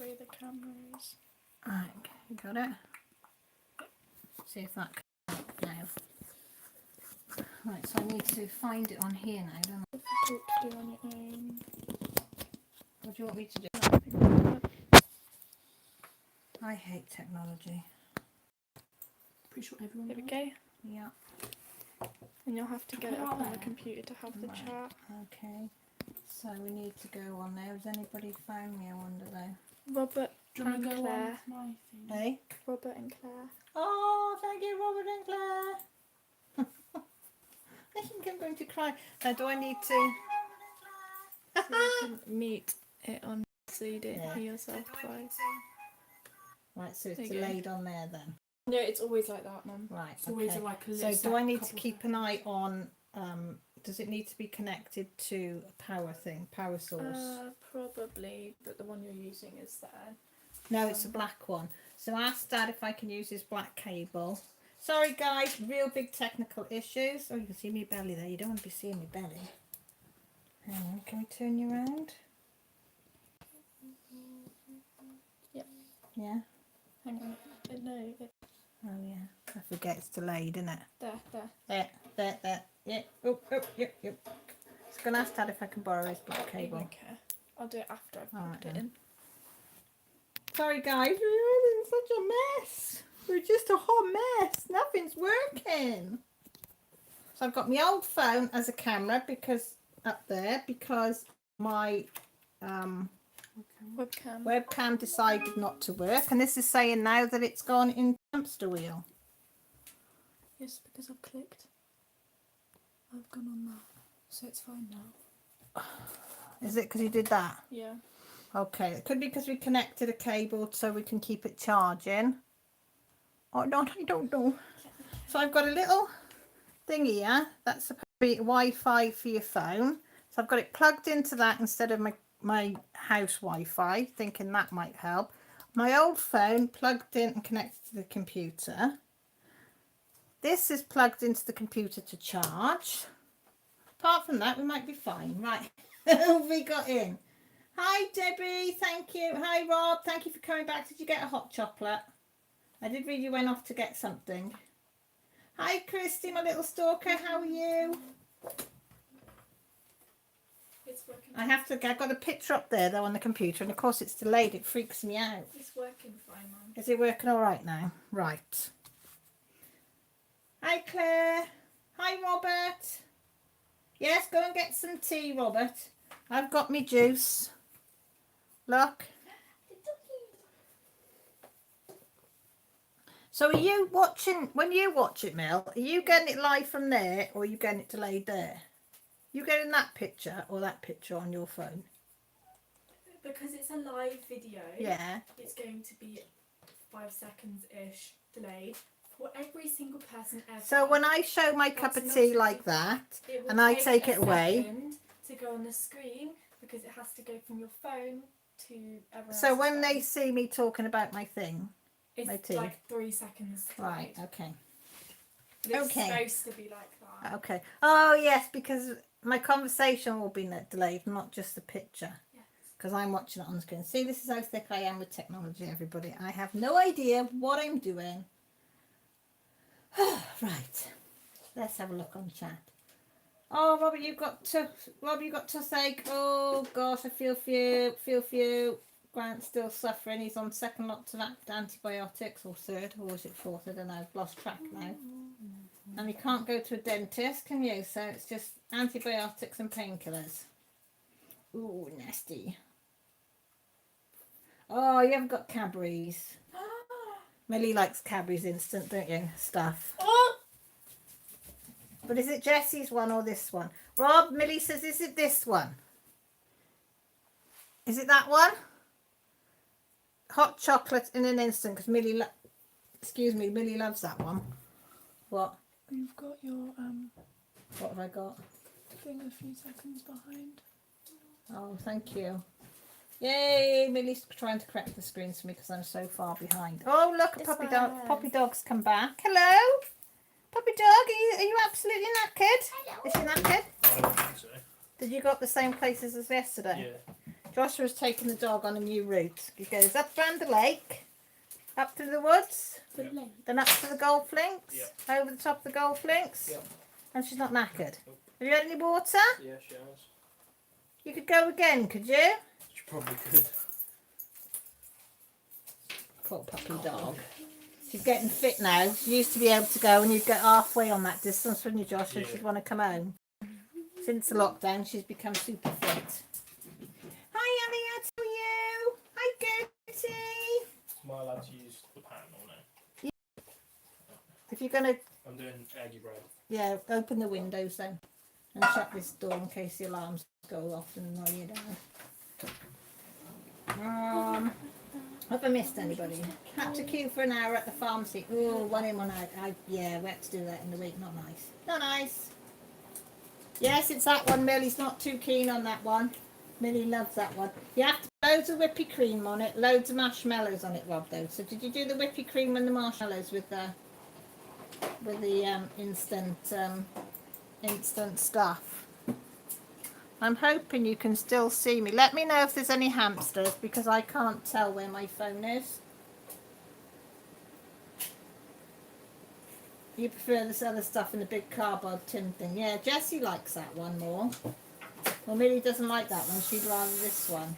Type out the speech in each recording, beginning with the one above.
show you the cameras. Okay, got it. See if that comes up now. Right, so I need to find it on here now, don't I? Difficult to do on your own. What do you want me to do? I hate technology. Pretty sure everyone There we does. go. Yeah. And you'll have to get it up on the computer to have the Right. chat. Okay. So we need to go on there. Has anybody found me? I wonder though. Robert Do you want and to go Claire. on my thing? Hey? Robert and Claire. Oh, thank you, Robert and Claire. I think I'm going to cry. Now, do I need to? So you can mute it on so you don't Yeah. hear yourself twice. Right, so it's There you go. delayed on there then. No, it's always like that, Mum. Right, It's always okay. like a So little do I need to couple keep an eye on, does it need to be connected to a power thing, power source? Probably, but the one you're using is there. No, it's a black one. So ask Dad if I can use his black cable. Sorry guys, real big technical issues. Oh, you can see me belly there. You don't want to be seeing me belly. Hang on, can we turn you around? Yep. Yeah? Hang on. No, Oh yeah. I forget it's delayed, isn't it? there. There. Yeah. Oh, yep. Just gonna ask Dad if I can borrow his black You cable. won't care. I'll do it after I've Alright plugged it then. in. Sorry guys, we're in such a mess. We're just a hot mess. Nothing's working. So I've got my old phone as a camera because up there because my webcam decided not to work, and this is saying now that it's gone in hamster wheel. Yes, because I've clicked. I've gone on that, so it's fine now. Is it because you did that? Yeah. Okay, it could be because we connected a cable so we can keep it charging. Or not, I don't know. So I've got a little thing here that's supposed to be Wi-Fi for your phone. So I've got it plugged into that instead of my house Wi-Fi, thinking that might help. My old phone plugged in and connected to the computer. This is plugged into the computer to charge. Apart from that, we might be fine. Right, who have we got in? Hi Debbie, thank you. Hi Rob, thank you for coming back. Did you get a hot chocolate? I did read you went off to get something. Hi Christy, my little stalker, how are you? It's working. I've got a picture up there though on the computer, and of course it's delayed, it freaks me out. It's working fine, Mum. Is it working all right now? Right. Hi Claire. Hi Robert. Yes, go and get some tea, Robert. I've got me juice. Look. So are you watching, when you watch it, Mel, are you getting it live from there or are you getting it delayed there? You getting that picture or that picture on your phone? Because it's a live video, Yeah. it's going to be 5 seconds-ish delayed for every single person ever. So when I show my cup of tea like that It will and I take it away. second to go on the screen because it has to go from your phone to everyone So else's when phone. they see me talking about my thing. my It's tea. like 3 seconds delayed. Right, okay. But it's Okay. supposed to be like that. Okay. Oh yes, because my conversation will be delayed, not just the picture. Yes. Because I'm watching it on the screen. See, this is how thick I am with technology, everybody. I have no idea what I'm doing. Right. Let's have a look on chat. Oh, Robert, you've got toothache. Oh gosh, I feel for you. Grant's still suffering. He's on second lot of antibiotics, or third, or is it fourth? I don't know. I've lost track now. And you can't go to a dentist, can you? So it's just antibiotics and painkillers. Ooh, nasty. Oh, you haven't got Cadbury's. Millie likes Cadbury's instant, don't you? Stuff. But is it Jessie's one or this one? Rob, Millie says, is it this one? Is it that one? Hot chocolate in an instant, because Millie loves that one. What? You've got your What have I got? thing a few seconds behind. Oh, thank you. Yay, Millie's trying to correct the screens for me because I'm so far behind. Oh, look, a puppy dog. Puppy dog's come back. Hello? Puppy dog, are you absolutely knackered? Hello. Is she knackered? I don't think so. Did you go up the same places as yesterday? Yeah. Joshua's taking the dog on a new route. He goes up round the lake, up to the woods, The lake. then up to the golf links, Yep. over the top of the golf links. Yep. And she's not knackered. Nope. Have you had any water? Yeah, she has. You could go again, could you? She probably could. Poor puppy dog. She's getting fit now. She used to be able to go and you'd get halfway on that distance, wouldn't you, Josh? And Yeah. she'd want to come home. Since the lockdown, she's become super fit. Hi, Elliot. How are you? Hi, Gertie. Am I allowed to use the pan or no? If you're going to, I'm doing eggy bread. yeah, open the windows then. And shut this door in case the alarms go off and annoy you down. Have I missed anybody? Had to queue for an hour at the pharmacy. Oh, 1 in, 1 out. Yeah, we had to do that in the week. Not nice. Not nice. Yes, it's that one, Millie's not too keen on that one. Millie loves that one. You have to put loads of whippy cream on it, loads of marshmallows on it, Rob, though. So did you do the whippy cream and the marshmallows with the instant stuff? I'm hoping you can still see me. Let me know if there's any hamsters because I can't tell where my phone is. You prefer this other stuff in the big cardboard tin thing. Yeah, Jessie likes that one more. Well, Millie doesn't like that one. She'd rather this one.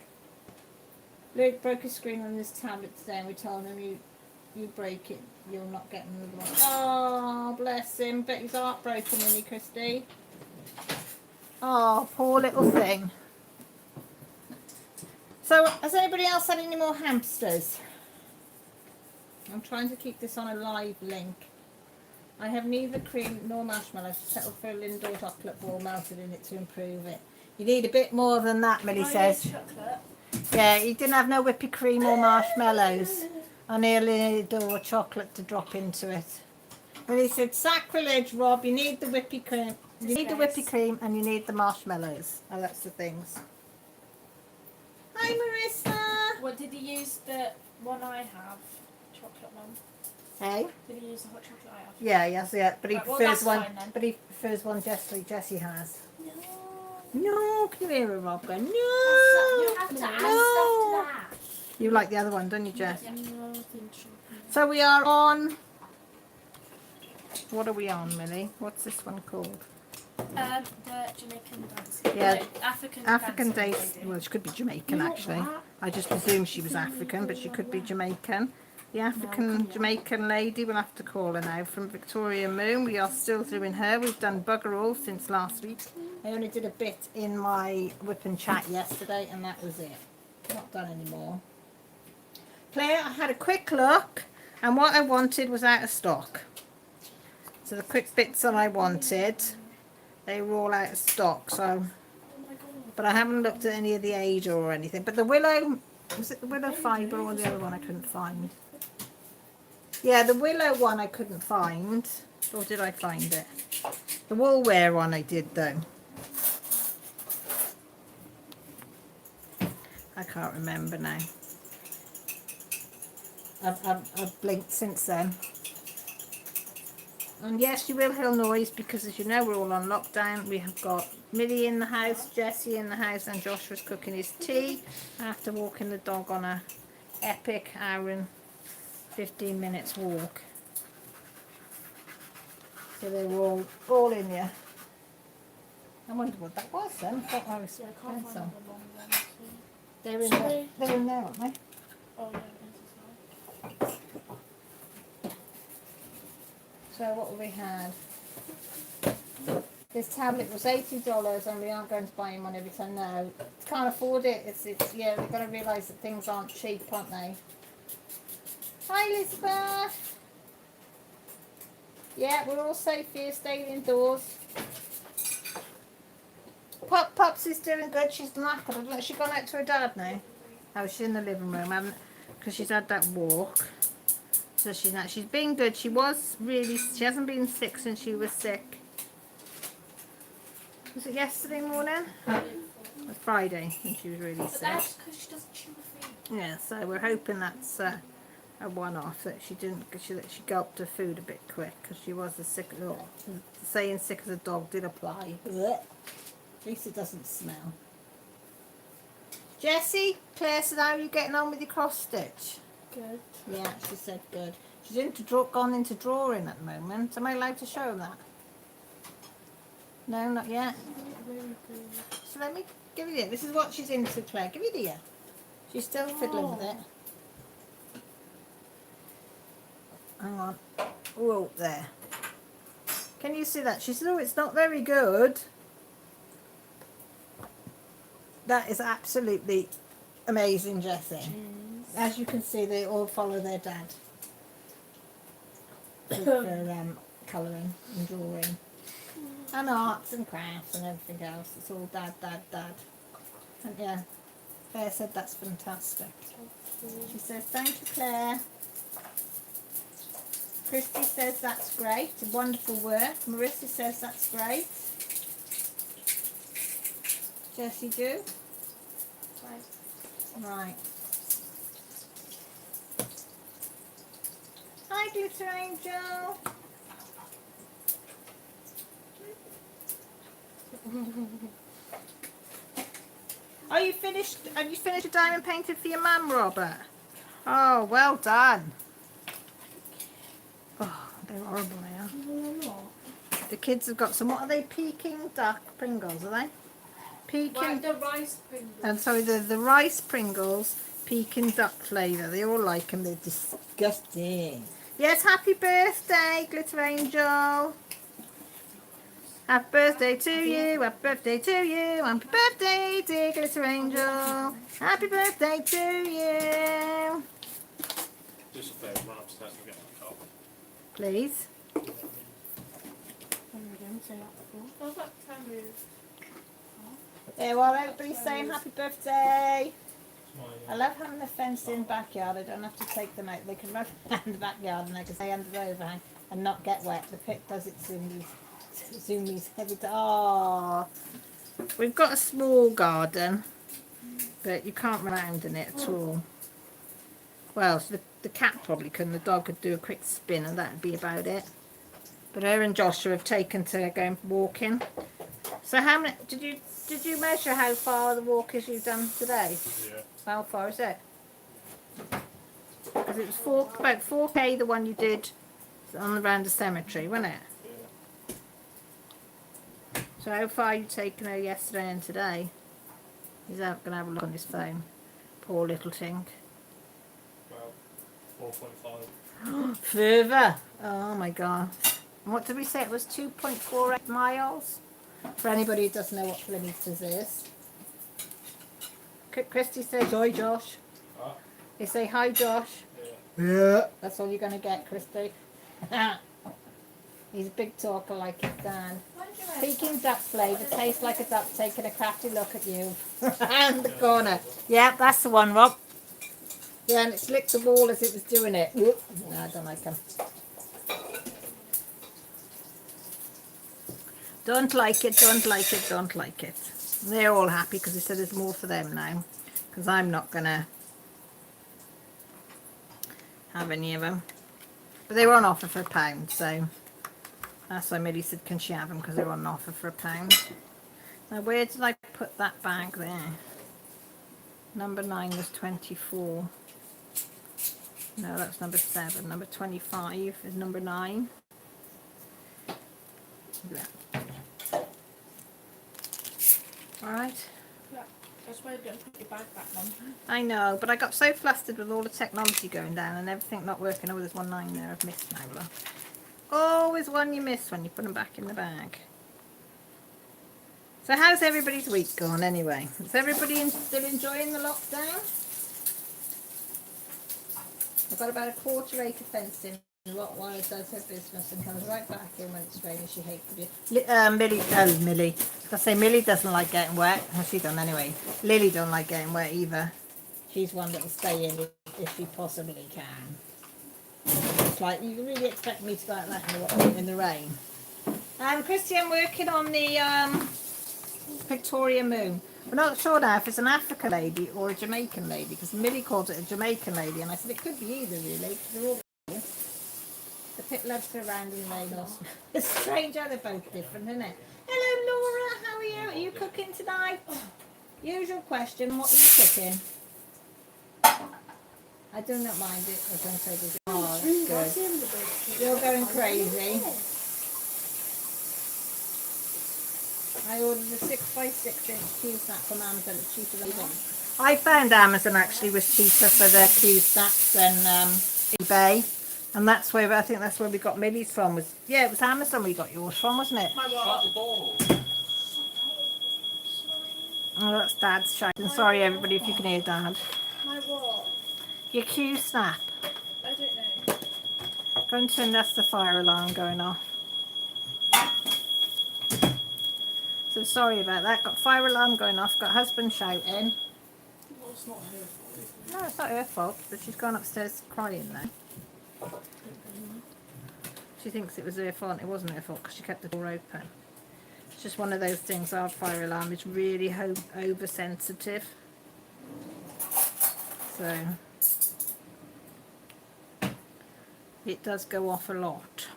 Luke broke his screen on his tablet today and we told him you break it, you'll not get another one. Oh, bless him. Bet he's heartbroken, isn't he, Christy? Oh, poor little thing. So, has anybody else had any more hamsters? I'm trying to keep this on a live link. I have neither cream nor marshmallows. Settled for a Lindor chocolate ball melted in it to improve it. You need a bit more than that, Millie says. Chocolate. Yeah, he didn't have no whippy cream or marshmallows. I nearly Lindor chocolate to drop into it. Millie said, sacrilege, Rob, you need the whippy cream. You need the whippy cream and you need the marshmallows. Oh, that's the things. Hi, Marissa. What did he use? The one I have, chocolate one. Hey. Did he use the hot chocolate I have? Yeah, yes, yeah, but he Right, well, prefers that's one. fine then. But he prefers one Jessie has. No. No, can you hear her, Rob? Go, no. You have to add stuff to No. that. You like the other one, don't you, Jess? Yeah. No, I think so. So we are on. What are we on, Millie? What's this one called? The Jamaican dancing. Yeah. No, African dancing Days. lady. Well, she could be Jamaican You know actually. what? I just presumed she was African, but she could be Jamaican. The African Jamaican lady, we'll have to call her now, from Victoria Moon. We are still doing her. We've done bugger all since last week. I only did a bit in my whip and chat yesterday, and that was it. Not done anymore. Claire, I had a quick look, and what I wanted was out of stock. So the quick bits that I wanted, they were all out of stock. So, but I haven't looked at any of the age or anything. But the willow, was it the willow fibre or the other one I couldn't find? Yeah, the willow one I couldn't find. Or did I find it? The wool wear one I did though. I can't remember now. I've blinked since then. And yes, you will hear noise because, as you know, we're all on lockdown. We have got Millie in the house, Jessie in the house, and Joshua's cooking his tea after walking the dog on a epic hour and 15 minutes walk. So they were all in here. I wonder what that was then. I thought I was Yeah, I can't find some. the long one. So. They're in there. They're in there, aren't they? Oh yeah, it is as well. So what have we had? This tablet was $80 and we aren't going to buy him one every time. No, can't afford it. It's yeah, we've got to realise that things aren't cheap, aren't they? Hi Elizabeth. Yeah, we're all safe here, staying indoors. Pops is doing good. She's knackered. Has she gone out to her dad now? Oh, she's in the living room, because she's had that walk. So she's been good. She hasn't been sick since she was sick. Was it yesterday morning? It was Friday when she was really But sick. that's because she doesn't chew her food. Yeah, so we're hoping that's a one-off, that she gulped her food a bit quick, because she was a sick little, saying sick as a dog did apply. Ugh. At least it doesn't smell. Jessie, Claire said, how are you getting on with your cross stitch? Good. Yeah, she said good. She's gone into drawing at the moment. Am I allowed to show that? No, not yet. Very good. So let me give you it. This is what she's into, Claire. Give it here. She's still fiddling with it. Hang on. Oh, there. Can you see that? She said, oh, it's not very good. That is absolutely amazing, Jessie. As you can see, they all follow their dad for colouring and drawing. And arts and crafts and everything else. It's all dad, dad, dad. And yeah, Claire said that's fantastic. She says, thank you, Claire. Christy says that's great. Wonderful work. Marissa says that's great. Jessie do? Right. Hi, Glitter Angel. Are you finished? Have you finished your diamond painting for your mum, Robert? Oh, well done. Oh, they're horrible now. The kids have got some, what are they, Peking duck Pringles, are they? Peking, The rice Pringles. and sorry, the rice Pringles, Peking duck flavour. They all like them, they're disgusting. Yes, happy birthday, Glitter Angel. Happy birthday to you, happy birthday to you, happy birthday dear Glitter Angel. Happy birthday to you. Just a favour, run upstairs and get my cup. Please. How's that time move? Yeah, well, everybody's saying happy birthday. It's my, I love having the fenced in backyard. I don't have to take them out. They can run around the backyard and they can stay under the overhang and not get wet. The pit does it zoomies every day. Oh, we've got a small garden, but you can't run around in it at all. Well, so the cat probably couldn't. The dog could do a quick spin and that'd be about it. But her and Joshua have taken to going walking. So how many, did you measure how far the walk is you've done today? yeah. How far is it? Because it was about 4k the one you did on around the cemetery, wasn't it? Yeah. So how far are you taking her yesterday and today? He's out going to have a look on his phone. Poor little thing. About 4.5. Further. Oh my god. And what did we say? It was 2.48 miles? For anybody who doesn't know what kilometres is. Christy says, hi Josh. Ah, They say, hi Josh. yeah. Yeah. That's all you're going to get, Christy. He's a big talker like his dad. Peking duck flavour, tastes like a duck taking a crafty look at you. And the corner. Yeah, that's the one, Rob. Yeah, and it slicked the wall as it was doing it. Whoop. No, I don't like them. Don't like it, don't like it, don't like it. They're all happy because they said there's more for them now. Because I'm not going to have any of them. But they were on offer for £1, so that's why Millie said, can she have them? Because they were on offer for £1. Now, where did I put that bag there? Number 9 was 24. No, that's number 7. Number 25 is number 9. Yeah. Alright. Yeah. That's why you don't put your bag back on. I know, but I got so flustered with all the technology going down and everything not working. Oh, there's 1 9 there I've missed now, look. Always one you miss when you put them back in the bag. So how's everybody's week gone anyway? Is everybody still enjoying the lockdown? I've got about a quarter acre fence in. Rottweiler does her business and comes right back in when it's raining. She hates it. Millie. I say Millie doesn't like getting wet. Well, she don't anyway. Lily don't like getting wet either. She's one that will stay in if she possibly can. It's like, you really expect me to go out that in the rain. Christy, I'm working on the Victoria Moon. We're not sure now if it's an African lady or a Jamaican lady, because Millie called it a Jamaican lady, and I said it could be either really, because they're all the pit loves to around in the rain also. It's strange how they're both different, isn't it? Hello Laura, how are you? Are you cooking tonight? Usual question, what are you cooking? I do not mind it. I don't say this. Oh, that's good. You're going crazy. I ordered a 6x6" Q-snap from Amazon. It's cheaper than eBay. I found Amazon actually was cheaper for their Q-snaps than eBay. And that's where, I think that's where we got Millie's from. Yeah, it was Amazon we got yours from, wasn't it? My what? Oh, that's Dad's shouting. Sorry everybody if you can hear Dad. My what? Your Q-snap. I don't know. Go and turn, that's the fire alarm going off. So sorry about that. Got fire alarm going off. Got husband shouting. Well, it's not her fault. No, it's not her fault, but she's gone upstairs crying now. She thinks it was her fault. It wasn't her fault because she kept the door open. It's just one of those things. Our fire alarm is really oversensitive. So it does go off a lot.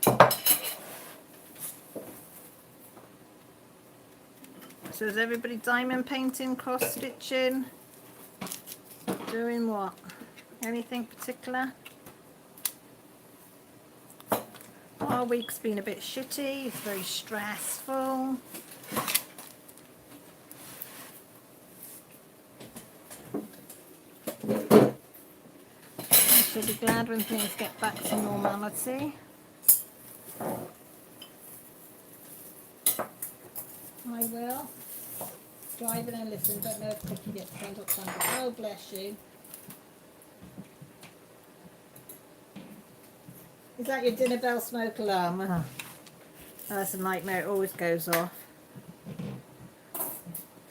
So is everybody diamond painting, cross stitching? Doing what? Anything particular? Our week's been a bit shitty. It's very stressful. I shall be glad when things get back to normality. I will. Driving and listen. Don't know if Vicky gets paint up time. Oh, bless you. Is that your dinner bell smoke alarm? Oh, that's a nightmare. It always goes off.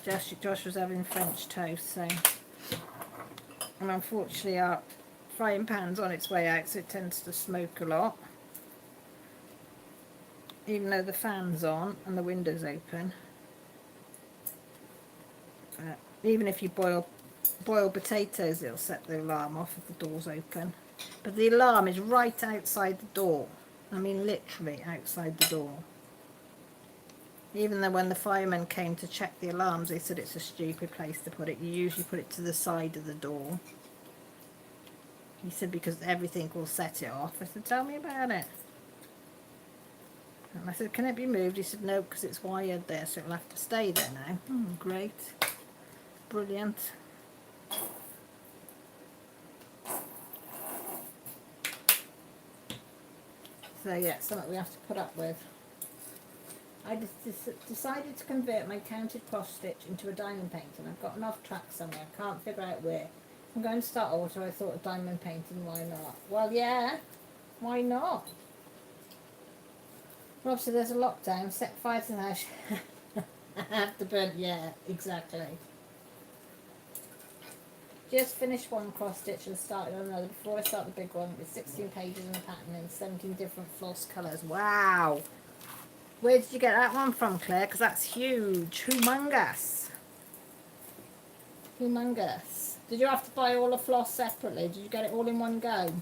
Josh was having French toast, so. And unfortunately, our frying pan's on its way out, so it tends to smoke a lot. Even though the fan's on and the window's open. Even if you boil potatoes, it'll set the alarm off if the door's open. But the alarm is right outside the door. I mean, literally outside the door. Even though when the firemen came to check the alarms, they said it's a stupid place to put it. You usually put it to the side of the door. He said because everything will set it off. I said, tell me about it. And I said, can it be moved? He said, no, because it's wired there, so it'll have to stay there now. Great. Brilliant. So yeah, something we have to put up with. I decided to convert my counted cross stitch into a diamond painting. I've gotten off track somewhere. I can't figure out where. I'm going to start over. I thought of diamond painting. Why not? Well, yeah. Why not? Well, obviously there's a lockdown. Set fire to the house. Have to burn. Yeah, exactly. Just finished one cross stitch and started on another before I start the big one with 16 pages in a pattern and 17 different floss colours. Wow! Where did you get that one from, Claire? Because that's huge. Humongous. Humongous. Did you have to buy all the floss separately? Did you get it all in one go?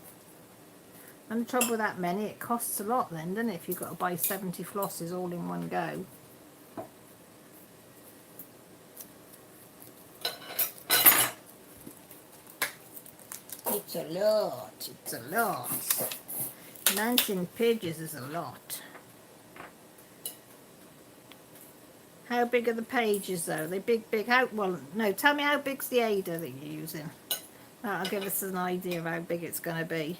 And the trouble with that many, it costs a lot then, doesn't it? If you've got to buy 70 flosses all in one go. It's a lot. It's a lot. 19 pages is a lot. How big are the pages though? Are they big? How, well, no, tell me how big's the Ada that you're using. That'll give us an idea of how big it's going to be.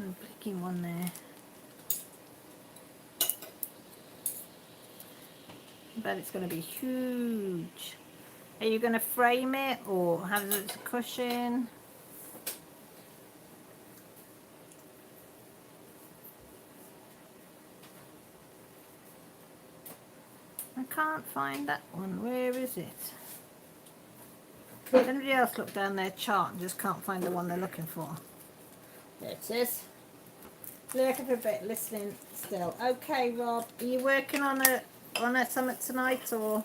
Oh, blicky one there. I bet it's going to be huge. Are you going to frame it or have it as a cushion? I can't find that one. Where is it? Does anybody else look down their chart and just can't find the one they're looking for? There it is. Looking for a bit, listening still. Okay, Rob, are you working on a summit tonight or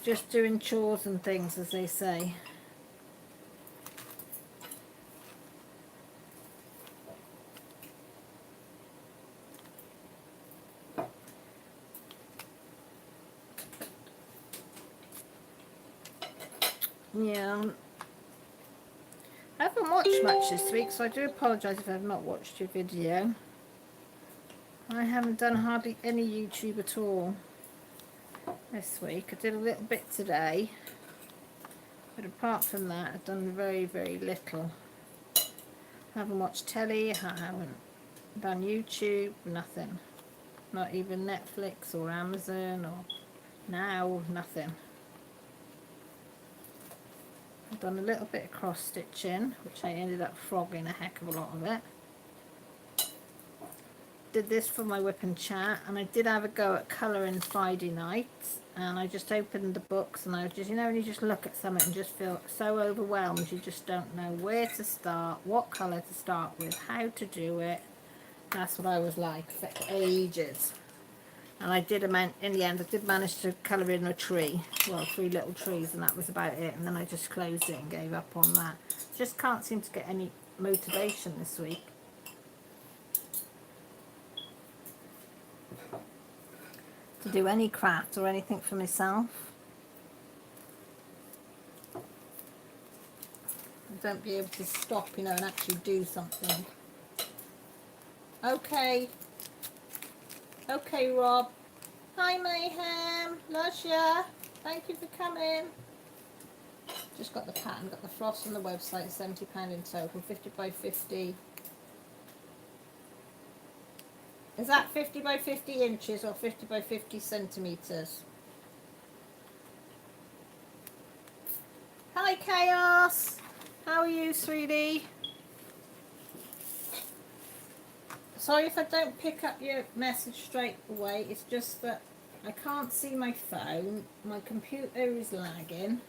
just doing chores and things, as they say? Yeah. I haven't watched much this week, so I do apologise if I have not watched your video. I haven't done hardly any YouTube at all this week. I did a little bit today, but apart from that, I've done very, very little. I haven't watched telly, I haven't done YouTube, nothing. Not even Netflix or Amazon or Now, nothing. I've done a little bit of cross stitching, which I ended up frogging a heck of a lot of it. Did this for my whip and chat, and I did have a go at colouring Friday night, and I just opened the books, and I was just, you know, when you just look at something and just feel so overwhelmed, you just don't know where to start, what colour to start with, how to do it. That's what I was like for ages. And I did, in the end, I did manage to colour in a tree, well, 3 little trees, and that was about it. And then I just closed it and gave up on that. Just can't seem to get any motivation this week. To do any craft or anything for myself. I don't be able to stop, you know, and actually do something. Okay. Okay, Rob. Hi, Mayhem. Luscia. Thank you for coming. Just got the pattern, got the floss on the website, £70 in total, 50 by 50. Is that 50 by 50 inches or 50 by 50 centimetres? Hi, Chaos. How are you, sweetie? Sorry if I don't pick up your message straight away. It's just that I can't see my phone. My computer is lagging.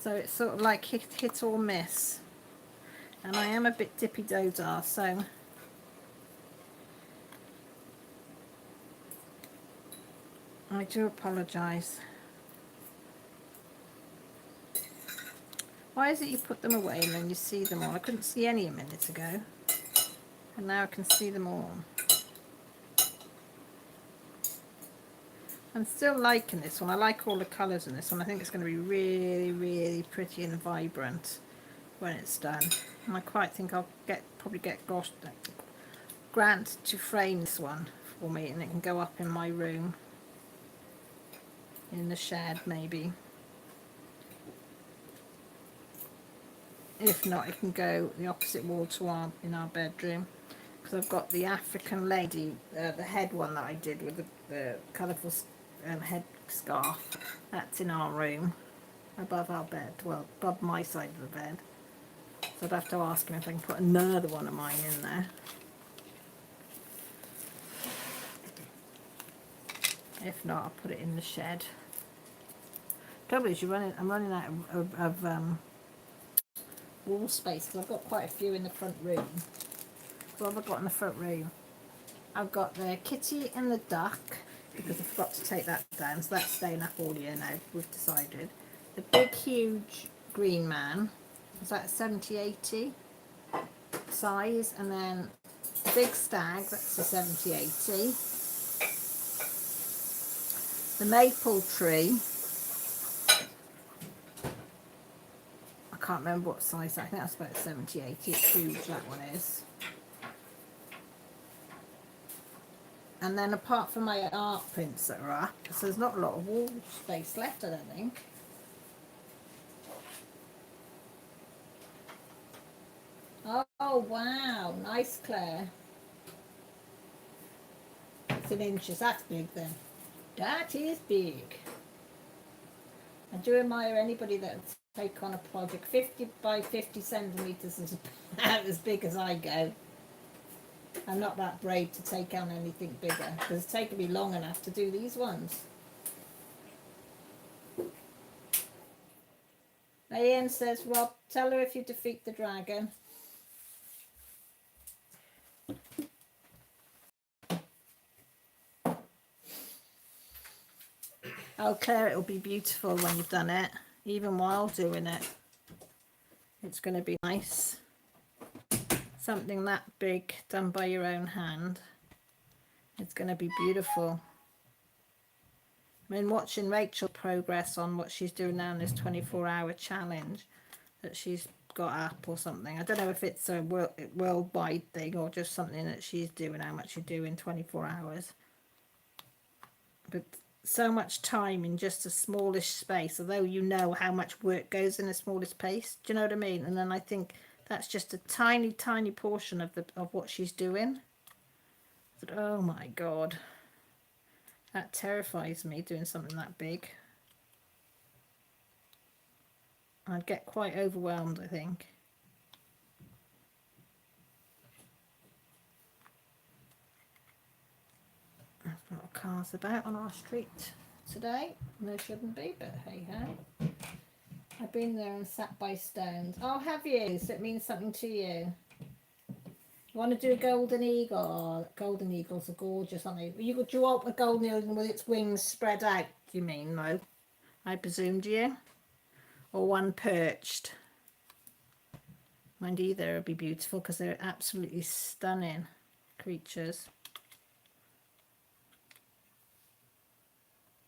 So it's sort of like hit or miss. And I am a bit dippy-do-dah, so... I do apologise. Why is it you put them away and then you see them all? I couldn't see any a minute ago. And now I can see them all. I'm still liking this one. I like all the colours in this one. I think it's going to be really, really pretty and vibrant when it's done. And I quite think I'll probably get Grant to frame this one for me, and it can go up in my room. In the shed, maybe. If not, it can go the opposite wall to in our bedroom. Because I've got the African lady, the head one that I did with the colourful head scarf. That's in our room, above our bed. Well, above my side of the bed. So I'd have to ask him if I can put another one of mine in there. If not, I'll put it in the shed. Trouble is, I'm running out of wall space, because I've got quite a few in the front room. What have I got in the front room? I've got the kitty and the duck, because I forgot to take that down, so that's staying up all year now, we've decided. The big, huge green man, is that 70-80 size, and then the big stag, that's a 70-80. The maple tree, I can't remember what size, I think that's about 70-80, it's huge, that one is. And then apart from my art prints that are up, so there's not a lot of wall space left, I don't think. Oh wow, nice, Claire. It's in inches, that's big then. That is big. I do admire anybody that would take on a project. 50 by 50 centimetres is about as big as I go. I'm not that brave to take on anything bigger, because it's taken me long enough to do these ones. Ian says, Rob, tell her if you defeat the dragon. Oh, Claire, it'll be beautiful when you've done it, even while doing it. It's going to be nice. Something that big done by your own hand. It's going to be beautiful. I mean, watching Rachel progress on what she's doing now in this 24-hour challenge that she's got up or something. I don't know if it's a worldwide thing or just something that she's doing, how much you do in 24 hours. But so much time in just a smallish space, although you know how much work goes in a smallest space. Do you know what I mean? And then I think that's just a tiny, tiny portion of what she's doing. But, oh my God. That terrifies me, doing something that big. I'd get quite overwhelmed, I think. There's a lot of cars about on our street today. There shouldn't be, but hey ho. I've been there and sat by stones. Oh, have you? So it means something to you. You want to do a golden eagle? Oh, golden eagles are gorgeous, aren't they? Do you want a golden eagle with its wings spread out, do you mean? No. I presumed you. Or one perched. Mind either would be beautiful because they're absolutely stunning creatures.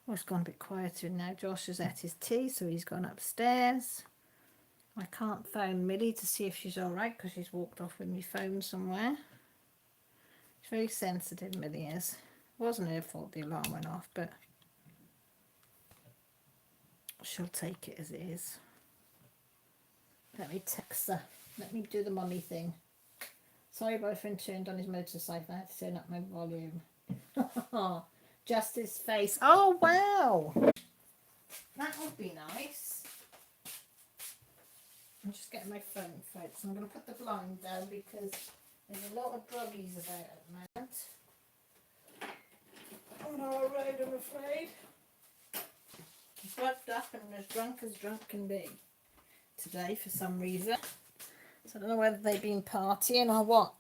Oh, it's gone a bit quieter now. Josh has ate his tea, so he's gone upstairs. I can't phone Millie to see if she's all right because she's walked off with my phone somewhere. She's very sensitive, Millie is. It wasn't her fault the alarm went off, but she'll take it as it is. Let me text her. Let me do the mummy thing. Sorry, boyfriend turned on his motorcycle. I had to turn up my volume. Just his face. Oh, wow. That would be nice. I'm just getting my phone, folks. I'm going to put the blind down because there's a lot of druggies about at the moment. On our road, I'm afraid. He's drugged up and as drunk can be today for some reason. So I don't know whether they've been partying or what.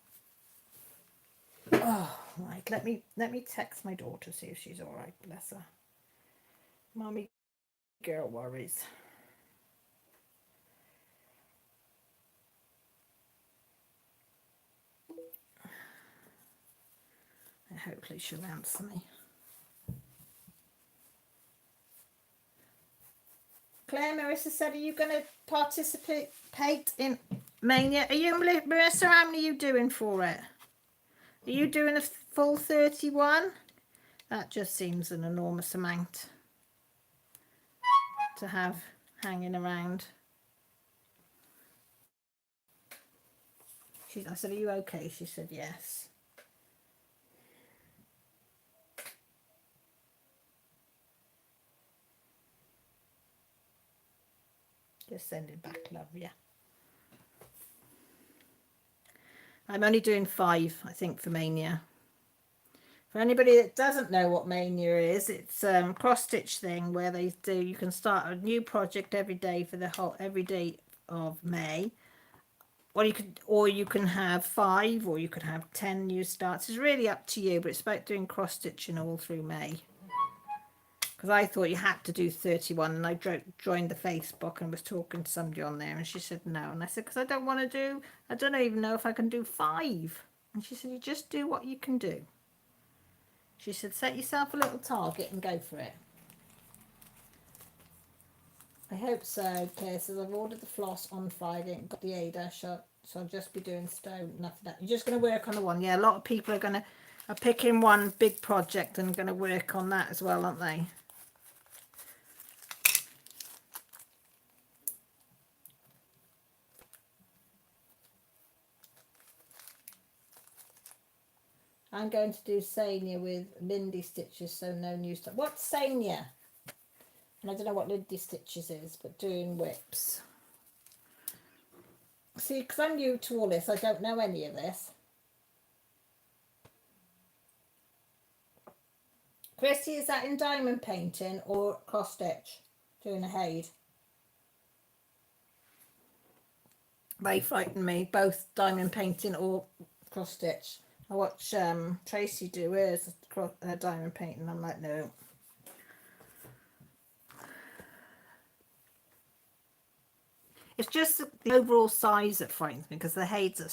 Oh, right. Let me text my daughter, see if she's all right. Bless her. Mommy girl worries. Hopefully she'll answer me. Claire, Marissa said, are you going to participate in Mania? Are you, Marissa, how many are you doing for it? Are you doing a full 31? That just seems an enormous amount to have hanging around. I said, are you okay? She said, yes. Just sending back love, yeah. I'm only doing 5, I think, for Mania. For anybody that doesn't know what Mania is, it's a cross-stitch thing where you can start a new project every day for every day of May. Or you can have 5, or you could have 10 new starts. It's really up to you, but it's about doing cross-stitching all through May. Because I thought you had to do 31, and I joined the Facebook and was talking to somebody on there, and she said no. And I said, because I don't even know if I can do 5. And she said, you just do what you can do. She said, set yourself a little target and go for it. I hope so. Claire says, I've ordered the floss on Friday and got the Ada shot, so I'll just be doing stone, nothing that. You're just going to work on the one. Yeah, a lot of people are picking one big project and going to work on that as well, aren't they? I'm going to do Sania with Lindy Stitches, so no new stuff. What's Sania? And I don't know what Lindy Stitches is, but doing whips. See, because I'm new to all this, I don't know any of this. Christy, is that in diamond painting or cross stitch? Doing a Haid. They frighten me, both diamond painting or cross stitch. I watch Tracy do hers diamond painting. I'm like, no. It's just the overall size that frightens me, because the Haids are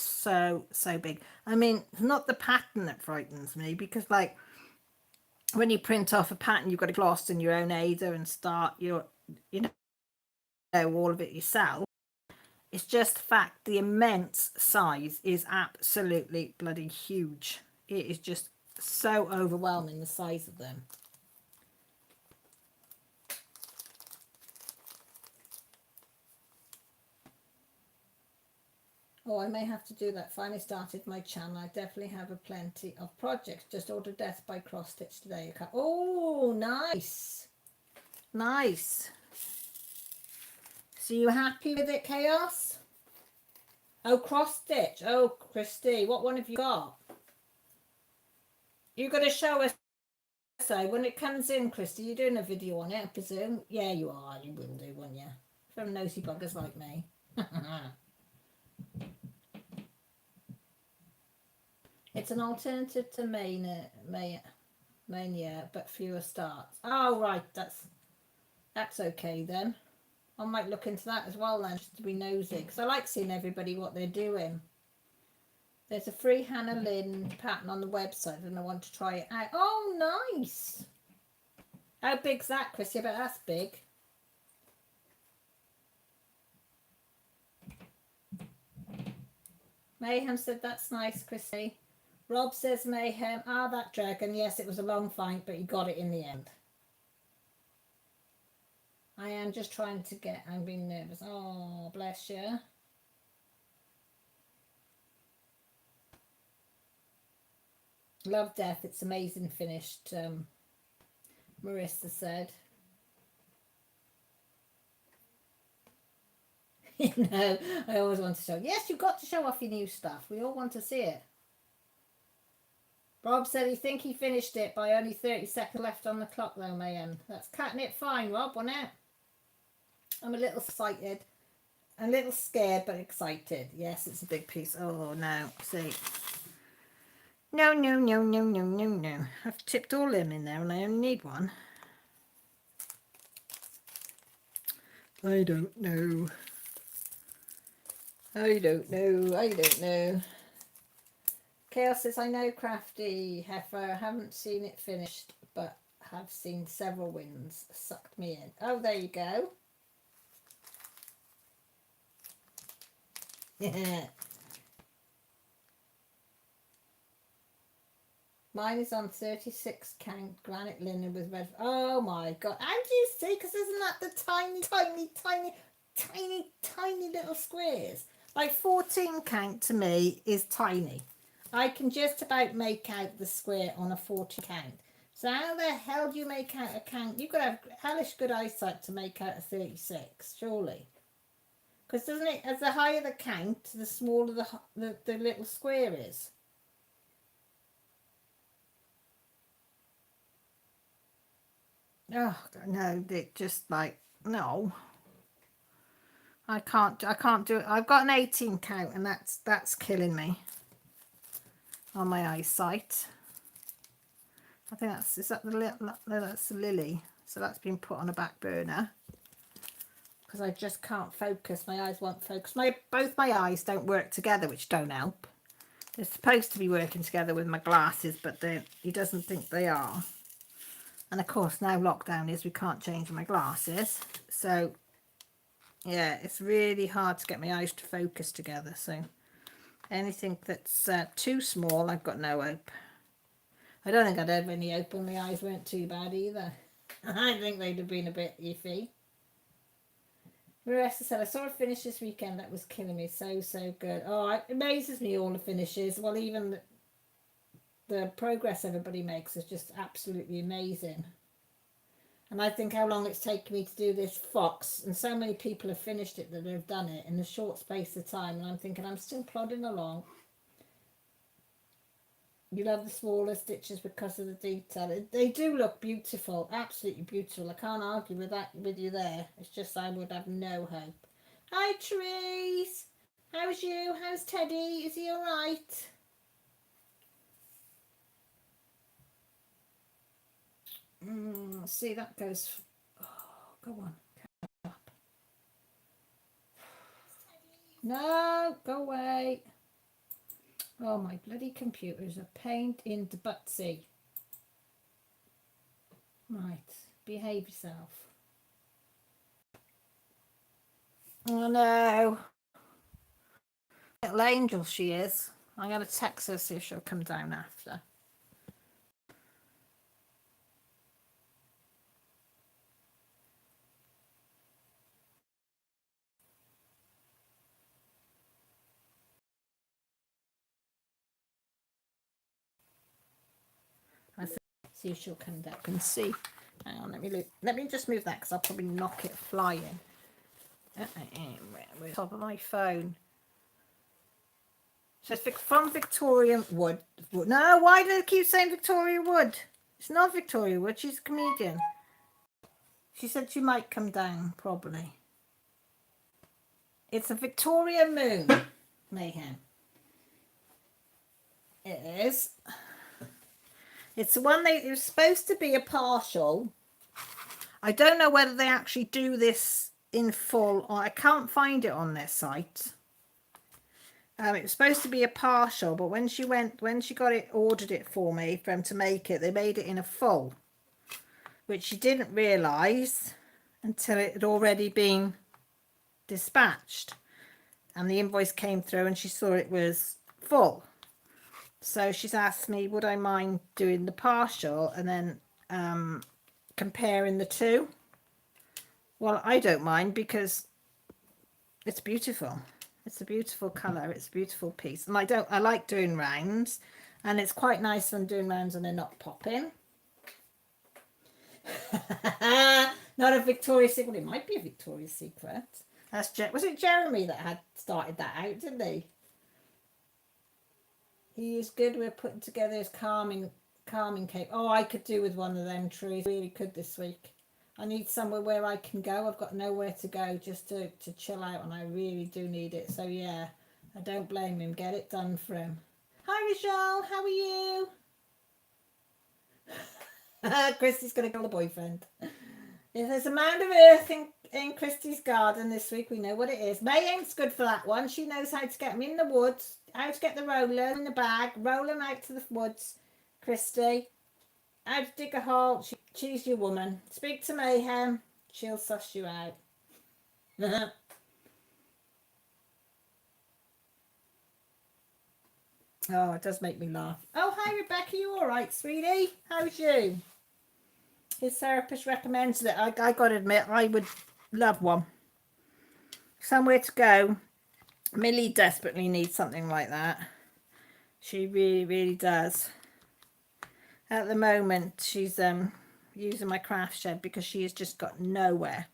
so big. I mean, not the pattern that frightens me, because like when you print off a pattern, you've got to gloss in your own Ada and start your, you know, all of it yourself. It's just the fact the immense size is absolutely bloody huge. It is just so overwhelming, the size of them. Oh, I may have to do that. Finally started my channel. I definitely have a plenty of projects. Just ordered Death by Cross Stitch today. Oh, nice. Nice. So you happy with it, Chaos? Oh, cross stitch. Oh, Christy, what one have you got? You're going to show us, so when it comes in, Christy, you're doing a video on it, I presume? Yeah, you are. You will do, won't you? From nosy buggers like me. It's an alternative to Mania, but fewer starts. Oh, right. That's okay then. I might look into that as well then, just to be nosy, because I like seeing everybody what they're doing. There's a free Hannah Lynn pattern on the website and I want to try it out. Oh, nice. How big's that, Chrissy? I bet that's big. Mayhem said that's nice, Chrissy. Rob says Mayhem. Ah, that dragon. Yes, it was a long fight, but you got it in the end. I am just trying to get, I'm being nervous. Oh, bless you. Love Death. It's amazing finished, Marissa said. You know, I always want to show. Yes, you've got to show off your new stuff. We all want to see it. Rob said he think he finished it by only 30 seconds left on the clock though, Mayhem. That's cutting it fine, Rob, wasn't it? I'm a little excited. A little scared, but excited. Yes, it's a big piece. Oh, no. See. No, no, no, no, no, no, no. I've tipped all them in there and I only need one. I don't know. I don't know. I don't know. Chaos says, I know Crafty Heifer. Haven't seen it finished, but have seen several wins. Sucked me in. Oh, there you go. Yeah. Mine is on 36 count granite linen with red. Oh my god. How do you see? Because isn't that the tiny, tiny, tiny, tiny, tiny little squares? Like 14 count to me is tiny. I can just about make out the square on a 40 count. So how the hell do you make out a count? You've got to have hellish good eyesight to make out a 36, surely. Because doesn't it, as the higher the count, the smaller the little square is. Oh no, it just like no. I can't do it. I've got an 18 count and that's killing me on my eyesight. I think is that the little, that's the lily. So that's been put on a back burner. Because I just can't focus. My eyes won't focus. Both my eyes don't work together, which don't help. They're supposed to be working together with my glasses, but he doesn't think they are. And of course, now lockdown is, we can't change my glasses. So, yeah, it's really hard to get my eyes to focus together. So, anything that's too small, I've got no hope. I don't think I'd have any hope when my eyes weren't too bad either. I think they'd have been a bit iffy. Marissa said, I saw a finish this weekend that was killing me. So, so good. Oh, it amazes me, all the finishes. Well, even the progress everybody makes is just absolutely amazing. And I think how long it's taken me to do this fox, and so many people have finished it that have done it in a short space of time, and I'm thinking I'm still plodding along. You love the smaller stitches because of the detail. They do look beautiful, absolutely beautiful. I can't argue with that with you there. It's just I would have no hope. Hi Therese, how's you? How's Teddy? Is he all right? See, that goes. Oh, go on. Up. No, go away. Oh, my bloody computer's a pain in the buttsy. Right, behave yourself. Oh no. Little angel she is. I'm going to text her, see if she'll come down after. I see if she'll come down and see. Hang on, let me just move that because I'll probably knock it flying. We're top of my phone. So it's from Victoria Wood. No, why do they keep saying Victoria Wood? It's not Victoria Wood. She's a comedian. She said she might come down, probably. It's a Victoria Moon, Mayhem. It is. It's the one it was supposed to be a partial. I don't know whether they actually do this in full, or I can't find it on their site. It was supposed to be a partial, but when she got it, ordered it for me for them to make it, they made it in a full, which she didn't realise until it had already been dispatched, and the invoice came through, and she saw it was full. So she's asked me, would I mind doing the partial and then comparing the two? Well, I don't mind because it's beautiful. It's a beautiful colour. It's a beautiful piece. And I like doing rounds. And it's quite nice when doing rounds and they're not popping. Not a Victoria's Secret. Well, it might be a Victoria's Secret. Was it Jeremy that had started that out, didn't he? He is good with putting together his calming cape. Oh, I could do with one of them trees. Really could this week. I need somewhere where I can go. I've got nowhere to go just to chill out, and I really do need it. So yeah, I don't blame him. Get it done for him. Hi, Michelle. How are you? Christy's going to call the boyfriend. If there's a mound of earth in Christy's garden this week, we know what it is. Mayem's good for that one. She knows how to get them in the woods, how to get the roller in the bag, roll them out to the woods. Christy, how to dig a hole. She's your woman. Speak to Mayhem. She'll suss you out. Oh, it does make me laugh. Oh, hi, Rebecca. You all right, sweetie? How's you? His therapist recommends that. I got to admit, I would love one. Somewhere to go. Millie desperately needs something like that. She really, really does. At the moment, she's using my craft shed because she has just got nowhere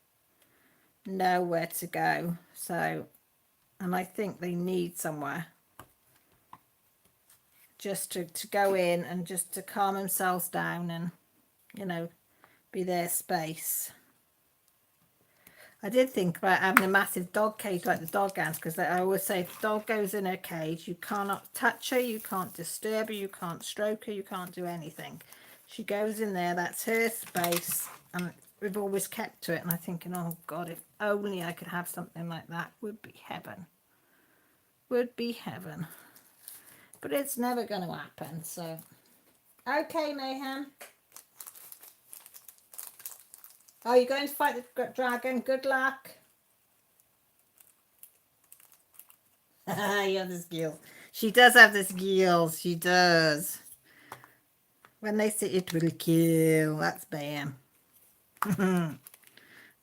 to go. So, and I think they need somewhere just to go in and just to calm themselves down and, you know, be their space. I did think about having a massive dog cage like the dog has, because I always say if the dog goes in her cage, you cannot touch her, you can't disturb her, you can't stroke her, you can't do anything. She goes in there, that's her space, and we've always kept to it. And I'm thinking, oh God, if only I could have something like that, would be heaven. Would be heaven. But it's never going to happen, so. Okay, Mayhem. Oh, you're going to fight the dragon. Good luck. You have the skills. She does have the skills. She does. When they say it will kill, that's bam.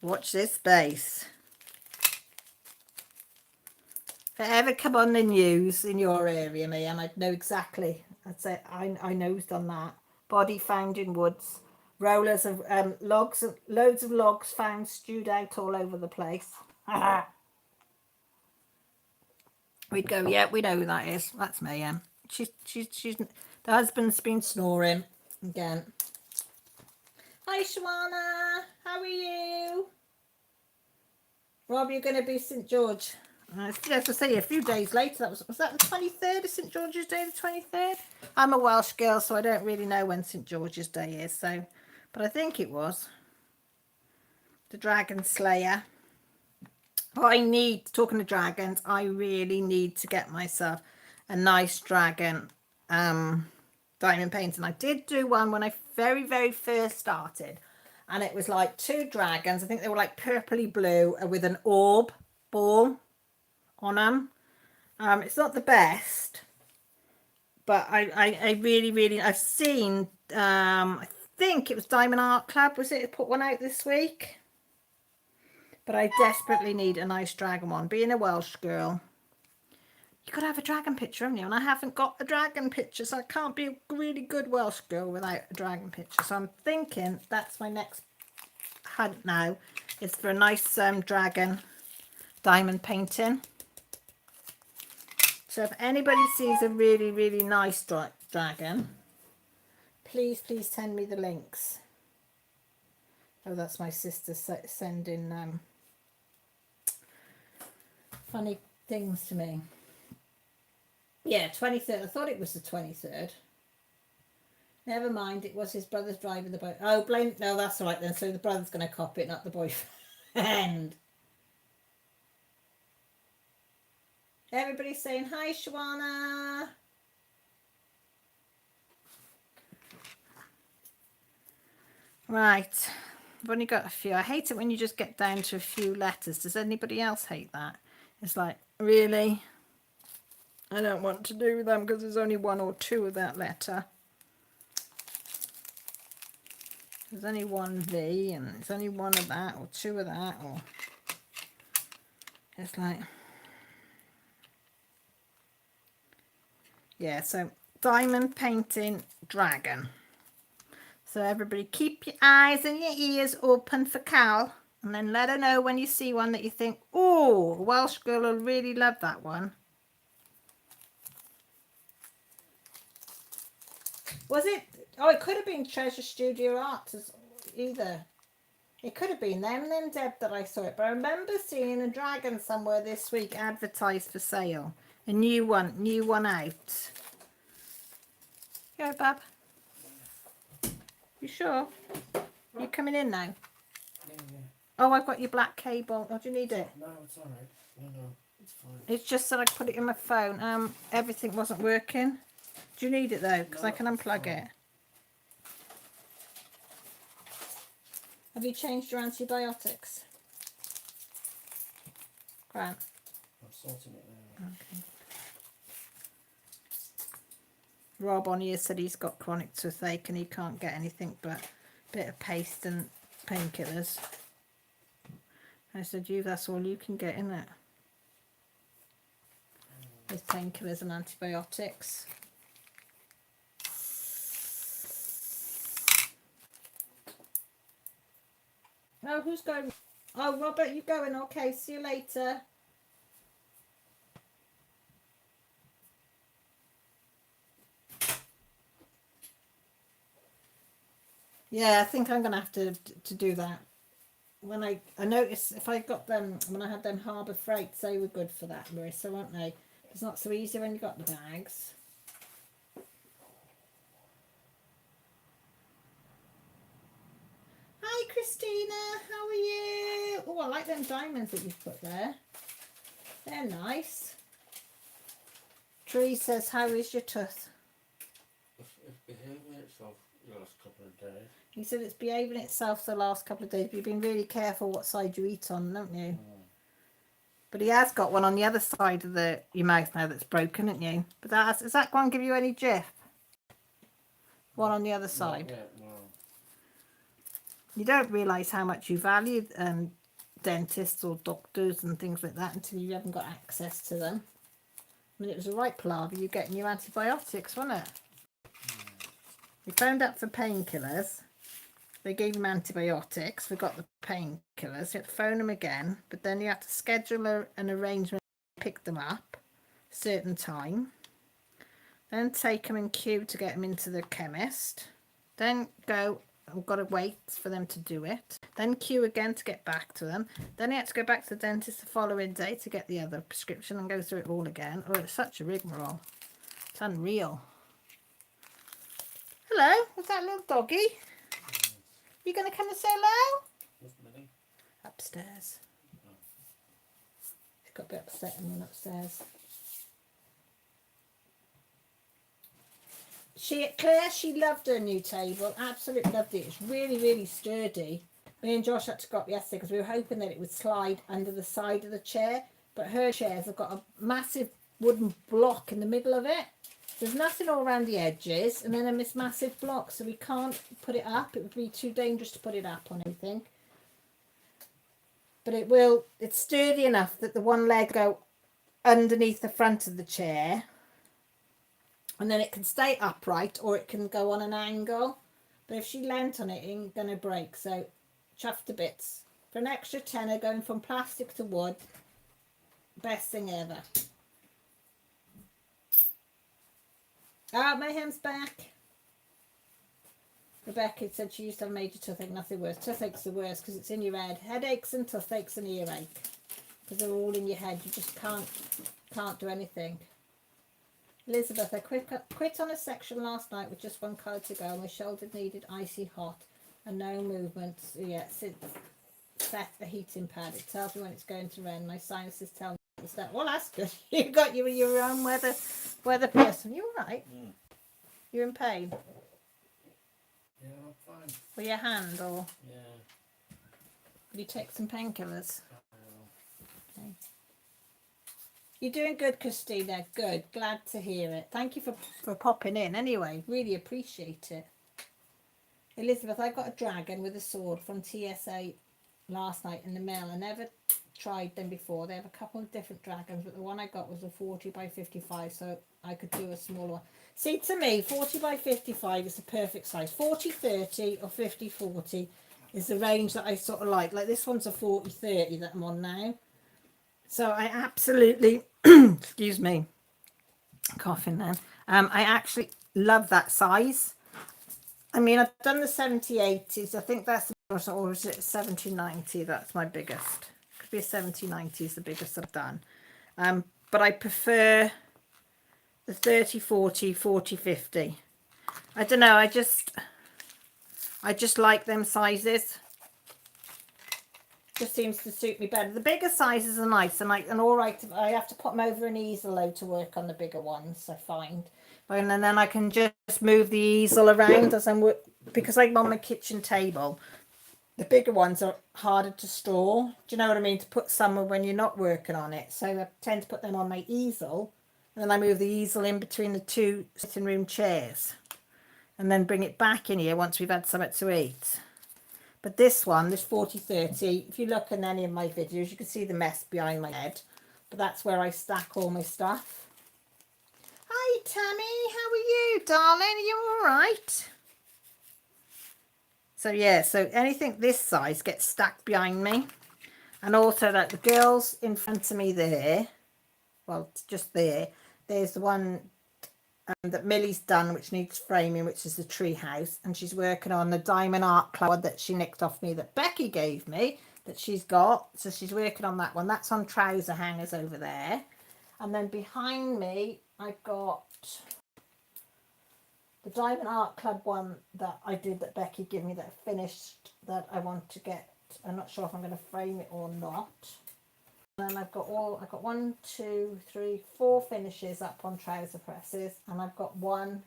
Watch this space. If it ever come on the news in your area, Mayhem, I'd know exactly. I'd say I nosed on that. Body found in woods. Rollers of logs, loads of logs found stewed out all over the place. We'd go, yeah, we know who that is. That's Mayhem. She's the husband's been snoring again. Hi, Shawana. How are you? Rob, you're going to be St. George. I have to say, a few days later, was that the 23rd of St. George's Day, the 23rd? I'm a Welsh girl, so I don't really know when St. George's Day is, so, but I think it was. The Dragon Slayer. I need, talking to dragons, I really need to get myself a nice dragon diamond painting. I did do one when I very first started, and it was like 2 dragons. I think they were like purpley blue with an orb ball on them. It's not the best, but I really I've seen I think it was Diamond Art Club, was it, put one out this week, but I desperately need a nice dragon one. Being a Welsh girl, you gotta have a dragon picture, haven't you? And I haven't got a dragon picture, so I can't be a really good Welsh girl without a dragon picture. So I'm thinking that's my next hunt now, is for a nice dragon diamond painting. So if anybody sees a really nice dragon, please send me the links. Oh, that's my sister sending funny things to me. Yeah, 23rd. I thought it was the 23rd. Never mind, it was his brother's driving the boat. Oh, blame. No, that's all right then. So the brother's going to cop it, not the boyfriend. Everybody's saying hi, Shawana. Right. I've only got a few. I hate it when you just get down to a few letters. Does anybody else hate that? It's like, really? I don't want to do them because there's only 1 or 2 of that letter. There's only 1 V and there's only 1 of that or 2 of that, or it's like, yeah. So diamond painting dragon. So everybody keep your eyes and your ears open for Cal, and then let her know when you see one that you think, oh, a Welsh girl will really love that one. Was it? Oh, it could have been Treasure Studio Arts either. It could have been them then, Deb, that I saw it. But I remember seeing a dragon somewhere this week advertised for sale. A new one out. Go, Bab. You sure? You coming in now? Yeah. Oh, I've got your black cable. Oh, do you need it? No, it's all right. No, it's fine. It's just that I put it in my phone. Everything wasn't working. Do you need it though? Because I can unplug it. Have you changed your antibiotics? Grant. I'm sorting it now. Okay. Rob on here said he's got chronic toothache and he can't get anything but a bit of paste and painkillers. I said, that's all you can get, isn't it? With painkillers and antibiotics. Oh, who's going? Oh, Robert, you going? Okay, see you later. Yeah, I think I'm gonna have to do that. When I noticed if I got them when I had them Harbour Freights, they were good for that, Marissa, weren't they? It's not so easy when you got the bags. Hi, Christina. How are you? Oh, I like them diamonds that you've put there. They're nice. Tree says, how is your tooth? It's behaving itself the last couple of days. He said it's behaving itself the last couple of days, but you've been really careful what side you eat on, haven't you? But he has got one on the other side of your mouth now that's broken, haven't you? But is that going to give you any jip? One on the other side? Yeah, no. You don't realise how much you value dentists or doctors and things like that until you haven't got access to them. I mean, it was a right palaver you getting your antibiotics, wasn't it? We phoned up for painkillers. They gave him antibiotics. We got the painkillers. You had to phone them again, but then you had to schedule an arrangement to pick them up a certain time. Then take them in queue to get them into the chemist. Then go. I've got to wait for them to do it. Then queue again to get back to them. Then you had to go back to the dentist the following day to get the other prescription and go through it all again. Oh, it's such a rigmarole. It's unreal. Hello, is that little doggy? You going to come and say hello? Where's Millie? Upstairs. She's got a bit upset and went upstairs. Claire, she loved her new table. Absolutely loved it. It's really, really sturdy. Me and Josh had to go up yesterday because we were hoping that it would slide under the side of the chair. But her chairs have got a massive wooden block in the middle of it. There's nothing all around the edges, and then this massive block, so we can't put it up. It would be too dangerous to put it up on anything. But it's sturdy enough that the one leg go underneath the front of the chair, and then it can stay upright or it can go on an angle. But if she leant on it, it ain't gonna break. So chuffed to bits. For an extra tenner, going from plastic to wood, best thing ever. Ah, Mayhem's back. Rebecca said she used to have major toothache, nothing worse. Toothache's the worst because it's in your head. Headaches and toothaches and earache because they're all in your head. You just can't do anything. Elizabeth, I quit on a section last night with just one colour to go. My shoulder needed icy hot and no movements yet since set the heating pad. It tells me when it's going to rain. My sinuses tell me it's that. Well, that's good. You got your own weather person. You all right? Mm. You're in pain? Yeah, I'm fine. With your hand, or Yeah. will you take some painkillers? I Okay. You're doing good, Christina. Good. Glad to hear it. Thank you for popping in. Anyway, really appreciate it. Elizabeth, I got a dragon with a sword from TSA last night in the mail. I never tried them before. They have a couple of different dragons, but the one I got was a 40 by 55, so I could do a smaller one. See, to me, 40 by 55 is the perfect size. 40-30 or 50-40 is the range that I sort of like. Like this one's a 40-30 that I'm on now. So I absolutely, excuse me, coughing then. I actually love that size. I mean, I've done the 70-80s. I think that's, or is it 70-90? That's my biggest. Could be a 70-90 is the biggest I've done. But I prefer the 30-40, 40-50. I don't know. I just like them sizes. Just seems to suit me better. The bigger sizes are nice and all right. I have to put them over an easel though to work on the bigger ones, I find. And then I can just move the easel around as I'm because I'm on my kitchen table. The bigger ones are harder to store. Do you know what I mean? To put somewhere when you're not working on it. So I tend to put them on my easel. And then I move the easel in between the two sitting room chairs. And then bring it back in here once we've had something to eat. But this one, this 40-30, if you look in any of my videos, you can see the mess behind my head. But that's where I stack all my stuff. Hi, Tammy. How are you, darling? Are you all right? So, yeah, so anything this size gets stacked behind me. And also that the girls in front of me there, well, just there, there's the one that Millie's done, which needs framing, which is the tree house, and she's working on the diamond art cloud that she nicked off me that Becky gave me that she's got. So she's working on that one. That's on trouser hangers over there. And then behind me I've got the diamond art club one that I did that Becky gave me that I finished that I want to get. I'm not sure if I'm going to frame it or not. And then I've got 1, 2, 3, 4 finishes up on trouser presses, and I've got one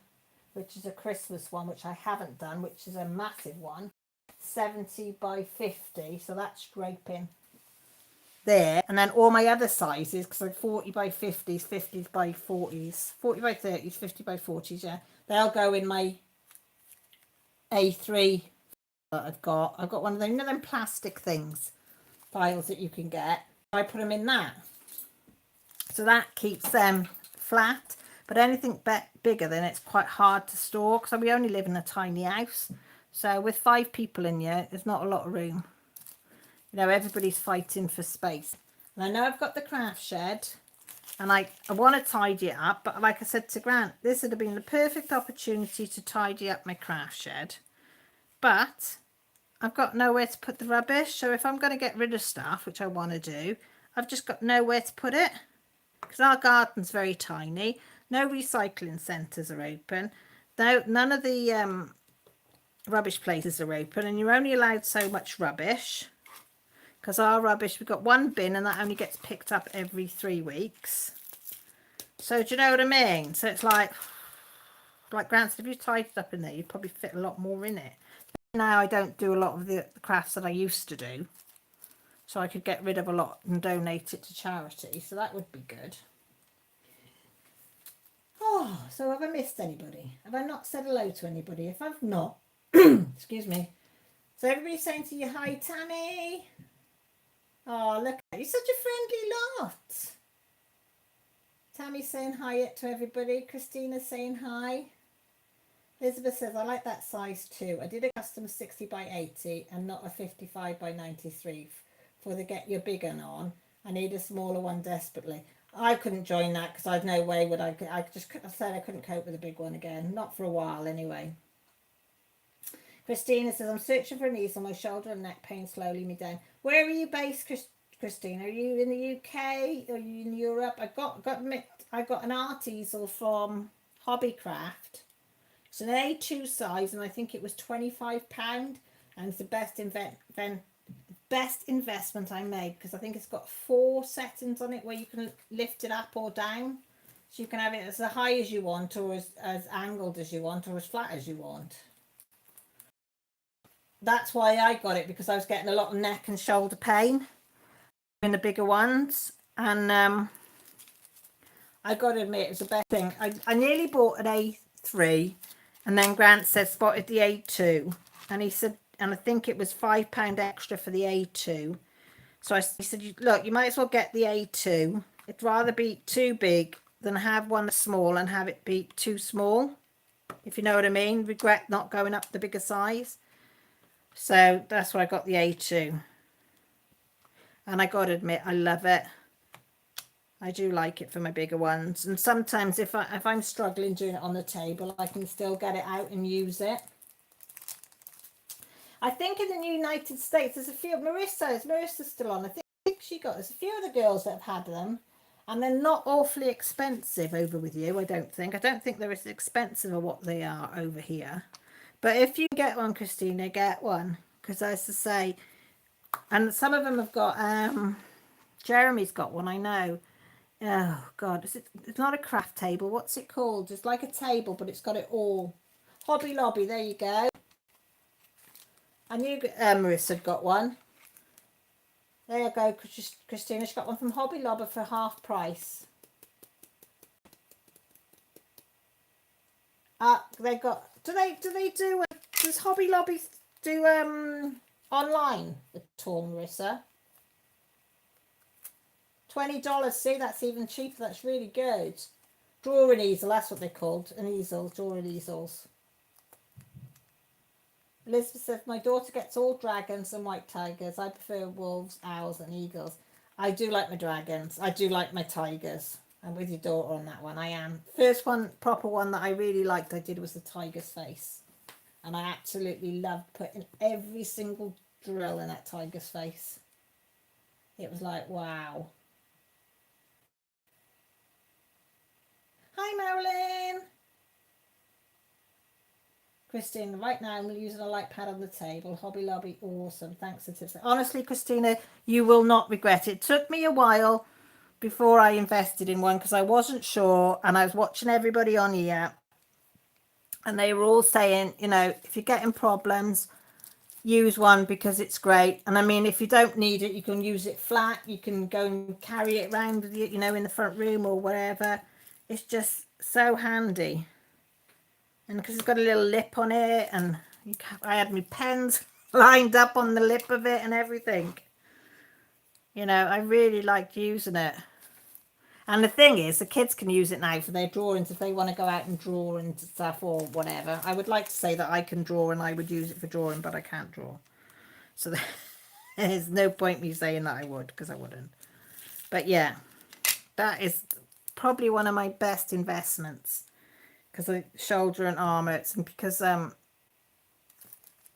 which is a Christmas one which I haven't done, which is a massive one, 70 by 50, so that's draping there. And then all my other sizes, because I'm 40 by 50s, 50s by 40s, 40 by 30s, 50 by 40s, yeah, they'll go in my A3 that I've got one of them, you know, them plastic things, files that you can get. I put them in that, so that keeps them flat. But anything bigger, then it's quite hard to store because we only live in a tiny house. So with 5 people in here, there's not a lot of room. You know, everybody's fighting for space. And I know I've got the craft shed, and I want to tidy it up. But like I said to Grant, this would have been the perfect opportunity to tidy up my craft shed. But I've got nowhere to put the rubbish, so if I'm going to get rid of stuff, which I want to do, I've just got nowhere to put it because our garden's very tiny. No recycling centres are open. None of the rubbish places are open, and you're only allowed so much rubbish because our rubbish, we've got one bin and that only gets picked up every 3 weeks. So do you know what I mean? So it's like, like Grant said, if you tied it up in there, you'd probably fit a lot more in it. Now I don't do a lot of the crafts that I used to do, so I could get rid of a lot and donate it to charity, so that would be good. Oh, so have I missed anybody? Have I not said hello to anybody? If I've not, excuse me. So everybody's saying to you, hi Tammy. Oh, look, you're such a friendly lot. Tammy's saying hi to everybody. Christina's saying hi. Elizabeth says, I like that size too. I did a custom 60 by 80 and not a 55 by 93 for the get your big one on. I need a smaller one desperately. I couldn't join that because I'd no way would I said I couldn't cope with a big one again. Not for a while anyway. Christina says, I'm searching for an easel. My shoulder and neck pain slowly me down. Where are you based, Christina? Are you in the UK or are you in Europe? I got an art easel from Hobbycraft. It's an A2 size and I think it was £25 and it's the best investment I made because I think it's got 4 settings on it where you can lift it up or down. So you can have it as high as you want or as angled as you want or as flat as you want. That's why I got it, because I was getting a lot of neck and shoulder pain in the bigger ones. And I got to admit, it was the best thing. I nearly bought an A3 and then Grant said spotted the A2. And he said, and I think it was £5 extra for the A2. So he said, look, you might as well get the A2. It'd rather be too big than have one small and have it be too small. If you know what I mean. Regret not going up the bigger size. So that's why I got the A2. And I got to admit, I love it. I do like it for my bigger ones. And sometimes if I'm struggling doing it on the table, I can still get it out and use it. I think in the United States, there's a few. Marissa's still on. I think she got. There's a few of the girls that have had them. And they're not awfully expensive over with you, I don't think. I don't think they're as expensive as what they are over here. But if you get one, Christina, get one. Because as I say, and some of them have got, Jeremy's got one, I know. Oh, God. It's not a craft table. What's it called? It's like a table, but it's got it all. Hobby Lobby, there you go. And you, Marissa got one. There you go, Christina. She got one from Hobby Lobby for half price. They got. Does Hobby Lobby do online at all, Marissa? $20. See, that's even cheaper. That's really good. Drawing easel. That's what they're called. An easel. Drawing easels. Elizabeth says, my daughter gets all dragons and white tigers. I prefer wolves, owls and eagles. I do like my dragons. I do like my tigers. I'm with your daughter on that one. I am. First one, proper one that I really liked I did was the tiger's face. And I absolutely loved putting every single drill in that tiger's face. It was like, wow. Hi, Marilyn. Christina, right now I'm using a light pad on the table. Hobby Lobby, awesome. Thanks for tips. Honestly, Christina, you will not regret it. It took me a while before I invested in one because I wasn't sure, and I was watching everybody on here and they were all saying, you know, if you're getting problems, use one because it's great. And I mean, if you don't need it, you can use it flat. You can go and carry it around with you, you know, in the front room or wherever. It's just so handy. And because it's got a little lip on it, and I had my pens lined up on the lip of it and everything. You know, I really liked using it. And the thing is, the kids can use it now for their drawings if they want to go out and draw and stuff or whatever. I would like to say that I can draw and I would use it for drawing, but I can't draw. So there's no point me saying that I would, because I wouldn't. But yeah, that is probably one of my best investments. Because of shoulder and arm hurts, and because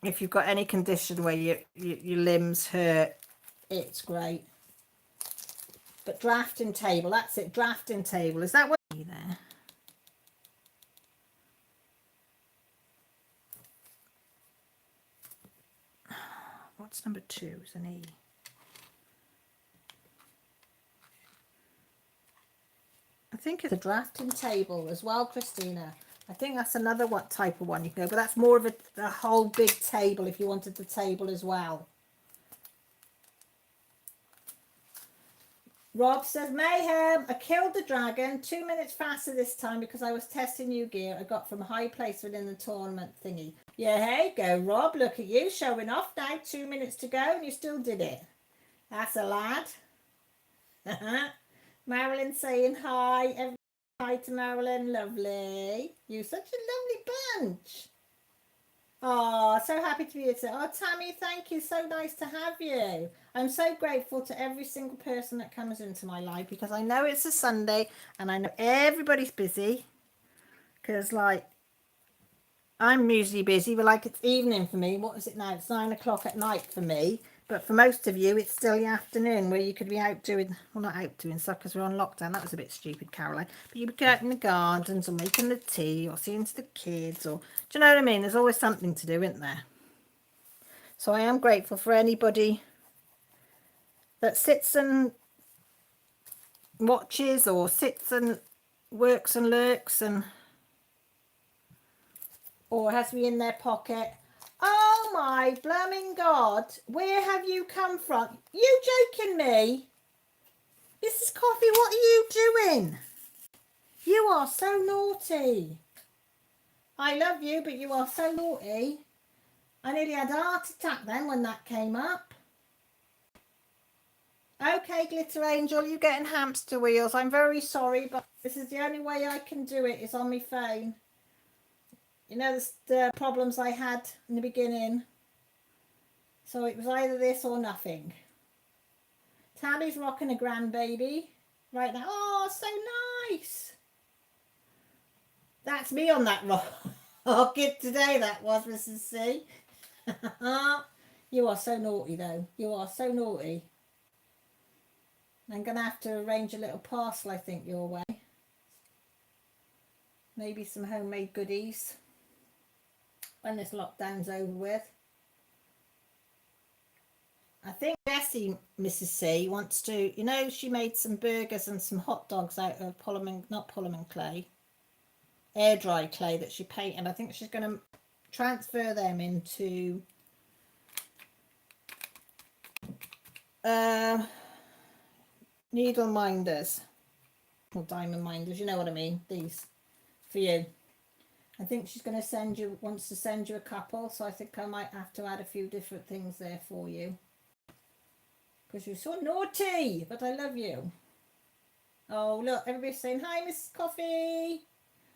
if you've got any condition where your limbs hurt, it's great. But drafting table, that's it. Drafting table, is that what you there? What's number 2? It's an E. I think it's a drafting table as well, Christina. I think that's another what type of one you can go, but that's more of a whole big table if you wanted the table as well. Rob says, Mayhem, I killed the dragon 2 minutes faster this time because I was testing new gear I got from a high placement in the tournament thingy. Yeah, hey, go Rob, look at you showing off now. 2 minutes to go and you still did it. That's a lad. Marilyn saying hi. Everybody, hi to Marilyn, lovely. You such a lovely bunch. Oh, so happy to be here today. Oh, Tammy, thank you. So nice to have you. I'm so grateful to every single person that comes into my life because I know it's a Sunday and I know everybody's busy because, like, I'm usually busy, but like it's evening for me. What is it now? It's 9 o'clock at night for me. But for most of you, it's still the afternoon where you could be out doing, well, not out doing stuff because we're on lockdown. That was a bit stupid, Caroline. But you could be out in the gardens or making the tea or seeing to the kids or, do you know what I mean? There's always something to do, isn't there? So I am grateful for anybody that sits and watches or sits and works and lurks and or has me in their pocket. Oh my blooming God, where have you come from? You joking me? Mrs. Coffee, what are you doing? You are so naughty. I love you, but you are so naughty. I nearly had a heart attack then when that came up. Okay, Glitter Angel, you're getting hamster wheels. I'm very sorry, but this is the only way I can do it is on my phone. You know the problems I had in the beginning. So it was either this or nothing. Tammy's rocking a grandbaby right now. Oh, so nice. That's me on that rocket today, that was, Mrs. C. You are so naughty, though. You are so naughty. I'm going to have to arrange a little parcel, I think, your way. Maybe some homemade goodies when this lockdown's over with. I think Bessie, Mrs. C, wants to, you know, she made some burgers and some hot dogs out of not polymer clay, air dry clay that she painted. I think she's going to transfer them into needle minders or diamond minders, you know what I mean, these for you. I think she's going to wants to send you a couple, so I think I might have to add a few different things there for you. Because you're so naughty, but I love you. Oh, look, everybody's saying, hi, Mrs. Coffee.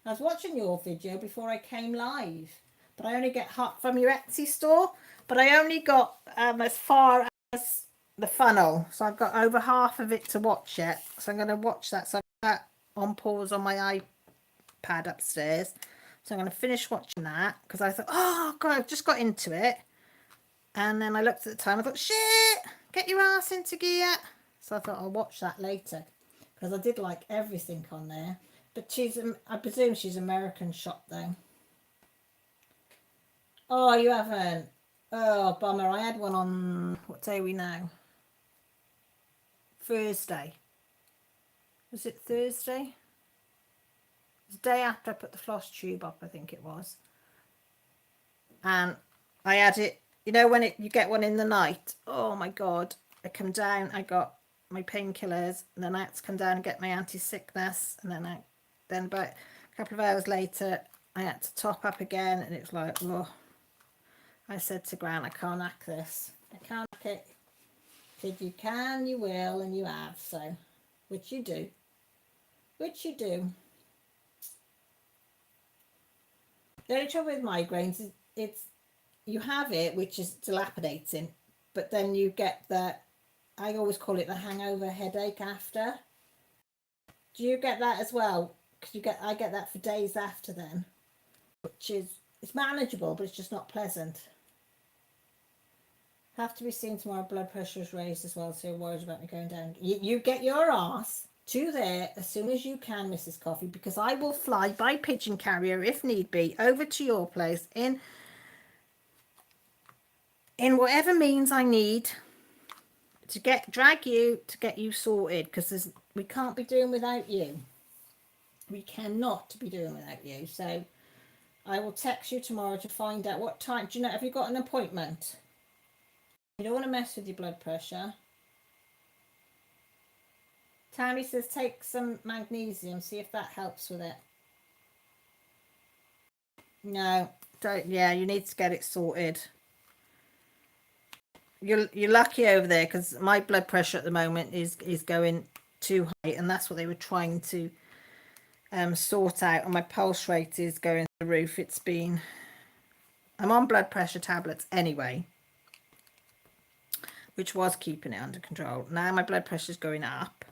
I was watching your video before I came live, but I only get hot from your Etsy store, but I only got as far as the funnel. So I've got over half of it to watch yet. So I'm going to watch that. So I've got that on pause on my iPad upstairs. So I'm going to finish watching that because I thought, oh, God, I've just got into it. And then I looked at the time. I thought, shit, get your ass into gear. So I thought I'll watch that later because I did like everything on there. But I presume she's American shop though. Oh, you haven't? Oh, bummer. I had one on, what day are we now? Thursday. Was it Thursday? It was the day after I put the floss tube up, I think it was. And I had it, you know, when you get one in the night. Oh my God. I come down, I got my painkillers, and then I had to come down and get my anti-sickness, and then about a couple of hours later I had to top up again, and it was like, oh. I said to Grant, I can't hack this. I can't hack it. Said you can, you will, and you have, so which you do. Which you do. The only trouble with migraines is it's you have it, which is dilapidating, but then you get that, I always call it the hangover headache after. Do you get that as well? Because I get that for days after then, which is, it's manageable, but it's just not pleasant. Have to be seen tomorrow. Blood pressure is raised as well, so you're worried about me going down. You get your ass to there as soon as you can, Mrs. Coffee, because I will fly by pigeon carrier if need be over to your place in whatever means I need to drag you to get you sorted, because we can't be doing without you. We cannot be doing without you. So I will text you tomorrow to find out what time. Do you know, have you got an appointment? You don't want to mess with your blood pressure. Tammy says take some magnesium, see if that helps with it. No, don't. Yeah, you need to get it sorted. You're lucky over there because my blood pressure at the moment is going too high, and that's what they were trying to sort out. And my pulse rate is going through the roof. I'm on blood pressure tablets anyway, which was keeping it under control. Now my blood pressure is going up,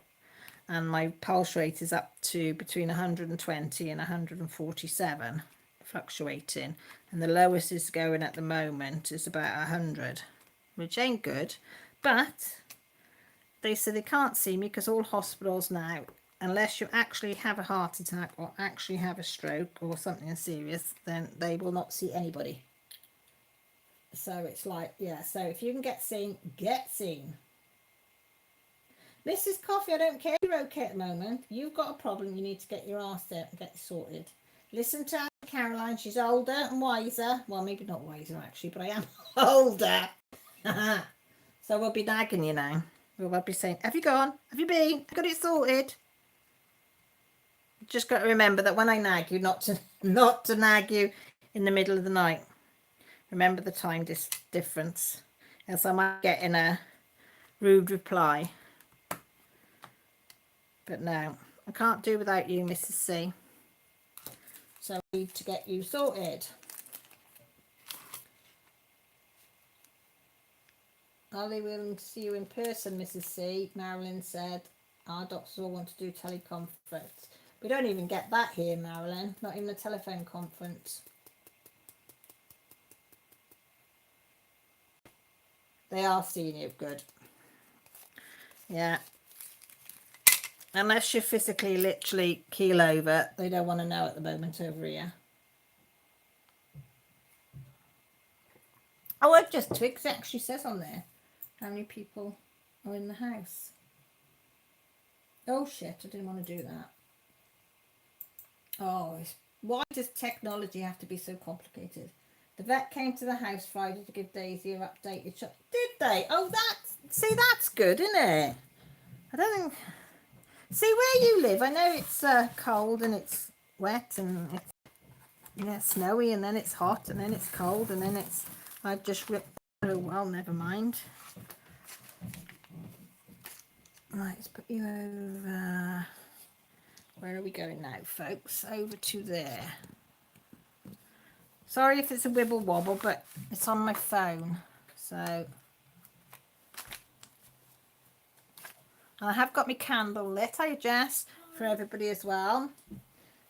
and my pulse rate is up to between 120 and 147, fluctuating, and the lowest is going at the moment is about 100, which ain't good. But they say they can't see me because all hospitals now, unless you actually have a heart attack or actually have a stroke or something serious, then they will not see anybody. So it's like, yeah, so if you can get seen, get seen. Mrs. Coffee, I don't care if you're okay at the moment. You've got a problem, you need to get your ass out and get it sorted. Listen to Caroline, she's older and wiser. Well, maybe not wiser actually, but I am older. So we'll be nagging you now. We'll be saying, have you gone? Have you been? Got it sorted? Just got to remember that when I nag you, not to nag you in the middle of the night. Remember the time difference, else I might get in a rude reply. But no, I can't do without you, Mrs. C. So I need to get you sorted. Are they willing to see you in person, Mrs. C? Marilyn said, our doctors all want to do teleconference. We don't even get that here, Marilyn. Not even a telephone conference. They are seeing you, good. Yeah. Unless you're physically, literally keel over, they don't want to know at the moment over here. Oh, I've just twigged. It actually says on there how many people are in the house. Oh shit, I didn't want to do that. Oh, why does technology have to be so complicated? The vet came to the house Friday to give Daisy her updated shot. Did they? Oh, that's good, isn't it? I don't think... See, where you live, I know it's cold and it's wet and it's snowy and then it's hot and then it's cold and then it's... I've just ripped... Oh, well, never mind. Right, let's put you over... Where are we going now, folks? Over to there. Sorry if it's a wibble wobble, but it's on my phone. So... I have got my candle lit, I Jess, for everybody as well.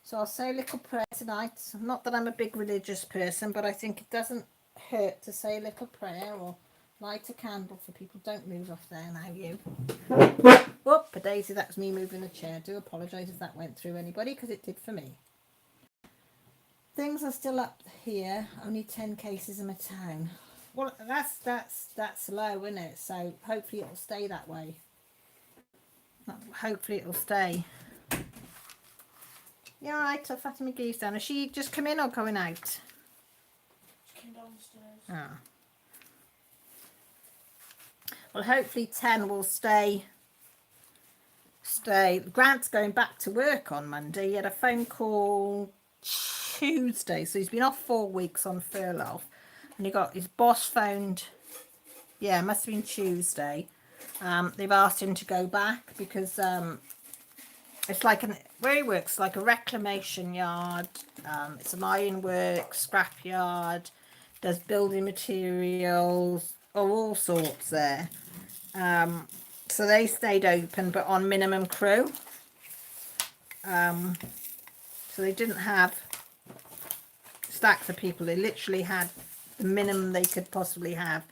So I'll say a little prayer tonight. Not that I'm a big religious person, but I think it doesn't hurt to say a little prayer or light a candle for people. Don't move off there now, you. Whoop, Daisy, that's me moving the chair. Do apologise if that went through anybody, because it did for me. Things are still up here. Only 10 cases in my town. Well, that's low, isn't it? So hopefully it'll stay that way. Hopefully it'll stay. Yeah, all right, I'll fatten my geese down. Has she just come in or going out? She came downstairs. Oh. Well, hopefully 10 will stay. Grant's going back to work on Monday. He had a phone call Tuesday, so he's been off 4 weeks on furlough. And he got his boss phoned. Yeah, it must have been Tuesday. They've asked him to go back because it's like where he works, like a reclamation yard. It's an ironworks, scrap yard, does building materials, all sorts there. So they stayed open, but on minimum crew. So they didn't have stacks of people. They literally had the minimum they could possibly have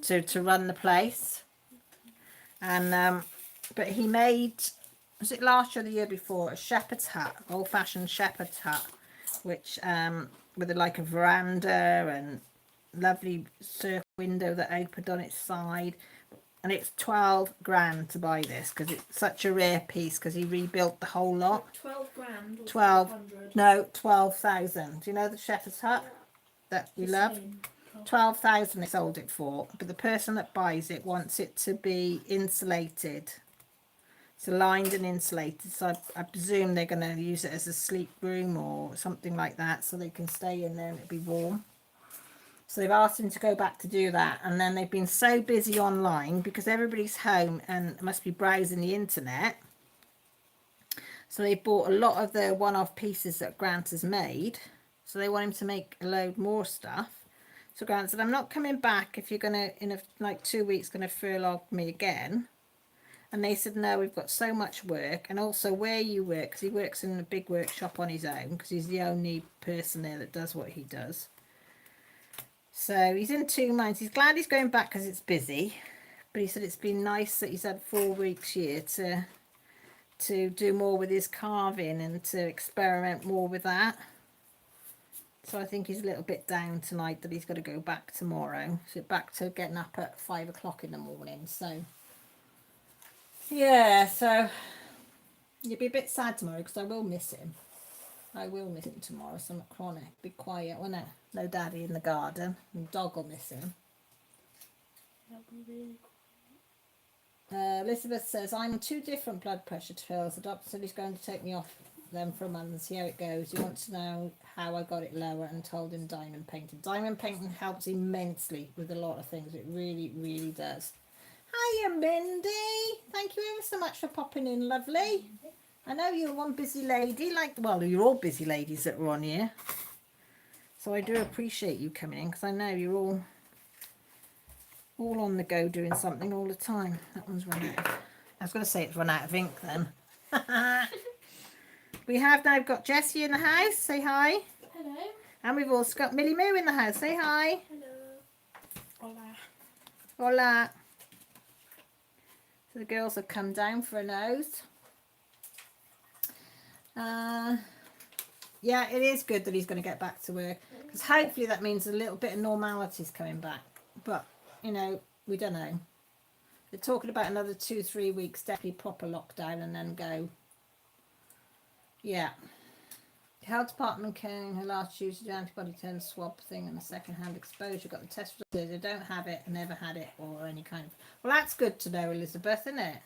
to run the place. And but he made, was it last year or the year before, a shepherd's hut, old-fashioned shepherd's hut, which with like a veranda and lovely circle window that opened on its side. And it's 12 grand to buy this because it's such a rare piece because he rebuilt the whole lot. 12 grand grand or 12. 1,200? No, 12,000. Do you know the Shepherd's Hut that we The love? same. 12,000 they sold it for, but the person that buys it wants it to be insulated. It's lined and insulated, so I presume they're going to use it as a sleep room or something like that, so they can stay in there and it'll be warm. So they've asked him to go back to do that, and then they've been so busy online because everybody's home and must be browsing the internet. So they bought a lot of the one-off pieces that Grant has made. So they want him to make a load more stuff. So Grant said, I'm not coming back if you're going to, in like 2 weeks, going to furlough me again. And they said, no, we've got so much work. And also where you work, because he works in a big workshop on his own, because he's the only person there that does what he does. So he's in two minds. He's glad he's going back because it's busy. But he said it's been nice that he's had 4 weeks here to do more with his carving and to experiment more with that. So I think he's a little bit down tonight that he's got to go back tomorrow. So back to getting up at 5 o'clock in the morning. So yeah, so you'll be a bit sad tomorrow because I will miss him. I will miss him tomorrow. So I'm not chronic. Be quiet, won't it? No daddy in the garden. And the dog will miss him. That'll be really Elizabeth says, I'm on 2 different blood pressure pills. The doctor said he's going to take me off them for a month and see how it goes. He wants to know how I got it lower and told him diamond painting. Diamond painting helps immensely with a lot of things. It really, really does. Hiya, Mindy. Thank you ever so much for popping in, lovely. I know you're one busy lady. Well, you're all busy ladies that were on here. So I do appreciate you coming in because I know you're all on the go doing something all the time. That one's run out. I was going to say it's run out of ink then. We have now got Jessie in the house. Say hi. Hello. And we've also got Millie Moo in the house. Say hi. Hello. Hola. Hola. So the girls have come down for a nose. Yeah, it is good that he's going to get back to work because hopefully that means a little bit of normality is coming back. But, you know, we don't know. They're talking about another 2-3 weeks, definitely proper lockdown and then go. Yeah. The health department came her last Tuesday, the antibody test swab thing and the second-hand exposure. Got the test results. They don't have it, never had it, or any kind of. Well, that's good to know, Elizabeth, isn't it?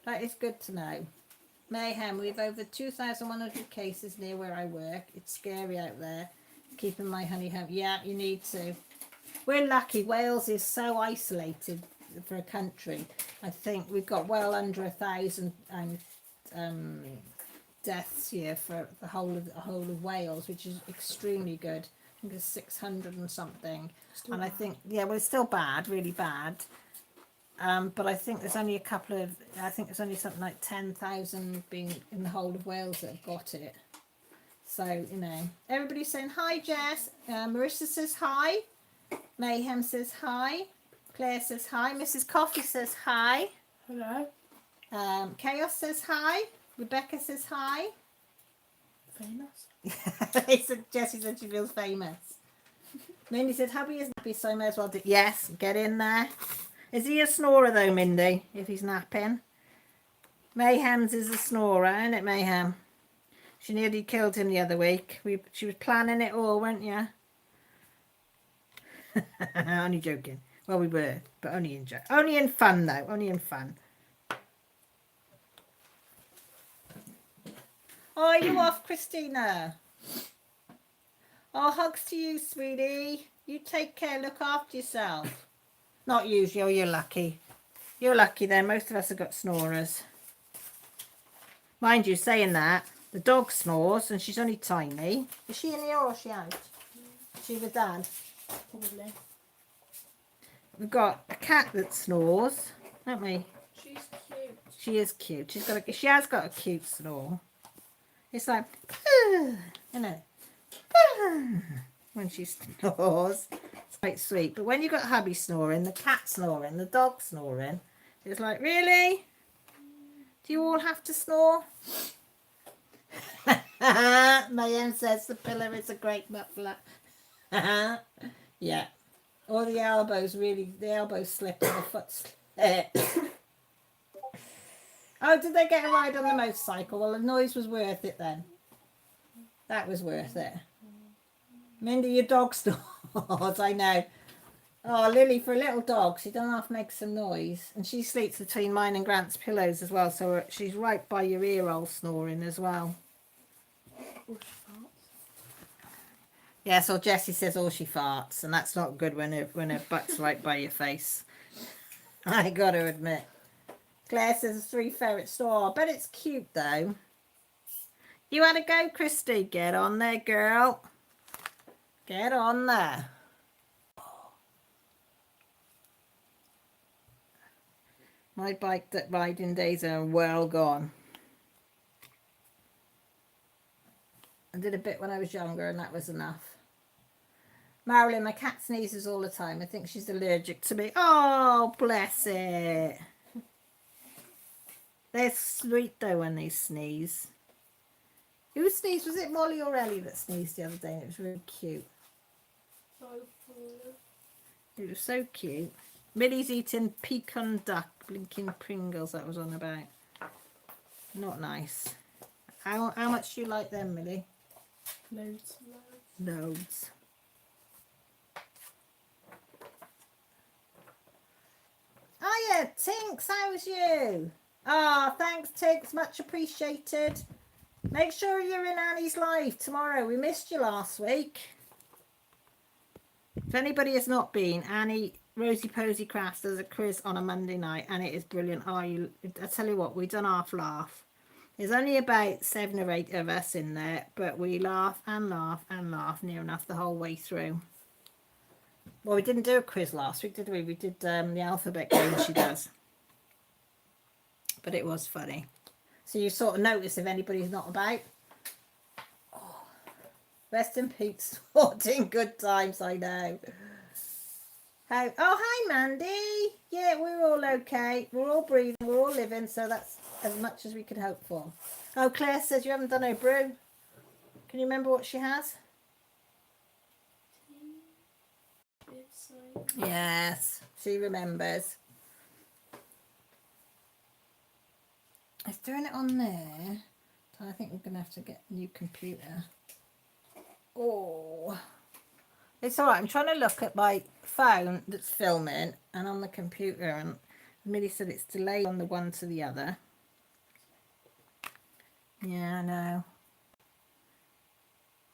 That is good to know. Mayhem. We have over 2,100 cases near where I work. It's scary out there. Keeping my honey home. Yeah, you need to. We're lucky. Wales is so isolated for a country. I think we've got well under 1,000 deaths here for the whole of Wales, which is extremely good. I think it's 600 and something. Still and I bad. think, yeah, well, it's still bad, really bad. But I think there's only there's only something like 10,000 being in the whole of Wales that have got it. So, you know, everybody's saying hi, Jess. Marissa says hi. Mayhem says hi. Claire says hi. Mrs. Coffee says hi. Hello. Chaos says hi. Rebecca says hi. Famous. Jessie said she feels famous. Mindy said, hubby is nappy, so I may as well do. Yes, get in there. Is he a snorer though, Mindy, if he's napping? Mayhem's is a snorer, isn't it, Mayhem? She nearly killed him the other week. She was planning it all, weren't you? Only joking. Well, we were, but only in fun though. Only in fun. Oh, are you off, Christina? Oh, hugs to you, sweetie. You take care. Look after yourself. Not usually. Oh, you're lucky. You're lucky then. Most of us have got snorers. Mind you, saying that, the dog snores and she's only tiny. Is she in here or is she out? Is she with Dad? Probably. We've got a cat that snores, haven't we? She's cute. She is cute. She has got a cute snore. It's like, isn't it? When she snores. It's quite sweet. But when you've got hubby snoring, the cat snoring, the dog snoring, it's like, really? Do you all have to snore? Mayenne says the pillow is a great muffler. Yeah. Or the elbows slip and the foot slip. Oh, did they get a ride on the motorcycle? Well, the noise was worth it then. That was worth it. Mindy, your dog snores, I know. Oh, Lily, for a little dog, she doesn't have to make some noise. And she sleeps between mine and Grant's pillows as well, so she's right by your ear hole snoring as well. Or she farts. Yeah, so Jessie says, oh, she farts, and that's not good when her butt's right by your face. I got to admit. Claire says 3 ferrets store. I bet it's cute though. You had a go, Christy. Get on there, girl. Get on there. My bike riding days are well gone. I did a bit when I was younger and that was enough. Marilyn, my cat sneezes all the time. I think she's allergic to me. Oh, bless it. They're sweet though when they sneeze. Who sneezed? Was it Molly or Ellie that sneezed the other day? It was really cute. It was so cute. Millie's eating pecan duck, blinking Pringles that was on about. Not nice. How much do you like them, Millie? Loads. Loads. Hiya, Tinks, how's you? Ah, thanks, Tinks, much appreciated. Make sure you're in Annie's live tomorrow. We missed you last week. If anybody has not been, Annie Rosie Posy Crafts does a quiz on a Monday night and it is brilliant. Oh, I tell you what, we done half laugh. There's only about 7 or 8 of us in there, but we laugh and laugh and laugh near enough the whole way through. Well, we didn't do a quiz last week, did we? We did the alphabet game she does. But it was funny. So you sort of notice if anybody's not about. Oh, rest in peace. 14 good times, I know. Oh, hi, Mandy. Yeah, we're all okay. We're all breathing. We're all living. So that's as much as we could hope for. Oh, Claire says you haven't done her brew. Can you remember what she has? Yes, she remembers. It's doing it on there. So I think we're going to have to get a new computer. Oh, it's all right. I'm trying to look at my phone that's filming and on the computer, and Millie said it's delayed on the one to the other. Yeah, I know.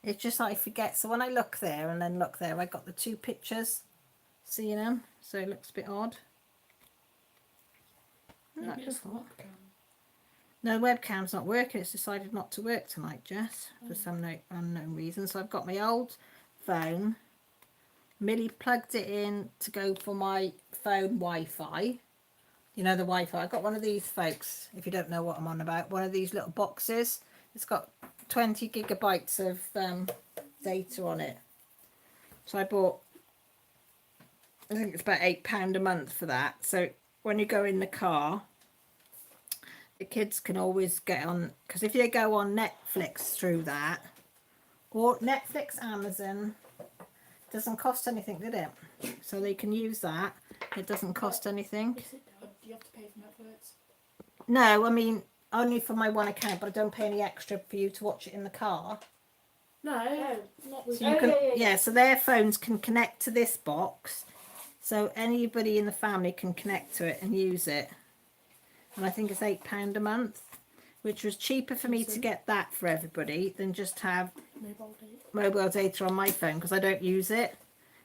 It's just like I forget. So when I look there and then look there, I got the 2 pictures. Seeing them, so it looks a bit odd. Maybe it's the webcam. No, the webcam's not working. It's decided not to work tonight, Jess, for some unknown reason. So I've got my old phone. Millie plugged it in to go for my phone Wi-Fi. You know, the Wi-Fi. I got one of these, folks, if you don't know what I'm on about. One of these little boxes. It's got 20 gigabytes of data on it. So I bought, I think it's about £8 a month for that. So when you go in the car, the kids can always get on, because if they go on Netflix through that, or Netflix, Amazon, it doesn't cost anything, did it? So they can use that. It doesn't cost anything. Do you have to pay for Netflix? No, I mean, only for my one account, but I don't pay any extra for you to watch it in the car. No, not with So you can, so their phones can connect to this box. So anybody in the family can connect to it and use it. And I think it's £8 a month, which was cheaper for me to get that for everybody than just have mobile data on my phone, because I don't use it.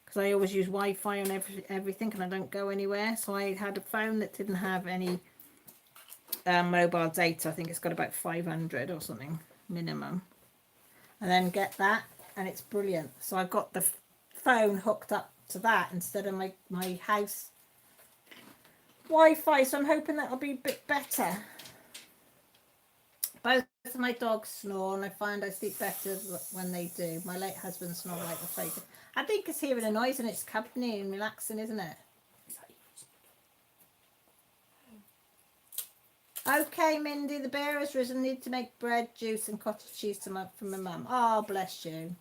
Because I always use Wi-Fi on everything and I don't go anywhere. So I had a phone that didn't have any mobile data. I think it's got about 500 or something minimum. And then get that, and it's brilliant. So I've got the phone hooked up to that instead of my house Wi-Fi, so I'm hoping that'll be a bit better. Both of my dogs snore, and I find I sleep better when they do. My late husband snored like a fake. I think it's hearing a noise and it's company and relaxing, isn't it? Okay, Mindy, the bear has risen. Need to make bread, juice and cottage cheese for my mum. Oh, bless you.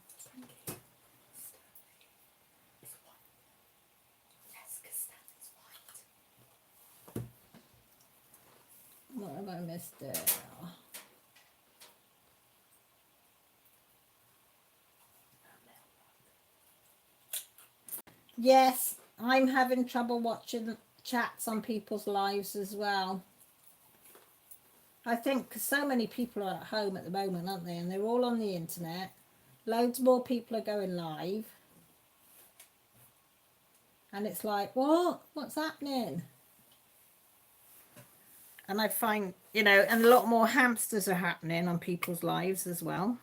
What have I missed it? Yes, I'm having trouble watching chats on people's lives as well. I think 'cause so many people are at home at the moment, aren't they? And they're all on the internet. Loads more people are going live. And it's like, what? What's happening? And I find, you know, and a lot more hamsters are happening on people's lives as well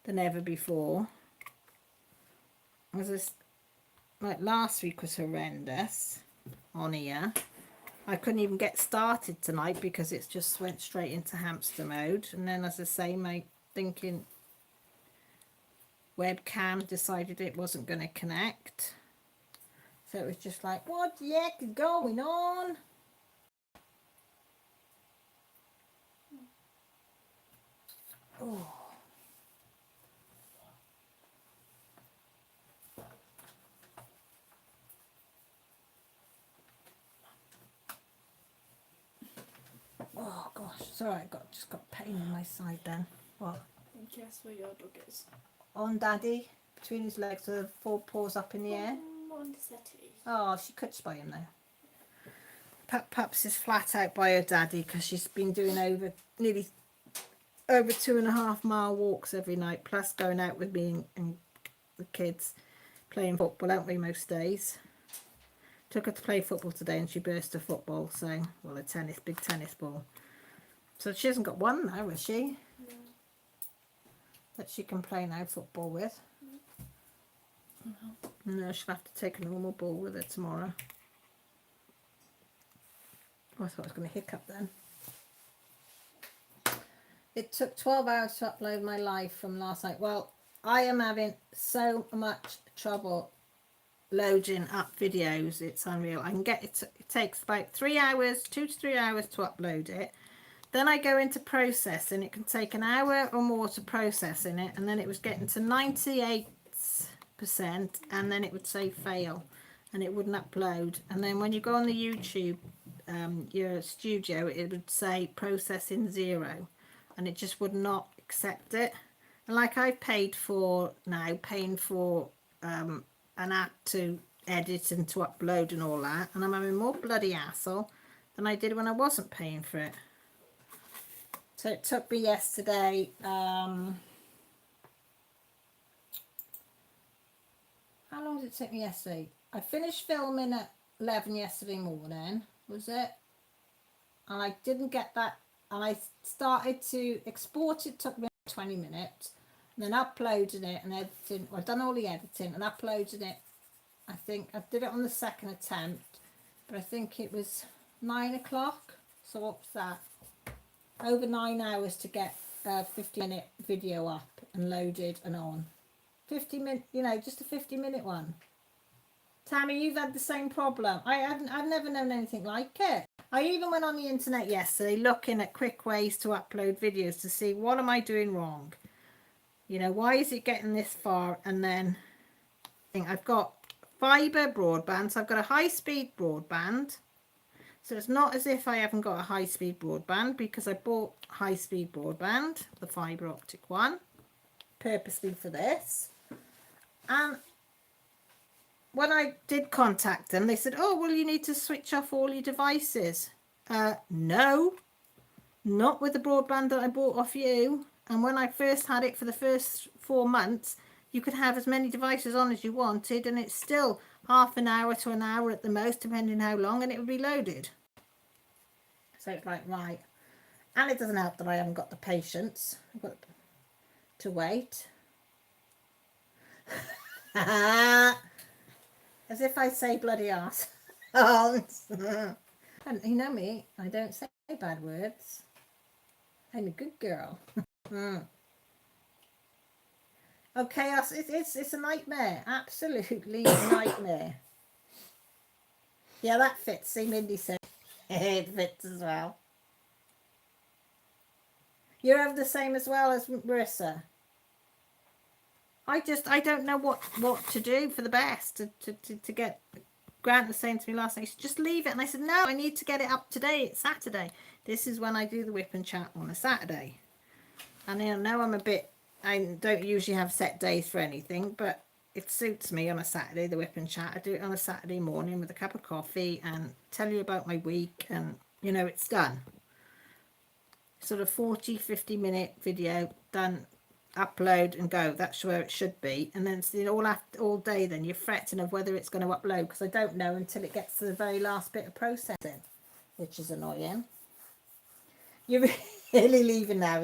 than ever before. Like last week was horrendous on here. I couldn't even get started tonight because it's just went straight into hamster mode. And then, as I say, my thinking webcam decided it wasn't going to connect. So it was just like, what the heck is going on? Oh. Oh gosh, sorry, I just got pain in my side then. What? And guess where your dog is? On Daddy, between his legs with 4 paws up in the air. On the settee. Oh, she could spy him though. Pups is flat out by her daddy because she's been doing nearly over 2.5 mile walks every night, plus going out with me and the kids playing football, aren't we, most days. Took her to play football today and she burst a football, so, well, a big tennis ball. So she hasn't got one now, has she? No. That she can play now football with. No, she'll have to take a normal ball with her tomorrow. Oh, I thought I was going to hiccup then. It took 12 hours to upload my live from last night. Well, I am having so much trouble loading up videos. It's unreal. I can get it. It takes about 3 hours, 2 to 3 hours to upload it. Then I go into processing. It can take an hour or more to processing it, and then it was getting to 98%, and then it would say fail, and it wouldn't upload. And then when you go on the YouTube, your studio, it would say processing 0, and it just would not accept it. And like I've paid for now, paying for an app to edit and to upload and all that, and I'm having more bloody hassle than I did when I wasn't paying for it. So it took me yesterday, how long did it take me yesterday? I finished filming at 11 yesterday morning, was it? And I didn't get that, and I started to export it, took me 20 minutes, and then uploading it and editing. Well, I've done all the editing and uploading it. I think I did it on the 2nd attempt, but I think it was 9 o'clock. So what was that? Over 9 hours to get a 50-minute video up and loaded and on. 50-minute, you know, just a 50-minute one. Tammy, you've had the same problem. I've never known anything like it. I even went on the internet yesterday looking at quick ways to upload videos to see what am I doing wrong. You know, why is it getting this far? And then I've got fibre broadband, so I've got a high-speed broadband. So it's not as if I haven't got a high-speed broadband, because I bought high-speed broadband, the fibre optic one, purposely for this. And when I did contact them, they said, oh, well, you need to switch off all your devices. No, not with the broadband that I bought off you. And when I first had it for the first 4 months, you could have as many devices on as you wanted, and it's still half an hour to an hour at the most, depending how long, and it would be loaded. So it's like, right. And it doesn't help that I haven't got the patience. I've got to wait. As if I say bloody arse. And you know me, I don't say bad words. I'm a good girl. Okay, it's a nightmare. Absolutely a nightmare. Yeah, that fits. See, Mindy said it fits as well. You're over the same as well as Marissa. I don't know what to do for the best to get Grant was saying to me last night, he said, just leave it. And I said, no, I need to get it up today. It's Saturday. This is when I do the whip and chat on a Saturday. And I know I don't usually have set days for anything, but it suits me on a Saturday, the whip and chat. I do it on a Saturday morning with a cup of coffee and tell you about my week, and you know, it's done. Sort of 40, 50-minute video, done, upload and go. That's where it should be. And then it's all day then you're fretting of whether it's going to upload, because I don't know until it gets to the very last bit of processing, which is annoying. You're really leaving now,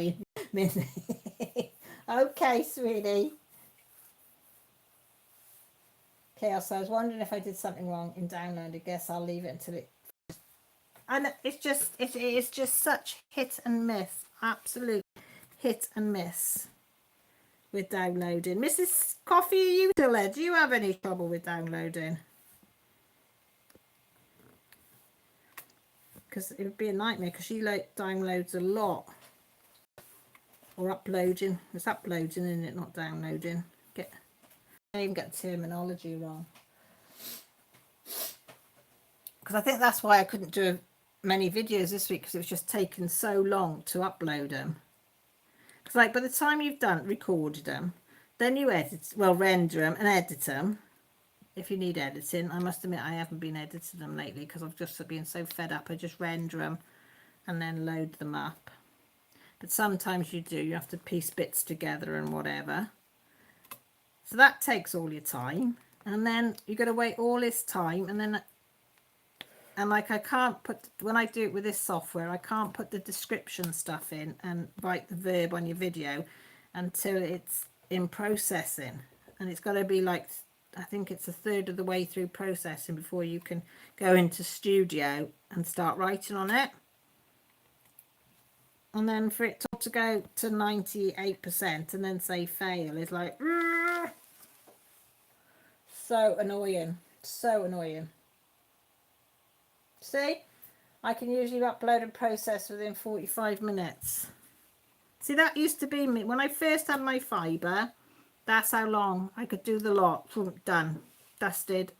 Minnie. Okay, sweetie. Okay, so I was wondering if I did something wrong in download. I guess I'll leave it until it. And it's just, it is just such hit and miss, absolute hit and miss with downloading. Mrs. Coffee, are you still there? Do you have any trouble with downloading? Because it would be a nightmare, because she like downloads a lot. Or uploading. It's uploading, isn't it? Not downloading. I even get the terminology wrong. Because I think that's why I couldn't do many videos this week, because it was just taking so long to upload them. Because like by the time you've recorded them, then you render them and edit them. If you need editing, I must admit I haven't been editing them lately, because I've just been so fed up. I just render them and then load them up. But sometimes you have to piece bits together and whatever. So that takes all your time. And then you got to wait all this time. And like I can't when I do it with this software, I can't put the description stuff in and write the verb on your video until it's in processing. And it's got to be like, I think it's a third of the way through processing before you can go into Studio and start writing on it. And then for it to go to 98% and then say fail is like, so annoying. So annoying. See? I can usually upload and process within 45 minutes. See, that used to be me. When I first had my fibre, that's how long I could do the lot. Done. Dusted.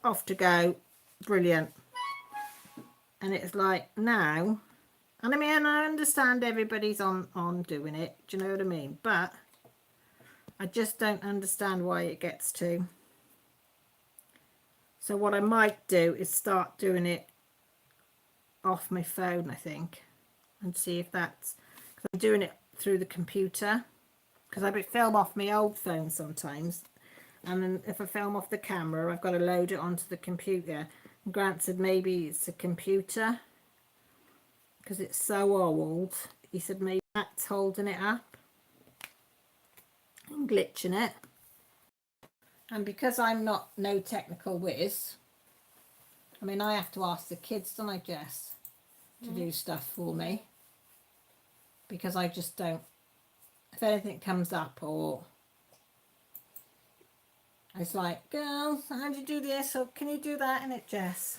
Off to go. Brilliant. And it's like now... And I mean, I understand everybody's on doing it. Do you know what I mean? But I just don't understand why it gets to. So what I might do is start doing it off my phone, I think. And see if that's... Because I'm doing it through the computer. Because I film off my old phone sometimes. And then if I film off the camera, I've got to load it onto the computer. And Grant said maybe it's a computer, because it's so old. He said maybe that's holding it up and glitching it. And because I'm not no technical whiz, I mean, I have to ask the kids, don't I, Jess, to do stuff for me, because I just don't. If anything comes up, or it's like, girls, how do you do this, or can you do that in it, Jess?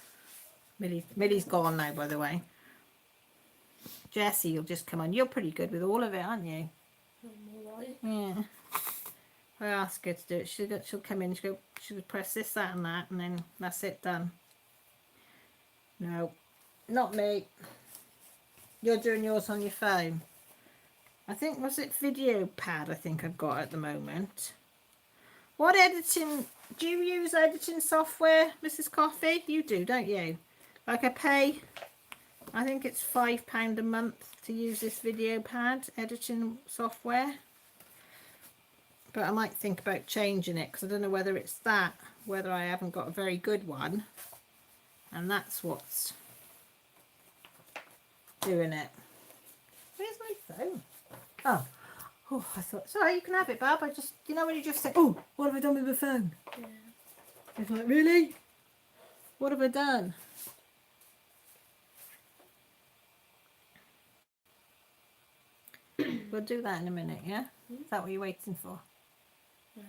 Millie's gone now, by the way. Jessie, you'll just come on. You're pretty good with all of it, aren't you? I'm alright. Yeah. I ask her to do it. She'll come in. She'll press this, that, and that, and then that's it, done. No, not me. You're doing yours on your phone. I think, was it Video Pad? I think I've got at the moment. What editing? Do you use editing software, Mrs. Coffee? You do, don't you? Like I pay. I think it's £5 a month to use this Video Pad editing software. But I might think about changing it, because I don't know whether it's that, whether I haven't got a very good one. And that's what's doing it. Where's my phone? Oh, I thought, sorry, you can have it, Bab. I just, you know when you just say, oh, what have I done with my phone? Yeah. It's like, really? What have I done? We'll do that in a minute, yeah? Is that what you're waiting for? No.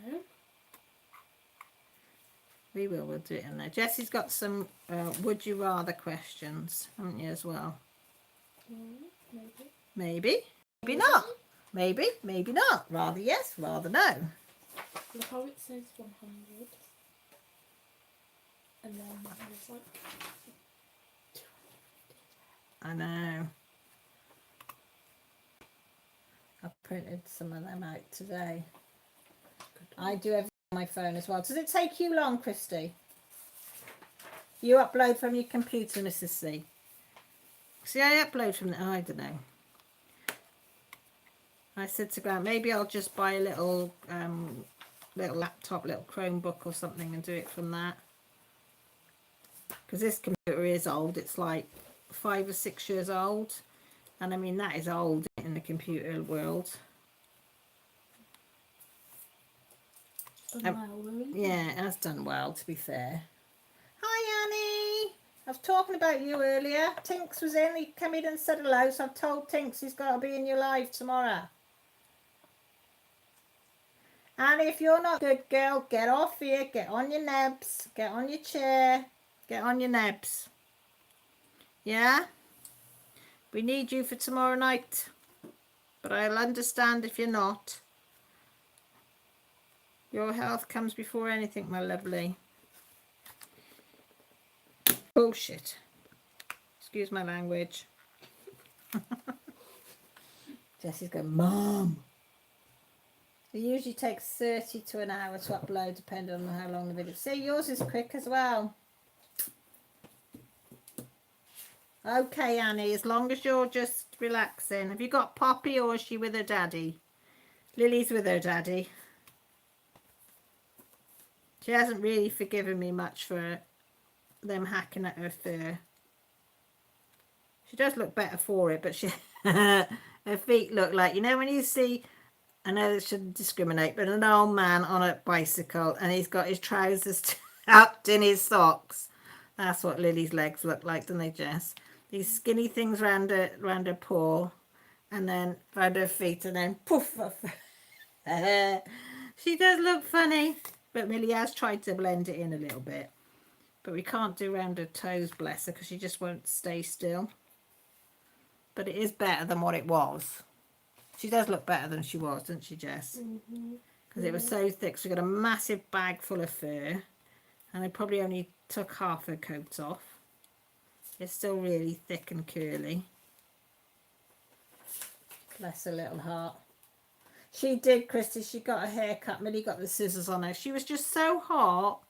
We'll do it in there. Jessie's got some would you rather questions, haven't you, as well? Maybe. Maybe. Maybe not. Maybe. Maybe not. Rather yes, rather no. Look how it says 100. And then I was like, I know. I printed some of them out today. I do everything on my phone as well. Does it take you long, Christy? You upload from your computer, Mrs. C. See, I upload from the... Oh, I don't know. I said to Grant, maybe I'll just buy a little little laptop, little Chromebook or something and do it from that. Because this computer is old. It's like 5 or 6 years old. And I mean, that is old in the computer world. done well, really. Yeah, it has done well, to be fair. Hi, Annie. I was talking about you earlier. Tinks was in. He came in and said hello. So I've told Tinks he's got to be in your live tomorrow. Annie, if you're not a good girl, get off here. Get on your nebs. Get on your chair. Get on your nebs. Yeah? We need you for tomorrow night. But I'll understand if you're not. Your health comes before anything, my lovely. Bullshit. Excuse my language. Jessie's going, Mom. It usually takes 30 to an hour to upload, depending on how long the video is. See, yours is quick as well. Okay, Annie, as long as you're just relaxing. Have you got Poppy or is she with her daddy? Lily's with her daddy. She hasn't really forgiven me much for them hacking at her fur. She does look better for it, but she her feet look like, you know, when you see, I know it shouldn't discriminate, but an old man on a bicycle and he's got his trousers tucked in his socks. That's what Lily's legs look like, don't they, Jess? These skinny things round her paw and then round her feet and then poof. She does look funny, but Millie has tried to blend it in a little bit. But we can't do round her toes, bless her, because she just won't stay still. But it is better than what it was. She does look better than she was, doesn't she, Jess? Because it was so thick. So we got a massive bag full of fur. And I probably only took half her coat off. It's still really thick and curly. Bless her little heart. She did, Christy. She got a haircut. Millie got the scissors on her. She was just so hot.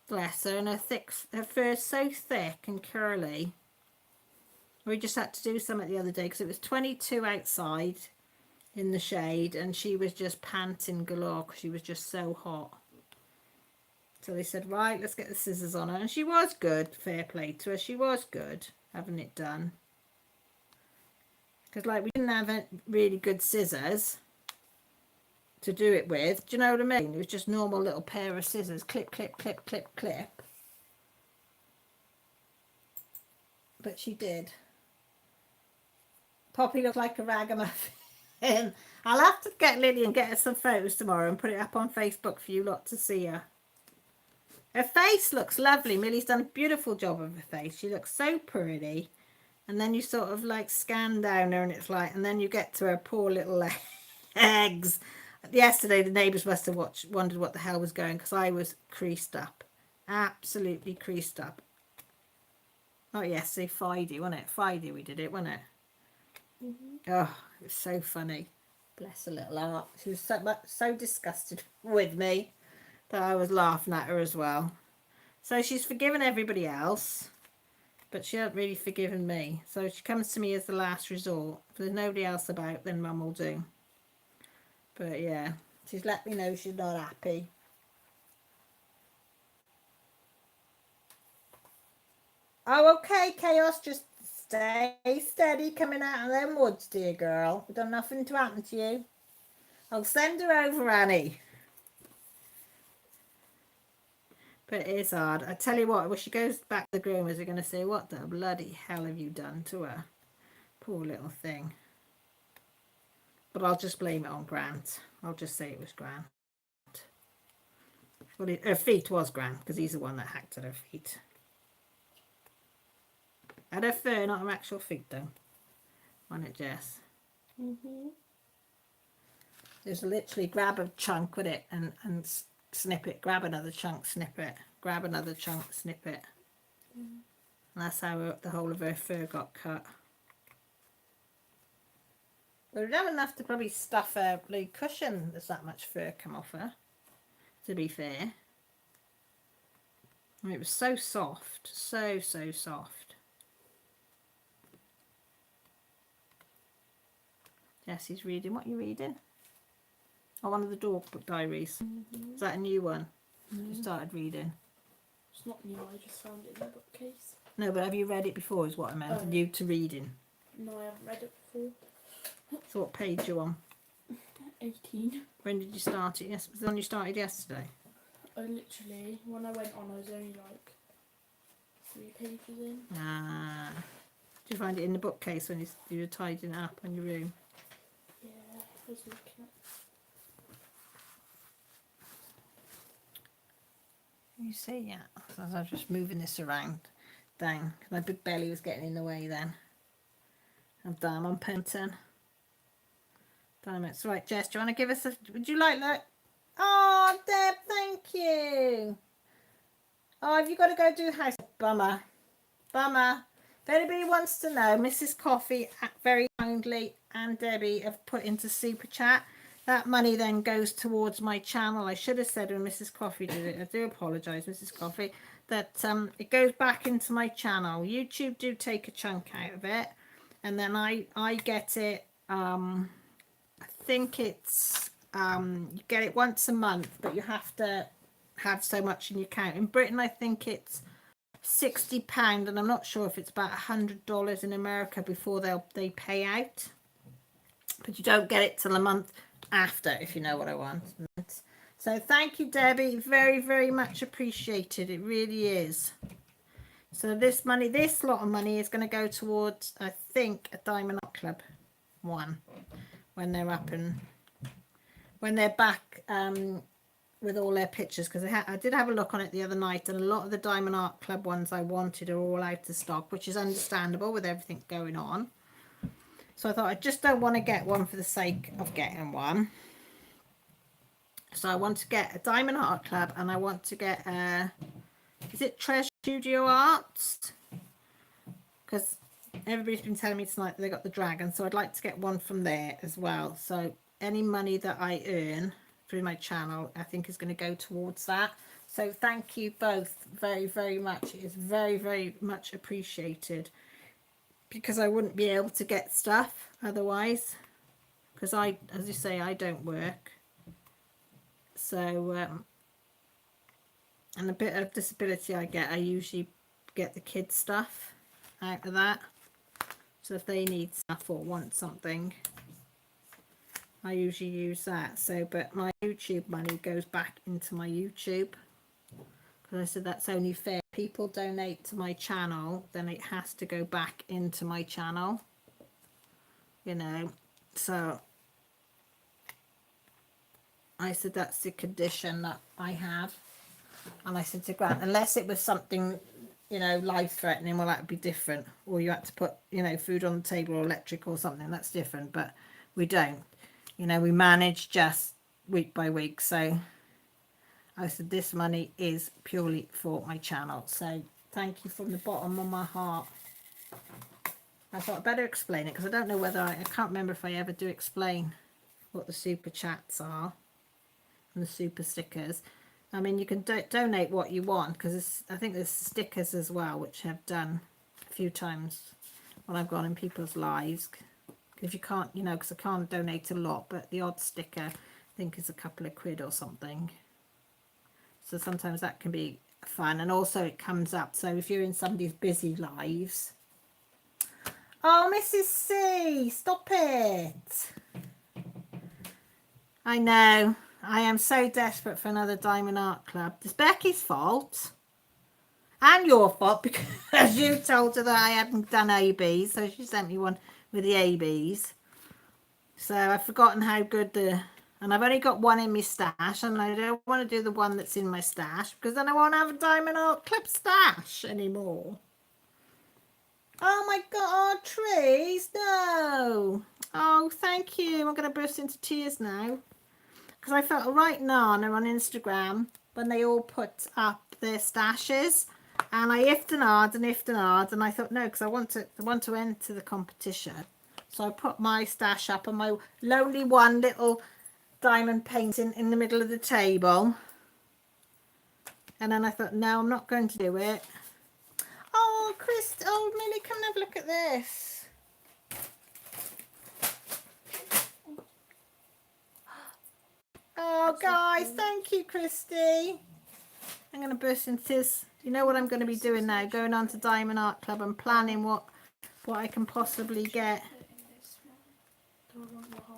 Bless her. And her fur is so thick and curly. We just had to do something the other day because it was 22 outside in the shade and she was just panting galore because she was just so hot. So they said, right, let's get the scissors on her. And she was good. Fair play to her. She was good having it done. Because, like, we didn't have really good scissors to do it with. Do you know what I mean? It was just normal little pair of scissors. Clip, clip, clip, clip, clip. But she did. Poppy looked like a ragamuffin. I'll have to get Lily and get her some photos tomorrow and put it up on Facebook for you lot to see her. Her face looks lovely. Millie's done a beautiful job of her face. She looks so pretty. And then you sort of like scan down her and it's like, and then you get to her poor little legs. Yesterday the neighbours must have wondered what the hell was going because I was creased up. Absolutely creased up. Oh yesterday, Friday, wasn't it? Friday we did it, wasn't it? Oh, it was so funny. Bless her little heart. She was so disgusted with me that I was laughing at her as well. So she's forgiven everybody else, but she hasn't really forgiven me. So she comes to me as the last resort. If there's nobody else about, then Mum will do. But yeah, she's let me know she's not happy. Oh, okay, Chaos, just stay steady coming out of them woods, dear girl. We've done nothing to happen to you. I'll send her over, Annie. But it is hard. I tell you what, when she goes back to the groomers, they're going to say, what the bloody hell have you done to her? Poor little thing. But I'll just blame it on Grant. I'll just say it was Grant. Well, her feet was Grant, because he's the one that hacked at her feet. At her fur, not her actual feet, though. Wasn't it, Jess? Just literally grab a chunk with it and snip it. Grab another chunk, snip it. grab another chunk, snip it. And that's how the whole of her fur got cut. But we'd have enough to probably stuff her blue cushion. There's that much fur come off her, to be fair. I mean, it was so soft, so soft. Jessie's reading. What are you reading? Oh, one of the dog book diaries. Is that a new one? You started reading? It's not new, I just found it in the bookcase. No, but have you read it before is what I meant. New to reading. No, I haven't read it before. So what page you on? 18. When did you start it? Yes, was the one you started yesterday? I literally, when I went on, I was only like 3 pages in. Ah. Did you find it in the bookcase when you were tidying it up in your room? Yeah, I was looking at. You see, yeah. So I was just moving this around down. My big belly was getting in the way then. I'm done. I'm painting. Diamonds. Right, Jess, do you want to give us a... Would you like that? Oh, Deb, thank you. Oh, have you got to go do house? Bummer. Bummer. If anybody wants to know, Mrs. Coffee very kindly and Debbie have put into Super Chat. That money then goes towards my channel. I should have said when Mrs. Coffee did it. I do apologise, Mrs. Coffee. That it goes back into my channel. YouTube do take a chunk out of it. And then I get it... I think it's you get it once a month, but you have to have so much in your account. In Britain, I think it's £60, and I'm not sure if it's about $100 in America before they pay out. But you don't get it till a month after, if you know what I want. So thank you, Debbie. Very, very much appreciated. It really is. So this money, this lot of money is going to go towards, I think, a Diamond Art Club one. When they're up and when they're back with all their pictures, because I did have a look on it the other night, and a lot of the Diamond Art Club ones I wanted are all out of stock, which is understandable with everything going on. So I thought I just don't want to get one for the sake of getting one. So I want to get a Diamond Art Club, and I want to get is it Treasure Studio Arts? Because everybody's been telling me tonight that they got the dragon, so I'd like to get one from there as well. So any money that I earn through my channel, I think is going to go towards that. So thank you both very, very much. It is very, very much appreciated, because I wouldn't be able to get stuff otherwise, because as you say, I don't work. So and a bit of disability I usually get the kids stuff out of that. So if they need stuff or want something, I usually use that. So, but my YouTube money goes back into my YouTube, because I said that's only fair. People donate to my channel, then it has to go back into my channel, you know. So I said that's the condition that I have. And I said to Grant, unless it was something, you know, life-threatening, well, that would be different. Or you had to put, you know, food on the table or electric or something, that's different. But we don't. You know, we manage just week by week. So I said this money is purely for my channel. So thank you from the bottom of my heart. I thought I'd better explain it, because I don't know whether I can't remember if I ever do explain what the super chats are and the super stickers. I mean, you can donate what you want, because I think there's stickers as well, which I've done a few times when I've gone in people's lives. If you can't, you know, because I can't donate a lot, but the odd sticker I think is a couple of quid or something. So sometimes that can be fun, and also it comes up. So if you're in somebody's busy lives. Oh, Mrs. C, stop it. I know. I am so desperate for another Diamond Art Club. It's Becky's fault. And your fault, because you told her that I hadn't done ABs. So she sent me one with the ABs. So I've forgotten how good and I've only got one in my stash. And I don't want to do the one that's in my stash, because then I won't have a Diamond Art Club stash anymore. Oh my God, trees, no. Oh, thank you. I'm going to burst into tears now. Because I felt right Nana on Instagram when they all put up their stashes, and I ifed and hard and ifed and hard, and I thought no, because I want to enter the competition. So I put my stash up, and my lonely one little diamond painting in the middle of the table. And then I thought, no, I'm not going to do it. Oh, Chris, oh, Millie, come and have a look at this. Oh, guys, thank you, Christy. I'm going to burst into this. You know what I'm going to be doing now? Going on to Diamond Art Club and planning what I can possibly get.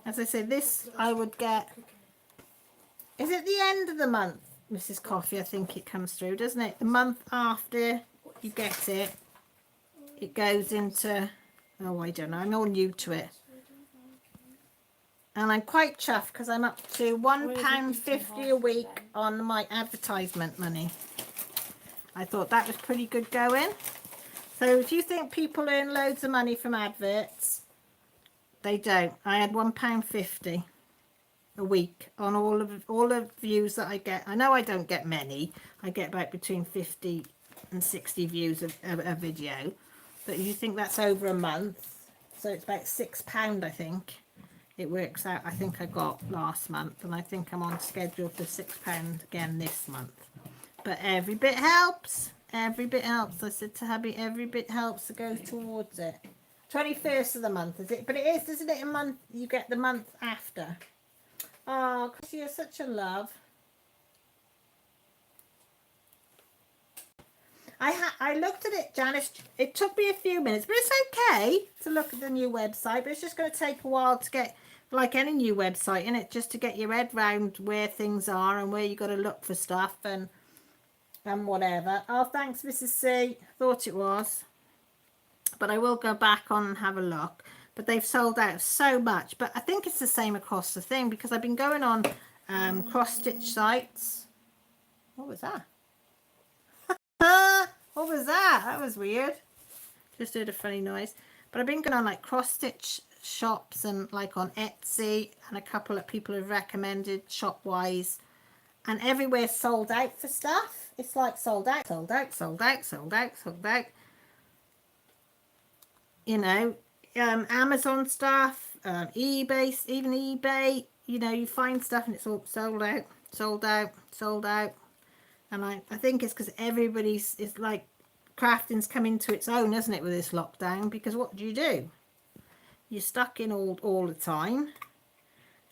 As I say, this I would get. Is it the end of the month, Mrs. Coffee? I think it comes through, doesn't it? The month after you get it, it goes into. Oh, I don't know. I'm all new to it. And I'm quite chuffed because I'm up to £1.50 a week on my advertisement money. I thought that was pretty good going. So if you think people earn loads of money from adverts, they don't. I had £1.50 a week on all the views that I get. I know I don't get many. I get about between 50 and 60 views of a video. But you think that's over a month. So it's about £6, I think. It works out. I think I got last month, and I think I'm on schedule for £6 again this month. But every bit helps. Every bit helps. I said to hubby, every bit helps to go towards it. 21st of the month, is it? But it is, isn't it? A month. You get the month after. Oh, Chris, you're such a love. I looked at it, Janice. It took me a few minutes, but it's okay to look at the new website. But it's just going to take a while to get, like any new website, innit? Just to get your head round where things are and where you got to look for stuff and whatever. Oh, thanks, Mrs. C. Thought it was, but I will go back on and have a look. But they've sold out so much. But I think it's the same across the thing because I've been going on cross stitch sites. What was that? What was that? That was weird. Just heard a funny noise. But I've been going on like cross stitch shops and like on Etsy, and a couple of people have recommended Shopwise, and everywhere sold out for stuff. It's like sold out, sold out, sold out, sold out, sold out. You know, Amazon stuff, eBay, even eBay. You know, you find stuff and it's all sold out, sold out, sold out. And I think it's because everybody's, it's like crafting's coming to its own, isn't it, with this lockdown? Because what do? You're stuck in all the time.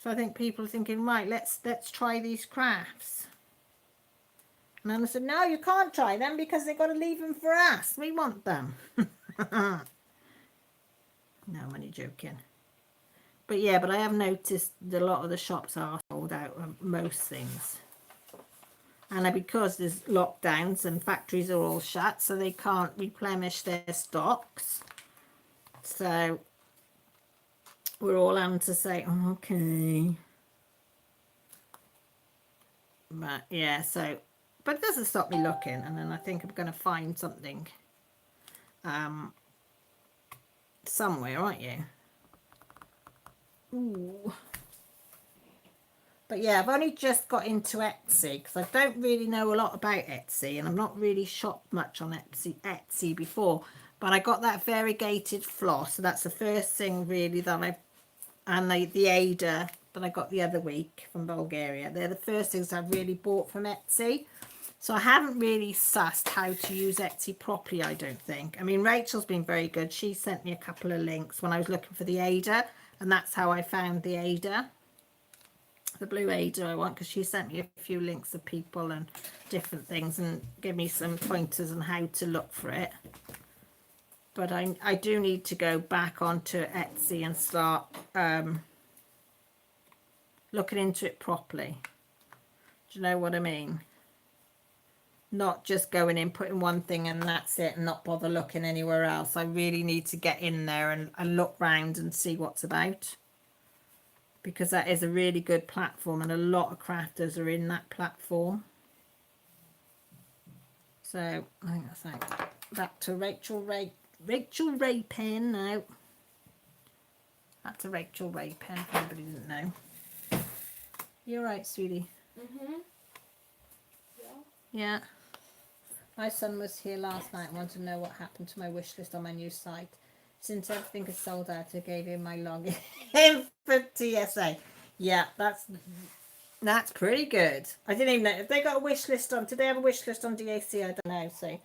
So I think people are thinking, right, let's try these crafts. And then I said, no, you can't try them because they've got to leave them for us. We want them. No, I'm only joking. But yeah, but I have noticed that a lot of the shops are sold out of most things. And because there's lockdowns and factories are all shut, so they can't replenish their stocks. So we're all having to say, oh, okay. But yeah, so, but it doesn't stop me looking. And then I think I'm going to find something somewhere, aren't you? Ooh. But yeah, I've only just got into Etsy because I don't really know a lot about Etsy, and I've not really shopped much on Etsy before. But I got that variegated floss, so that's the first thing really that and the Ada that I got the other week from Bulgaria. They're the first things I've really bought from Etsy. So I haven't really sussed how to use Etsy properly, I don't think. I mean, Rachel's been very good. She sent me a couple of links when I was looking for the Ada, and that's how I found the Ada. The blue Ada I want, because she sent me a few links of people and different things and gave me some pointers on how to look for it. But I do need to go back onto Etsy and start looking into it properly. Do you know what I mean? Not just going in, putting one thing and that's it, and not bother looking anywhere else. I really need to get in there and look round and see what's about. Because that is a really good platform, and a lot of crafters are in that platform. So I think that's like back to Rachel Ray pen now. That's a Rachel Ray pen, if anybody didn't know. You're right, sweetie. Mhm. Yeah. Yeah. My son was here last night and wanted to know what happened to my wish list on my new site. Since everything is sold out, I gave him my login for TSA. Yeah, that's pretty good. I didn't even know if they got a wish list on. Did they have a wish list on DAC? I don't know. So,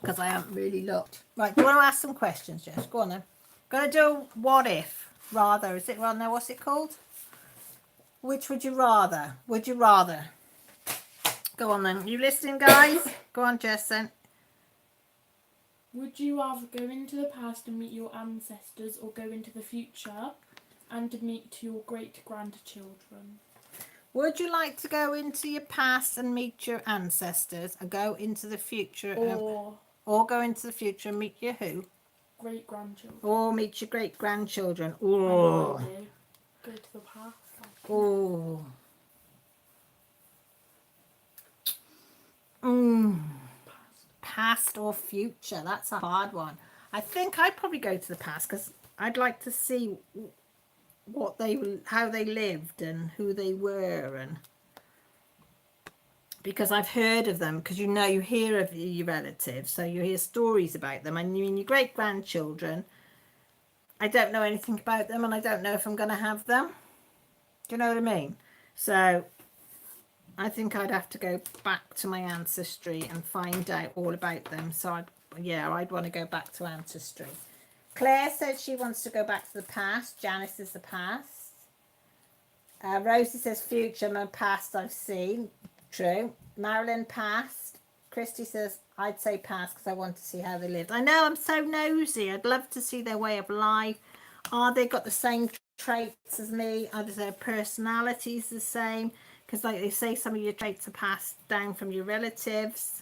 because I haven't really looked. Right, do you want to ask some questions, Jess? Go on then. Gonna do what if rather. Is it rather? No, what's it called? Which would you rather? Would you rather? Go on then. You listening, guys? Go on, Jess. Then. Would you rather go into the past and meet your ancestors, or go into the future and meet your great-grandchildren? Would you like to go into your past and meet your ancestors, and go into the future, or go into the future and meet your who? Great-grandchildren. Or meet your great grandchildren? I know Oh, what I do. Go to the past. oh. Mm. Past or future? That's a hard one. I think I'd probably go to the past because I'd like to see how they lived and who they were, and because I've heard of them, because you hear of your relatives, so you hear stories about them, and you mean your great grandchildren. I don't know anything about them, and I don't know if I'm going to have them. Do you know what I mean? So I think I'd have to go back to my ancestry and find out all about them. So I'd want to go back to ancestry. Claire says she wants to go back to the past. Janice is the past. Rosie says future. My past I've seen. True. Marilyn past. Christy says I'd say past because I want to see how they lived. I know, I'm so nosy. I'd love to see their way of life. Are they got the same traits as me? Are their personalities the same? Because like they say, some of your traits are passed down from your relatives.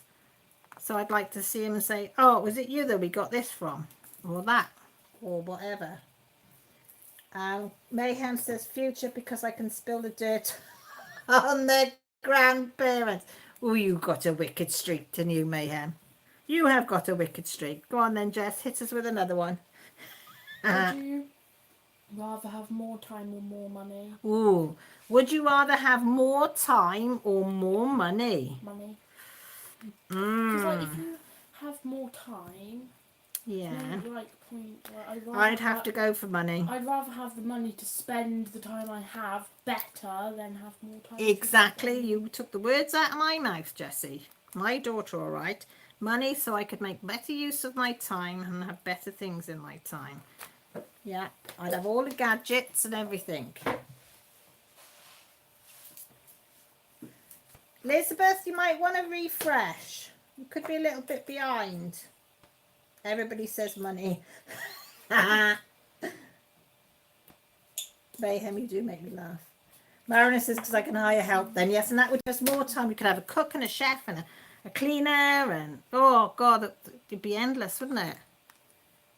So I'd like to see them and say, oh, was it you that we got this from? Or that? Or whatever. Mayhem says future because I can spill the dirt on their grandparents. Oh, you got a wicked streak, didn't you, Mayhem? You have got a wicked streak. Go on then, Jess. Hit us with another one. Would you rather have more time or more money? Ooh. Would you rather have more time or more money? Money. Because like if you have more time, Yeah. no, like point. Like, I'd have to go for money. I'd rather have the money to spend the time I have better than have more time. Exactly. You took the words out of my mouth, Jessie. My daughter, all right. Money so I could make better use of my time and have better things in my time. Yeah, I'd have all the gadgets and everything. Elizabeth, you might want to refresh. You could be a little bit behind. Everybody says money. Mayhem, you do make me laugh. Marina says because I can hire help then. Yes, and that would just more time. We could have a cook and a chef and a cleaner and, oh, God, it'd be endless, wouldn't it?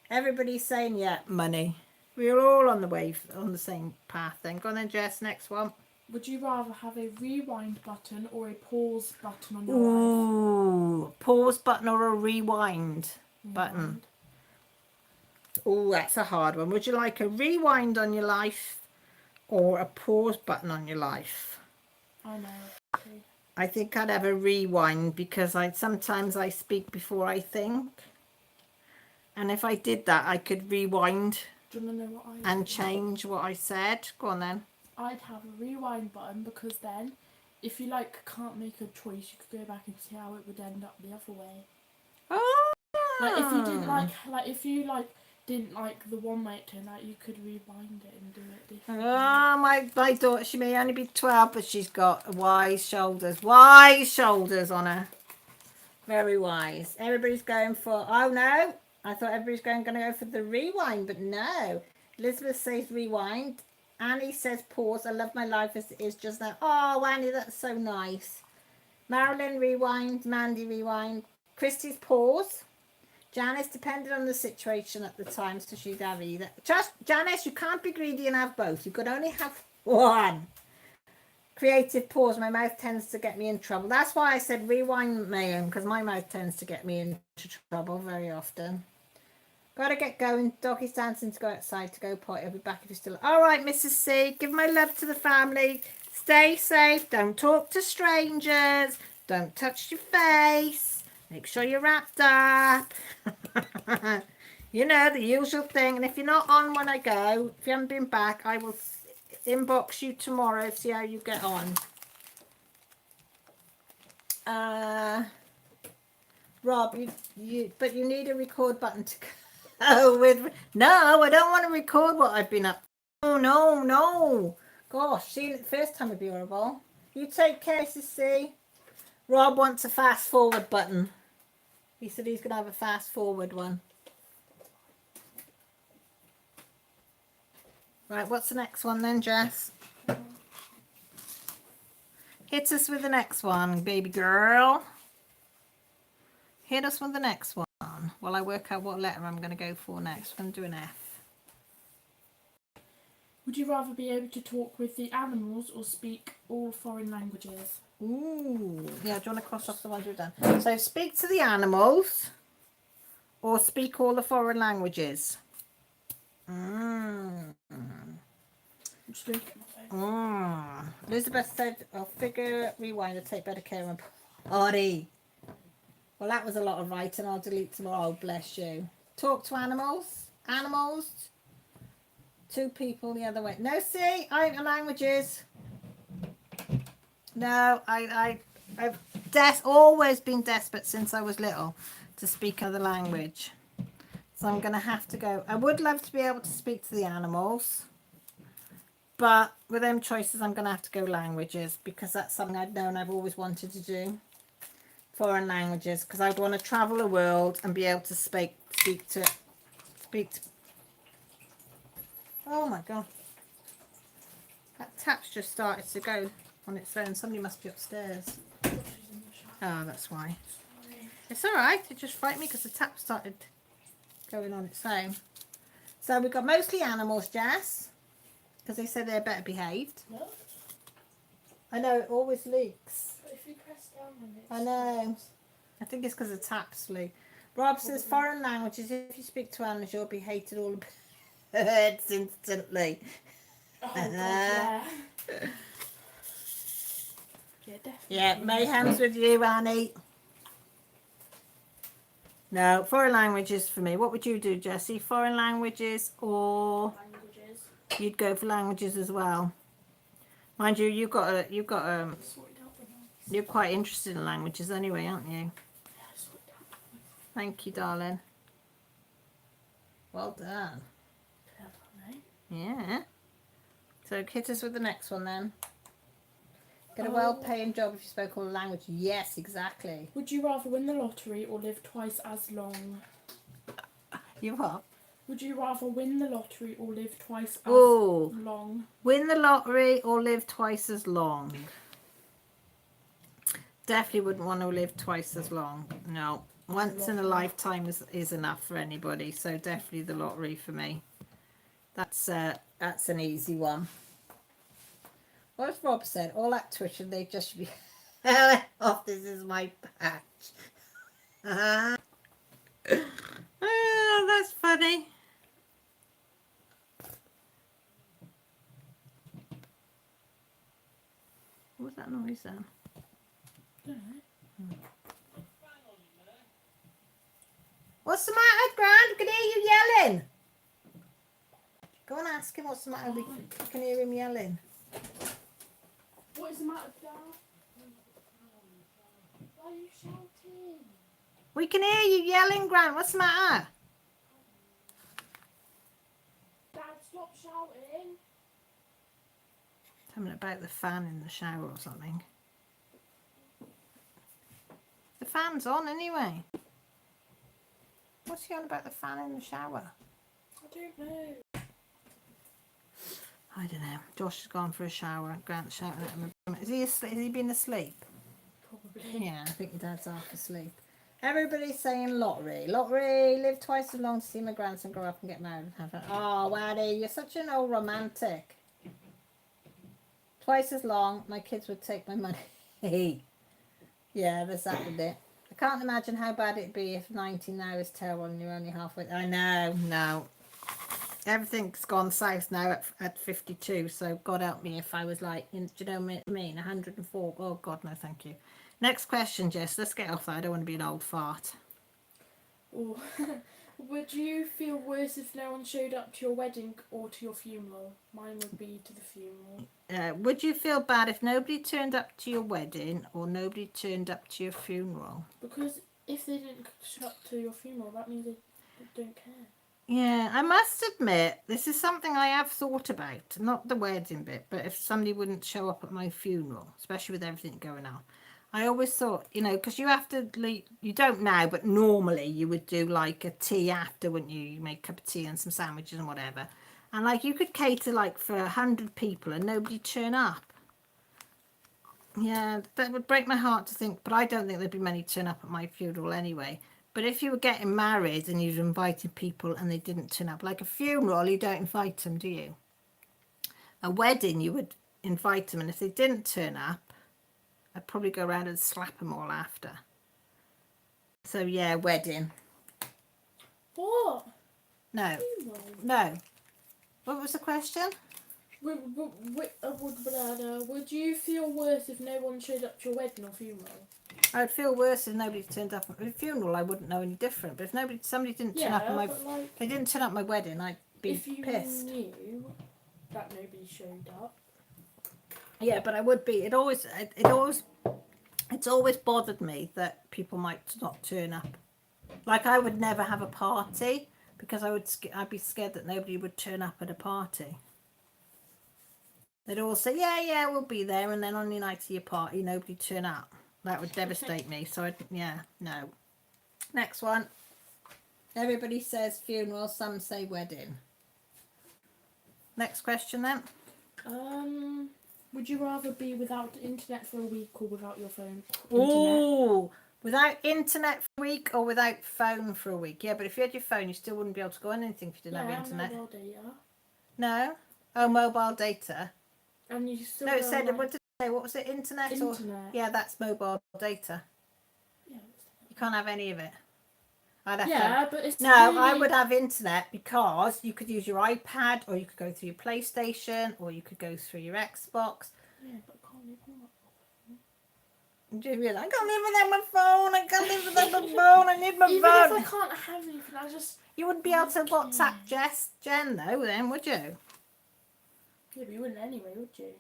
Everybody's saying, yeah, money. We're all on the way, on the same path then. Go on then, Jess, next one. Would you rather have a rewind button or a pause button on your Ooh, pause button or a rewind button? Oh, that's a hard one. Would you like a rewind on your life or a pause button on your life? I know. Okay. I think I'd have a rewind because sometimes I speak before I think. And if I did that, I could rewind Do you want to know what I and do? change what I said. Go on then. I'd have a rewind button because then, if you can't make a choice, you could go back and see how it would end up the other way. Oh. Like if you didn't like the one way it turned out, you could rewind it and do it differently. Oh, my daughter, she may only be 12, but she's got wise shoulders on her. Very wise. Everybody's going for, oh no, I thought everybody's going to go for the rewind, but no. Elizabeth says rewind. Annie says pause. I love my life as it is just now. Oh, Annie, that's so nice. Marilyn, rewind. Mandy, rewind. Christy's pause. Janice, depended on the situation at the time, so she'd have either. Just, Janice, you can't be greedy and have both. You could only have one. Creative pause. My mouth tends to get me in trouble. That's why I said rewind, Mayhem, because my mouth tends to get me into trouble very often. Gotta get going. Doggy's dancing to go outside to go potty. I'll be back if you're still. All right, Mrs. C. Give my love to the family. Stay safe. Don't talk to strangers. Don't touch your face. Make sure you're wrapped up. You know, the usual thing. And if you're not on when I go, if you haven't been back, I will inbox you tomorrow, see how you get on. Rob, but you need a record button to go with. No, I don't want to record what I've been up. Oh, no. Gosh, seeing it the first time would be horrible. You take care, Sissy. Rob wants a fast forward button. He said he's going to have a fast forward one. Right, what's the next one then, Jess? Hit us with the next one, baby girl. Hit us with the next one while I work out what letter I'm going to go for next. I'm going to do an F. Would you rather be able to talk with the animals or speak all foreign languages? Ooh. Yeah, do you want to cross off the ones we've done? So speak to the animals or speak all the foreign languages. Just look at my phone. Elizabeth said, I'll figure rewind and take better care of my body. Well, that was a lot of writing. I'll delete tomorrow. Oh, bless you. Talk to animals. Animals. 2 people the other way. No, see, languages. No, I've always been desperate since I was little to speak another language. So I'm going to have to go. I would love to be able to speak to the animals. But with them choices, I'm going to have to go languages because that's something I've known I've always wanted to do. Foreign languages, because I'd want to travel the world and be able to speak to. Oh my God. That tap's just started to go on its own. Somebody must be upstairs. Oh, that's why. It's all right. It just frightened me because the tap started going on its own. So we've got mostly animals, Jess. Because they said they're better behaved. No. I know, it always leaks. But if you press down on it... I know. I think it's because the taps leak. Rob says foreign languages. If you speak to animals, you'll be hated all the birds instantly. Oh, God, yeah. Yeah, definitely. Yeah, mayhem's with you, Annie. No, foreign languages for me. What would you do, Jessie? Foreign languages or... Languages. You'd go for languages as well. Mind you, you're quite interested in languages anyway, aren't you? Thank you, darling. Well done. Yeah. So hit us with the next one then. Get a well-paying job if you spoke all the language. Yes, exactly. Would you rather win the lottery or live twice as long? You what? Would you rather win the lottery or live twice as Ooh. long? Win the lottery or live twice as long? Definitely wouldn't want to live twice as long. No. Once in a lifetime is enough for anybody. So definitely the lottery for me. That's an easy one. What has Rob said? All that Twitch and they just be oh, this is my patch. Oh, that's funny. What was that noise then? What's the matter, Grand? We can hear you yelling. Go and ask him what's the matter. We can hear him yelling. What is the matter, Dad? Why are you shouting? We can hear you yelling, Grant. What's the matter? Dad, stop shouting. Something about the fan in the shower or something. The fan's on anyway. What's he on about the fan in the shower? I don't know. I don't know. Josh has gone for a shower. Grant's shouting at him. Is he asleep? Has he been asleep? Probably. Yeah, I think your dad's half asleep. Everybody's saying lottery. Lottery, live twice as long to see my grandson grow up and get married and have a... Oh, Waddy, you're such an old romantic. Twice as long, my kids would take my money. Yeah, there's that with it. I can't imagine how bad it'd be if 90 now is terrible and you're only halfway. I know, no. everything's gone south now at 52. So God help me if I was like, do you know what I mean? 104. Oh God, no, thank you. Next question, Jess. Let's get off that. I don't want to be an old fart. Or would you feel worse if no one showed up to your wedding or to your funeral? Mine would be to the funeral. Would you feel bad if nobody turned up to your wedding or nobody turned up to your funeral? Because if they didn't show up to your funeral, that means they don't care. Yeah, I must admit, this is something I have thought about. Not the wedding bit, but if somebody wouldn't show up at my funeral, especially with everything going on. I always thought, you know, because you have to, you don't now, but normally you would do like a tea after, wouldn't you? You make a cup of tea and some sandwiches and whatever. And like you could cater like for 100 people and nobody turn up. Yeah, that would break my heart to think, but I don't think there'd be many turn up at my funeral anyway. But if you were getting married and you'd invited people and they didn't turn up, like a funeral, you don't invite them, do you? A wedding, you would invite them, and if they didn't turn up, I'd probably go around and slap them all after. So yeah, wedding. What? No, Funeral? no. What was the question? Would you feel worse if no one showed up to your wedding or funeral? I'd feel worse if nobody turned up at my funeral. I wouldn't know any different. But if somebody didn't turn up at my, but like, they didn't turn up at my wedding, I'd be if you pissed. knew that nobody showed up. Yeah, but I would be. It's always bothered me that people might not turn up. Like I would never have a party because I'd be scared that nobody would turn up at a party. They'd all say, yeah, we'll be there, and then on the night of your party, nobody turn up. That would devastate me. So no. Next one. Everybody says funeral, some say wedding. Next question then. Would you rather be without internet for a week or without your phone? Oh, without internet for a week or without phone for a week? Yeah, but if you had your phone, you still wouldn't be able to go on anything if you didn't have internet. Mobile data. No? Oh, mobile data. And you still No, it said, what did it say? What was it? Internet? Internet. Or, yeah, that's mobile data. Yeah, You can't have any of it. I'd have to. But it's No, really... I would have internet because you could use your iPad or you could go through your PlayStation or you could go through your Xbox. Yeah, but I can't live without Do you realize, I can't live without my phone. I can't live without my phone. I need my Even phone. if I can't have anything, I just... You wouldn't be able to WhatsApp Jen though, then, would you? Yeah, but you wouldn't anyway, would you?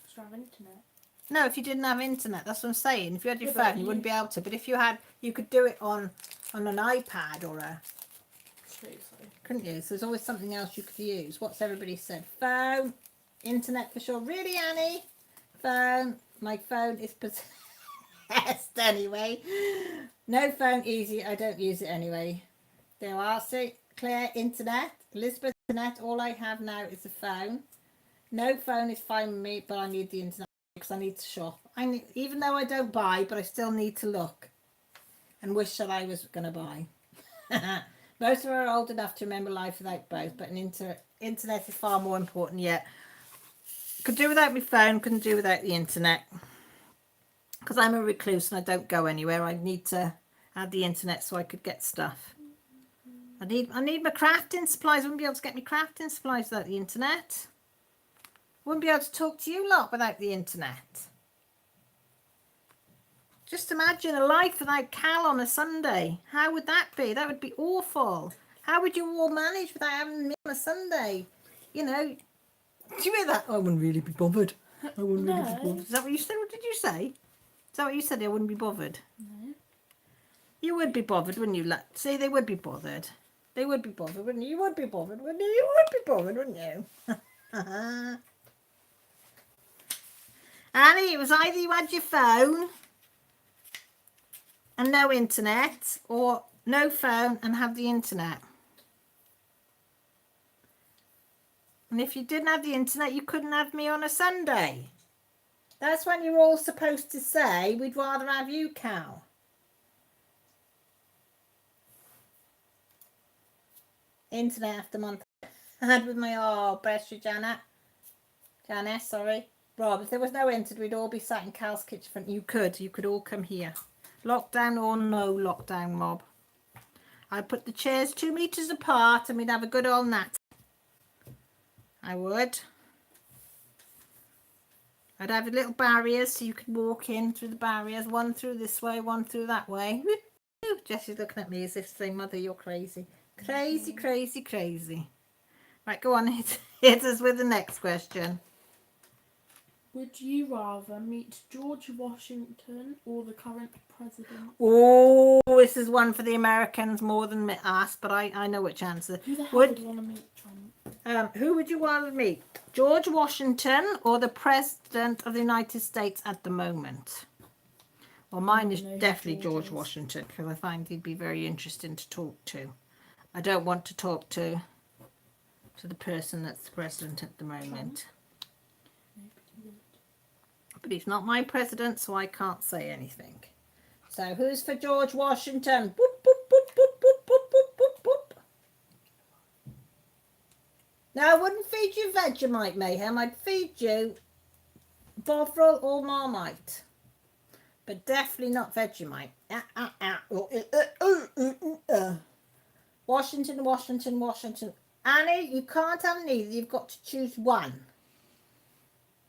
Just have internet. No, if you didn't have internet, that's what I'm saying. If you had your Yeah, but phone, you wouldn't be able to. But if you had, you could do it on an iPad or a, True, couldn't you? So there's always something else you could use. What's everybody said? Phone, internet for sure. Really, Annie? Phone. My phone is possessed anyway. No phone, easy. I don't use it anyway. There are. See, Claire, internet. Elizabeth, internet. All I have now is a phone. No phone is fine with me, but I need the internet because I need to shop. Even though I don't buy, but I still need to look and wish that I was going to buy. Most of us are old enough to remember life without both, but internet is far more important yet. Could do without my phone, couldn't do without the internet. Because I'm a recluse and I don't go anywhere. I need to have the internet so I could get stuff. I need my crafting supplies. I wouldn't be able to get my crafting supplies without the internet. Wouldn't be able to talk to you lot without the internet. Just imagine a life without Cal on a Sunday. How would that be? That would be awful. How would you all manage without having me on a Sunday? You know, do you hear that? I wouldn't really be bothered. I wouldn't really be bothered. Is that what you said? What did you say? Is that what you said? I wouldn't be bothered. No. You would be bothered, wouldn't you? See, they would be bothered. They would be bothered, wouldn't you? You would be bothered, wouldn't you? You would be bothered, wouldn't you? Annie, it was either you had your phone and no internet, or no phone and have the internet. And if you didn't have the internet, you couldn't have me on a Sunday. That's when you're all supposed to say, we'd rather have you, Cal. Internet after month I had with my, bless you, Janice, sorry. Rob, if there was no internet, we'd all be sat in Cal's kitchen front. You could all come here. Lockdown or no lockdown, Rob. I'd put the chairs 2 meters apart and we'd have a good old nat. I would. I'd have little barriers so you could walk in through the barriers. One through this way, one through that way. Woo-hoo. Jessie's looking at me as if saying, Mother, you're crazy. Crazy, crazy, crazy. Right, go on. Hit us with the next question. Would you rather meet George Washington or the current president? Oh, this is one for the Americans more than us, but I know which answer. Who the hell would want to meet Trump? Who would you rather meet? George Washington or the President of the United States at the moment? Well, mine is know who definitely George George is. Washington because I find he'd be very interesting to talk to. I don't want to talk to the person that's the president at the moment. But he's not my president, so I can't say anything. So who's for George Washington? Boop, boop, boop, boop, boop, boop, boop, boop, boop. Now, I wouldn't feed you Vegemite, Mayhem. I'd feed you Bovril or Marmite. But definitely not Vegemite. Washington, Washington, Washington. Annie, you can't have neither. You've got to choose one.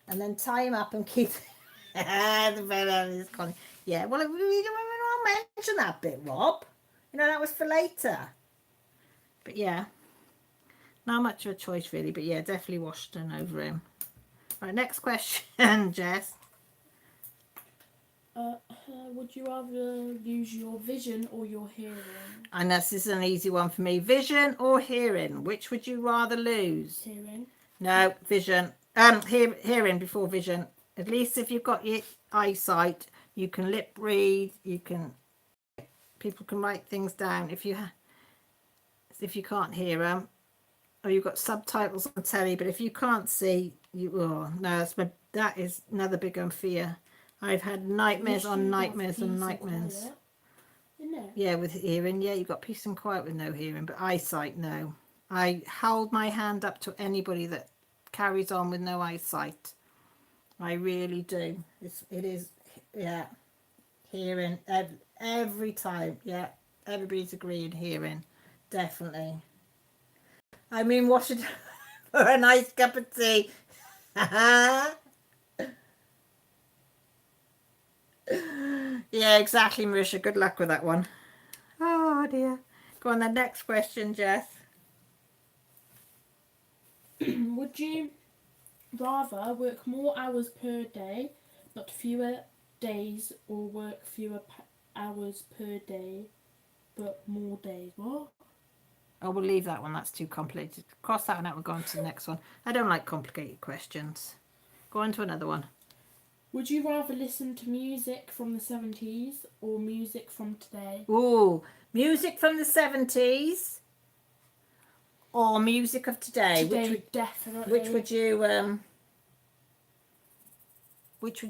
And then tie him up and keep... the fellow is calling. Yeah, well, we don't mention that bit, Rob. You know, that was for later. But yeah, not much of a choice really, but yeah, definitely Washington over him. Right, next question, Jess. Would you rather lose your vision or your hearing? And this is an easy one for me. Vision or hearing? Which would you rather lose? Hearing. No, vision. Hearing before vision. At least if you've got your eyesight, you can lip read. People can write things down. If you can't hear them, or you've got subtitles on telly, but if you can't see, that is another big fear. I've had nightmares on nightmares on nightmares. Yeah, with hearing, yeah, you've got peace and quiet with no hearing, but eyesight, no. I hold my hand up to anybody that carries on with no eyesight. I really do. It is, yeah. Hearing every time, yeah. Everybody's agreeing. Hearing, definitely. I mean, wash it for a nice cup of tea. Yeah, exactly, Marisha. Good luck with that one. Oh dear. Go on, the next question, Jess. Would you rather work more hours per day but fewer days, or work fewer hours per day but more days? What? Oh, we'll leave that one. That's too complicated. Cross that one out. We'll go on to the next one. I don't like complicated questions. Go on to another one. Would you rather listen to music from the 70s or music from today? Ooh, music from the 70s or music of today? Today, definitely. Which would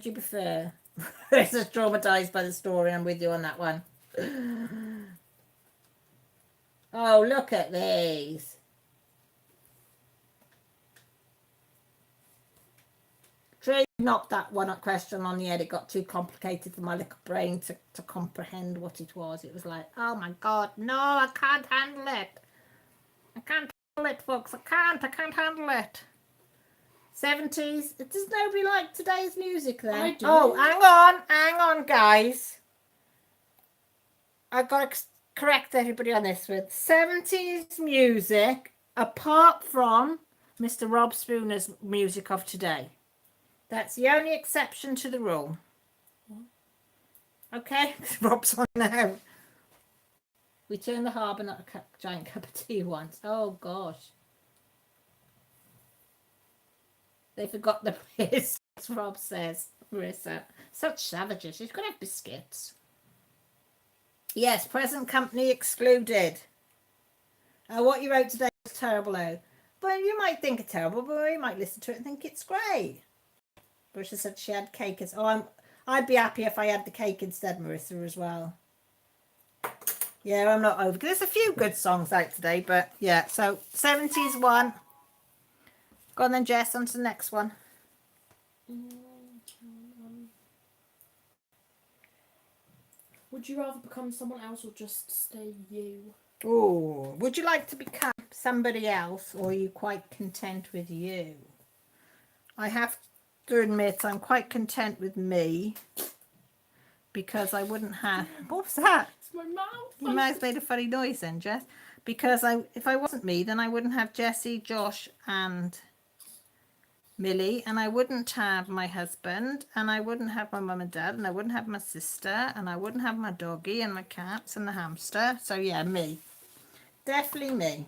you prefer? It's just traumatized by the story. I'm with you on that one. Oh, look at these. Trey knocked that question on the head. It got too complicated for my little brain to comprehend what it was. It was like, oh my God, no, I can't handle it. I can't handle it, folks. I can't handle it. 70s. Does nobody like today's music then? I do. Oh, hang on, guys. I've got to correct everybody on this one. 70s music, apart from Mr. Rob Spooner's music of today. That's the only exception to the rule. Okay? Rob's on now. We turned the harbour, not a giant cup of tea once. Oh, gosh. They forgot the quiz, as Rob says. Marissa. Such savages. You've got to have biscuits. Yes, present company excluded. What you wrote today was terrible, though. But you might think it's terrible, but you might listen to it and think it's great. Marissa said she had cake. I'd be happy if I had the cake instead, Marissa, as well. Yeah, I'm not over. There's a few good songs out today, but yeah. So 70s one. Go on then, Jess. On to the next one. Would you rather become someone else or just stay you? Oh, would you like to become somebody else, or are you quite content with you? I have to admit I'm quite content with me, because I wouldn't have... What was that? It's my mouth. Your mouth made a funny noise then, Jess. Because if I wasn't me, then I wouldn't have Jessie, Josh and Millie, and I wouldn't have my husband, and I wouldn't have my mum and dad, and I wouldn't have my sister, and I wouldn't have my doggy and my cats and the hamster. So yeah, me. Definitely me.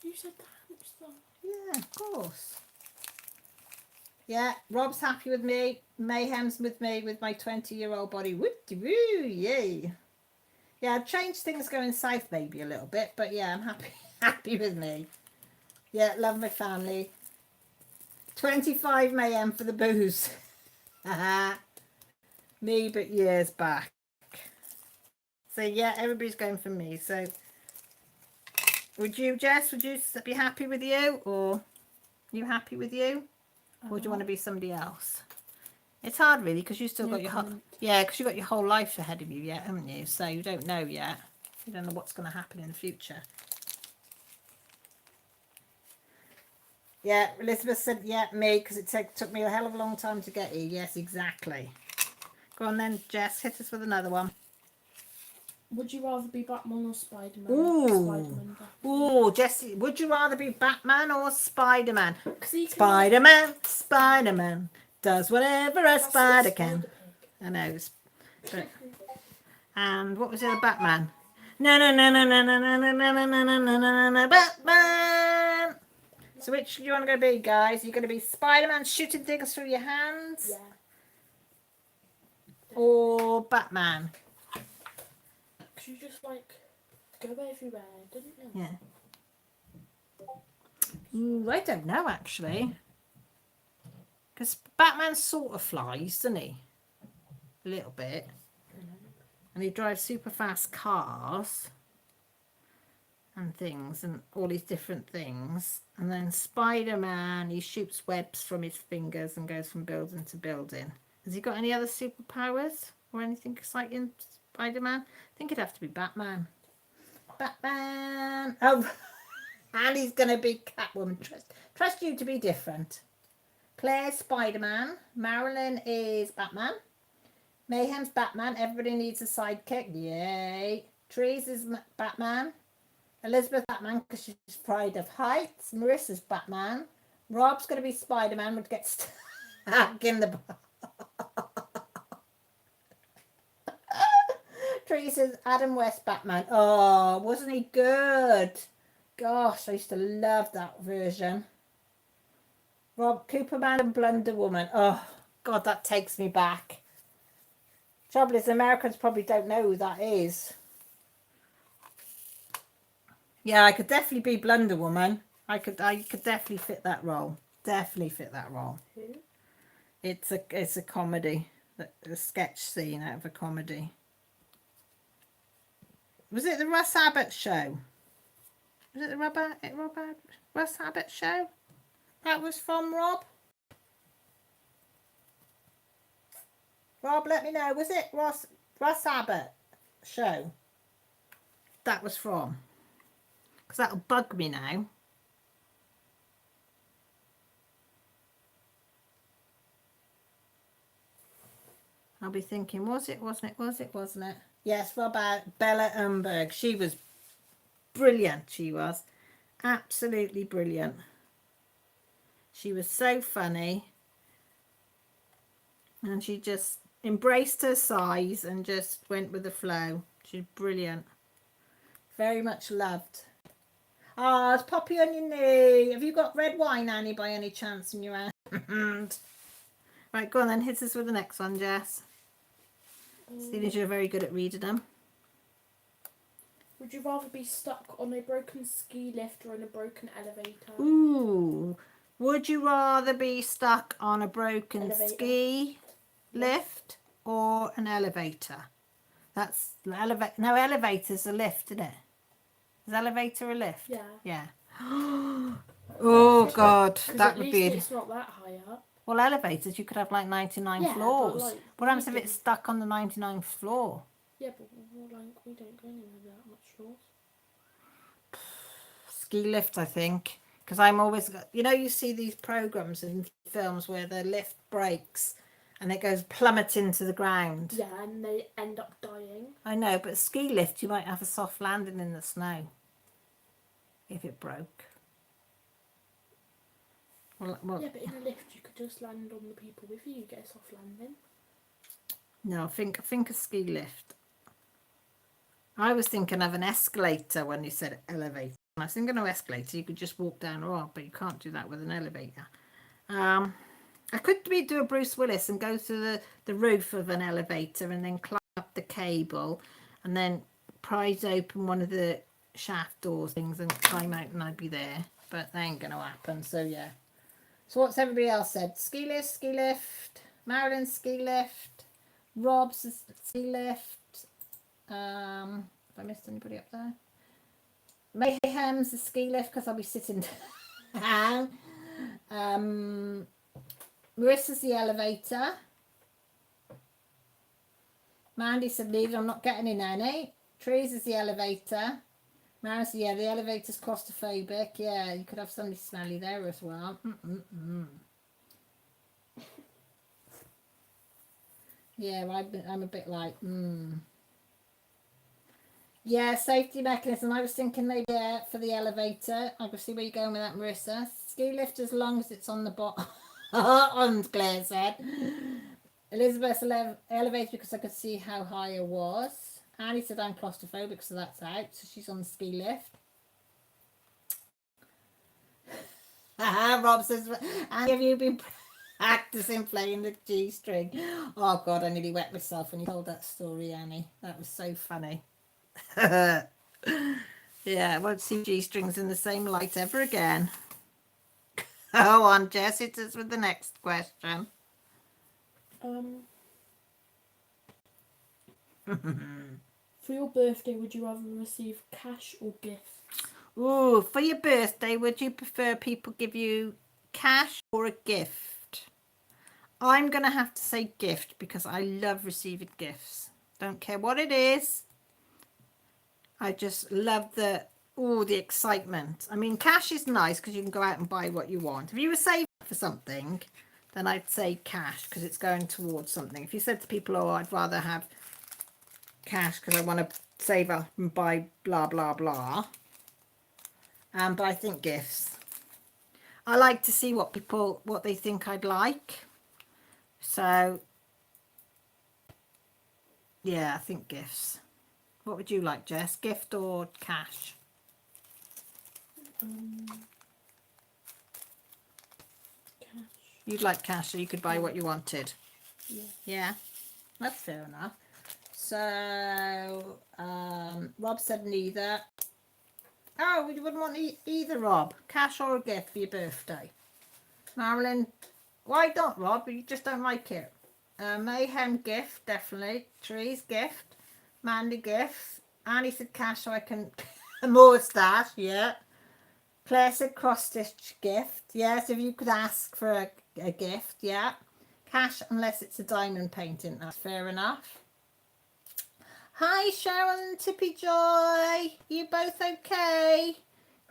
You said the hamster. Yeah, of course. Yeah, Rob's happy with me. Mayhem's with me with my 20-year-old body. Woo-woo, yay. Yeah, I've changed things going south maybe a little bit, but yeah, I'm happy with me. Yeah, love my family. 25 Mayhem for the booze. Me, but years back. So yeah, everybody's going for me. So would you, Jess, would you be happy with you, or you happy with you? Or do you want to be somebody else? It's hard really, because you still got your whole, because you got your whole life ahead of you yet, haven't you? So you don't know yet. You don't know what's going to happen in the future. Yeah, Elizabeth said, yeah, me, because it took me a hell of a long time to get here. Yes, exactly. Go on then, Jess, hit us with another one. Would you rather be Batman or Spider-Man? Ooh. Spider-Man. Ooh, Jessie, would you rather be Batman or Spider-Man? Spider-Man. Spider-Man, Spider-Man does whatever a spider can. I know. But, and what was the other Batman? No, Batman. So which do you want to go be, guys? Are you going to be Spider-Man shooting things through your hands? Yeah. Or Batman? Because you just like go everywhere, didn't you? Yeah. Ooh, I don't know actually. Because Batman sort of flies, doesn't he? A little bit. And he drives super fast cars and things and all these different things. And then Spider-Man, he shoots webs from his fingers and goes from building to building. Has he got any other superpowers or anything exciting, Spider-Man? I think it'd have to be Batman. Batman! Oh, and he's going to be Catwoman. Trust you to be different. Claire's Spider-Man. Marilyn is Batman. Mayhem's Batman. Everybody needs a sidekick. Yay. Trees is Batman. Elizabeth Batman because she's afraid of heights. Marissa's Batman. Rob's going to be Spider-Man. Would get stuck in the... Trees is Adam West Batman. Oh, wasn't he good? Gosh, I used to love that version. Rob Cooperman and Blunder Woman. Oh, God, that takes me back. Trouble is, Americans probably don't know who that is. Yeah, I could definitely be Blunder Woman. I could definitely fit that role. Definitely fit that role. Who? It's a comedy, a sketch scene out of a comedy. Was it the Russ Abbott show? Was it the Russ Abbott show? That was from Rob? Rob, let me know. Was it Russ Abbott show? That was from. Because that'll bug me now. I'll be thinking, was it, wasn't it? Yes, Bella Umberg. She was brilliant, she was. Absolutely brilliant. She was so funny. And she just embraced her size and just went with the flow. She's brilliant. Very much loved. Ah, it's Poppy on your knee. Have you got red wine, Annie, by any chance in your hand? Right, go on then. Hit us with the next one, Jess. Seeing as you're very good at reading them. Would you rather be stuck on a broken ski lift or in a broken elevator? Ooh. Would you rather be stuck on a broken Elevator. ski lift or an elevator? That's no, elevator's a lift, isn't it? Is elevator a lift? Yeah. Yeah. Oh God, 'Cause that at would least be. it's not that high up. Well, elevators you could have like 99 Yeah, but, floors. like, What happens we if it's stuck on the 99th floor? Yeah, but like we don't go anywhere that much floors. ski lift, I think, because I'm always, you know, you see these programs and films where the lift breaks and it goes plummeting to the ground. Yeah, and they end up dying. I know, but ski lift, you might have a soft landing in the snow if it broke. Well, Yeah, but in a lift you could just land on the people with you. You get a soft landing. no, think a ski lift. I was thinking of an escalator when you said elevator. I was thinking of escalator. You could just walk down a ramp, but you can't do that with an elevator. I could do a Bruce Willis and go to the roof of an elevator and then climb up the cable and then prise open one of the shaft doors things and climb out and I'd be there. But that ain't going to happen. So, yeah. So what's everybody else said? Ski lift. Marilyn's ski lift. Rob's ski lift. Have I missed anybody up there? Mayhem's the ski lift because I'll be sitting down. Marissa's the elevator. Mandy said leave it, I'm not getting in any. Teresa's the elevator. Maris, yeah, the elevator's claustrophobic. Yeah, you could have somebody smelly there as well. Yeah, I'm a bit like, Yeah, safety mechanism. I was thinking maybe for the elevator. I can see where you're going with that, Marissa. Ski lift as long as it's on the bottom. Claire said. Elizabeth's elevator because I could see how high I was. Annie said I'm claustrophobic, so that's out. So she's on the ski lift. Rob says, Annie, have you been practicing playing the G-string? Oh, God, I nearly wet myself when you told that story, Annie. That was so funny. Yeah, I won't see G-strings in the same light ever again. Go on, Jess, it is with the next question. For your birthday, would you rather receive cash or gifts? Ooh, for your birthday, would you prefer people give you cash or a gift? I'm going to have to say gift because I love receiving gifts. Don't care what it is. I just love the excitement. I mean, cash is nice because you can go out and buy what you want. If you were saving for something, then I'd say cash because it's going towards something. If you said to people, oh, I'd rather have cash because I want to save up and buy blah, blah, blah. But I think gifts. I like to see what they think I'd like. So, yeah, I think gifts. What would you like, Jess? Gift or cash? Cash. You'd like cash so you could buy what you wanted. Yeah. Yeah, that's fair enough. So, Rob said neither. Oh, you wouldn't want either, Rob. Cash or a gift for your birthday. Marilyn, why not, Rob? You just don't like it. Mayhem gift, definitely. Therese gift. Mandy gifts. Annie said cash so I can more stash, yeah. Claire said cross stitch gift. Yes, if you could ask for a gift, yeah. Cash unless it's a diamond painting, that's fair enough. Hi Sharon and Tippy Joy. You both okay?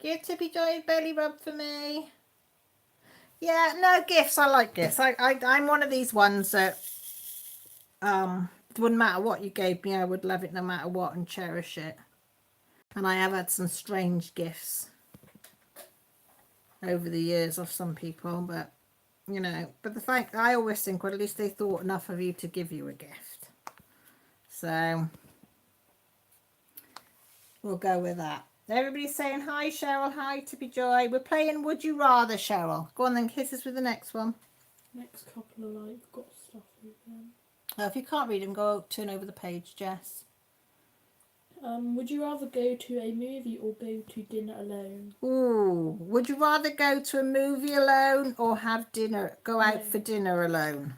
Give Tippy Joy a belly rub for me. Yeah, no gifts. I like gifts. I'm one of these ones that it wouldn't matter what you gave me, I would love it no matter what and cherish it. And I have had some strange gifts over the years of some people, but you know, but the fact I always think, well, at least they thought enough of you to give you a gift. So we'll go with that. Everybody's saying hi, Cheryl. Hi, Tippy Joy. We're playing Would You Rather, Cheryl. Go on then, kiss us with the next one. Next couple of got stuff with them. If you can't read them, go turn over the page, Jess. Would you rather go to a movie or go to dinner alone? Ooh, would you rather go to a movie alone or have dinner, go out for dinner alone?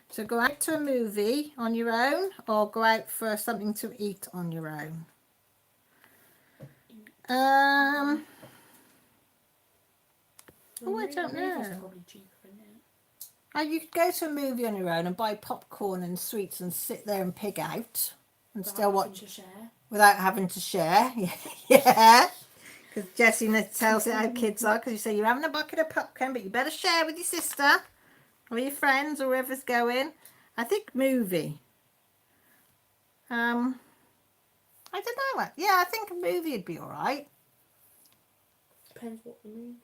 So go out to a movie on your own or go out for something to eat on your own? Oh, I don't know. Probably cheaper, isn't it? You could go to a movie on your own and buy popcorn and sweets and sit there and pig out and still watch to share. without having to share. Yeah. Because Jessie tells it how kids are, because you say you're having a bucket of popcorn, but you better share with your sister or your friends or whoever's going. I think movie. I don't know. Yeah, I think a movie would be all right. Depends what you mean.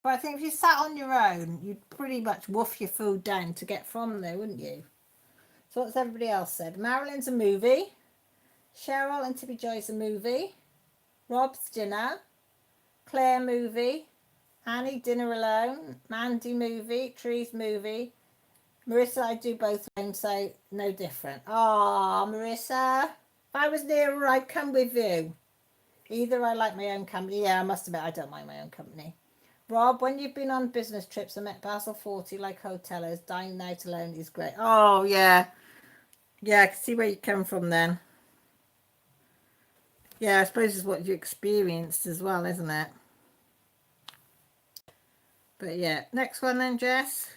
But I think if you sat on your own, you'd pretty much wolf your food down to get from there, wouldn't you? So what's everybody else said? Marilyn's a movie. Cheryl and Tippy Joy's a movie. Rob's dinner. Claire movie. Annie dinner alone. Mandy movie. Trees movie. Marissa, I do both alone, so no different. Ah, Marissa, if I was near her, I'd come with you. Either I like my own company. Yeah, I must admit, I don't mind my own company. Rob, when you've been on business trips and met Basil 40 like hotellers, dining out alone is great. Oh, yeah. Yeah, I can see where you come from then. Yeah, I suppose it's what you experienced as well, isn't it? But yeah, next one then, Jess.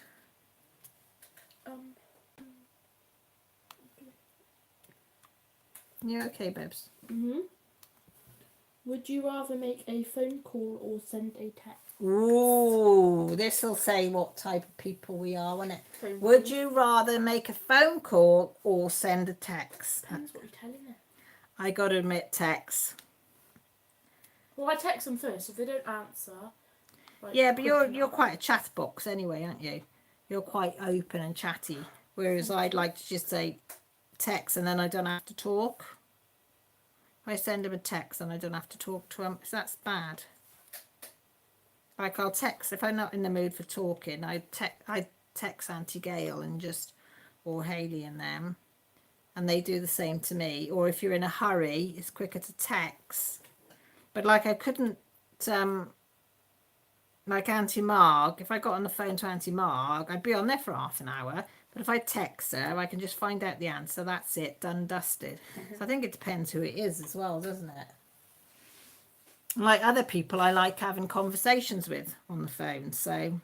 You okay, babes? Would you rather make a phone call or send a text? Ooh, this will say what type of people we are, won't it? Phone Would call. you rather make a phone call or send a text? Depends what you're telling them. I got to admit, text. Well, I text them first. If they don't answer, Yeah, but you're enough. quite a chat box anyway, aren't you? You're quite open and chatty. Whereas I'd like to just say text and then I don't have to talk. If I send them a text and I don't have to talk to them, so that's bad. Like I'll text if I'm not in the mood for talking. I text Auntie Gail and just or Hayley and them, and they do the same to me. Or if you're in a hurry, it's quicker to text. But like I couldn't, like Auntie Marg. If I got on the phone to Auntie Marg, I'd be on there for half an hour. But if I text her, I can just find out the answer. That's it, done, dusted. So I think it depends who it is as well, doesn't it? Like other people, I like having conversations with on the phone. So,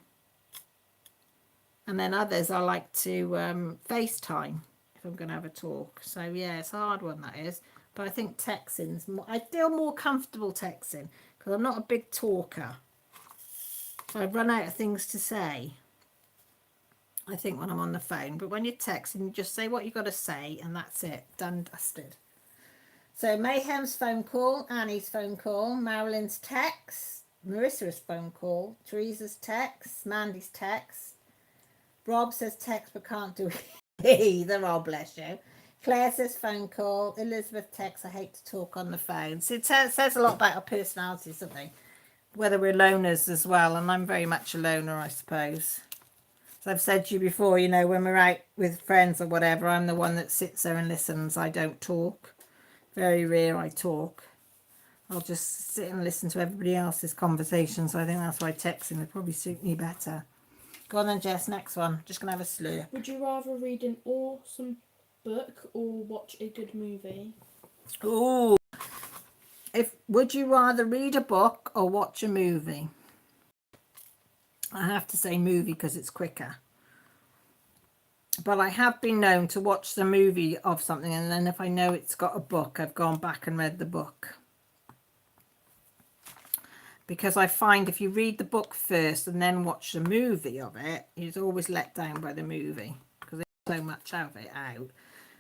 and then others I like to FaceTime if I'm going to have a talk. So yeah, it's a hard one that is. But I think texting's more. I feel more comfortable texting because I'm not a big talker. So I run out of things to say. I think when I'm on the phone, but when you're texting, you just say what you got to say, and that's it, done, dusted. So Mayhem's phone call, Annie's phone call, Marilyn's text, Marissa's phone call, Teresa's text, Mandy's text. Rob says text but can't do either. Oh, bless you. Claire says phone call. Elizabeth texts, I hate to talk on the phone. So it says a lot about our personalities, doesn't it? Whether we're loners as well, and I'm very much a loner, I suppose. As I've said to you before, you know, when we're out with friends or whatever, I'm the one that sits there and listens. I don't talk. Very rare I talk. I'll just sit and listen to everybody else's conversations. So I think that's why texting would probably suit me better. Go on then, Jess, next one. Just going to have a slurp. Would you rather read an awesome book or watch a good movie? Ooh. Would you rather read a book or watch a movie? I have to say movie because it's quicker. But I have been known to watch the movie of something, and then if I know it's got a book, I've gone back and read the book. Because I find if you read the book first and then watch the movie of it, you're always let down by the movie because there's so much of it out.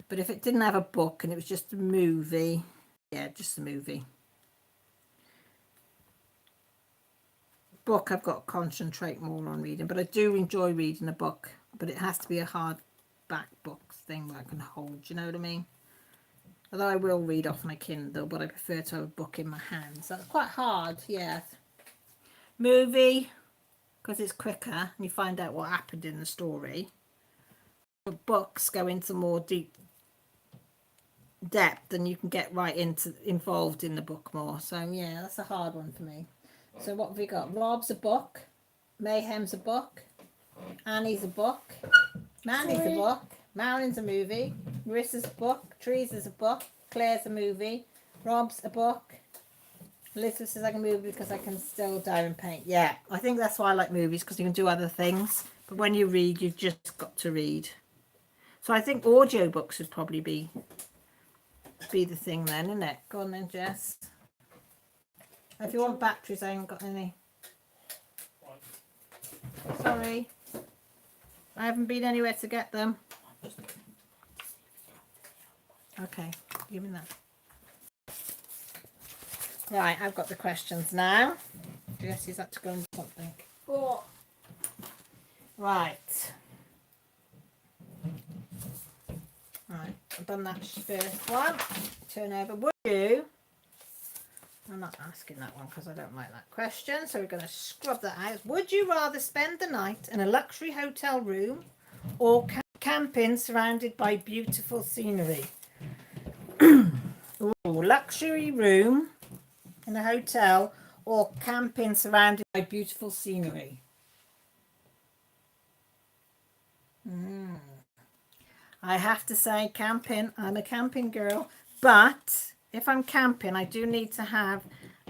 But if it didn't have a book and it was just a movie, yeah, just a movie. Book I've got to concentrate more on reading, but I do enjoy reading a book, but it has to be a hardback book thing that I can hold, you know what I mean? Although I will read off my Kindle, but I prefer to have a book in my hands. That's quite hard, yeah. Movie, because it's quicker and you find out what happened in the story. But books go into more deep depth and you can get right involved in the book more. So yeah, that's a hard one for me. So what have we got? Rob's a book, Mayhem's a book, Annie's a book, Mandy's a book, Marilyn's a movie, Marissa's a book, Teresa's a book, Claire's a movie, Rob's a book, Elizabeth says I can move because I can still dye and paint. Yeah, I think that's why I like movies, because you can do other things. But when you read, you've just got to read. So I think audiobooks would probably be the thing then, isn't it? Go on then, Jess. If you want batteries, I ain't got any. Right. Sorry. I haven't been anywhere to get them. Okay, give me that. Right, I've got the questions now. Jesse's had to go and do something. What? Right. Right, I've done that first one. Turn over. Would you? I'm not asking that one because I don't like that question. So we're going to scrub that out. Would you rather spend the night in a luxury hotel room or camping surrounded by beautiful scenery? Ooh, luxury room in a hotel or camping surrounded by beautiful scenery? I have to say camping. I'm a camping girl, but if I'm camping, I do need to have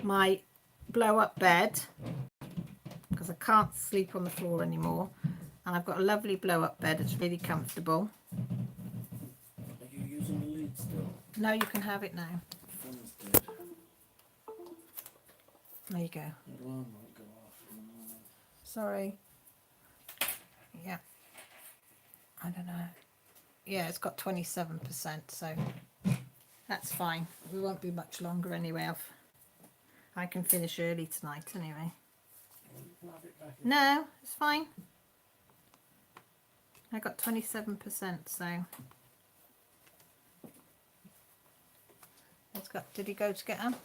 my blow up bed because I can't sleep on the floor anymore, and I've got a lovely blow up bed. It's really comfortable. Are you using the lid still? No, you can have it now. Phone's dead. There you go. The alarm might go off. Sorry. Yeah. I don't know. Yeah, it's got 27%, so that's fine. We won't be much longer anyway. I can finish early tonight anyway. Have it back in. No, it's fine. I got 27%, so it's got. Did he go to get them?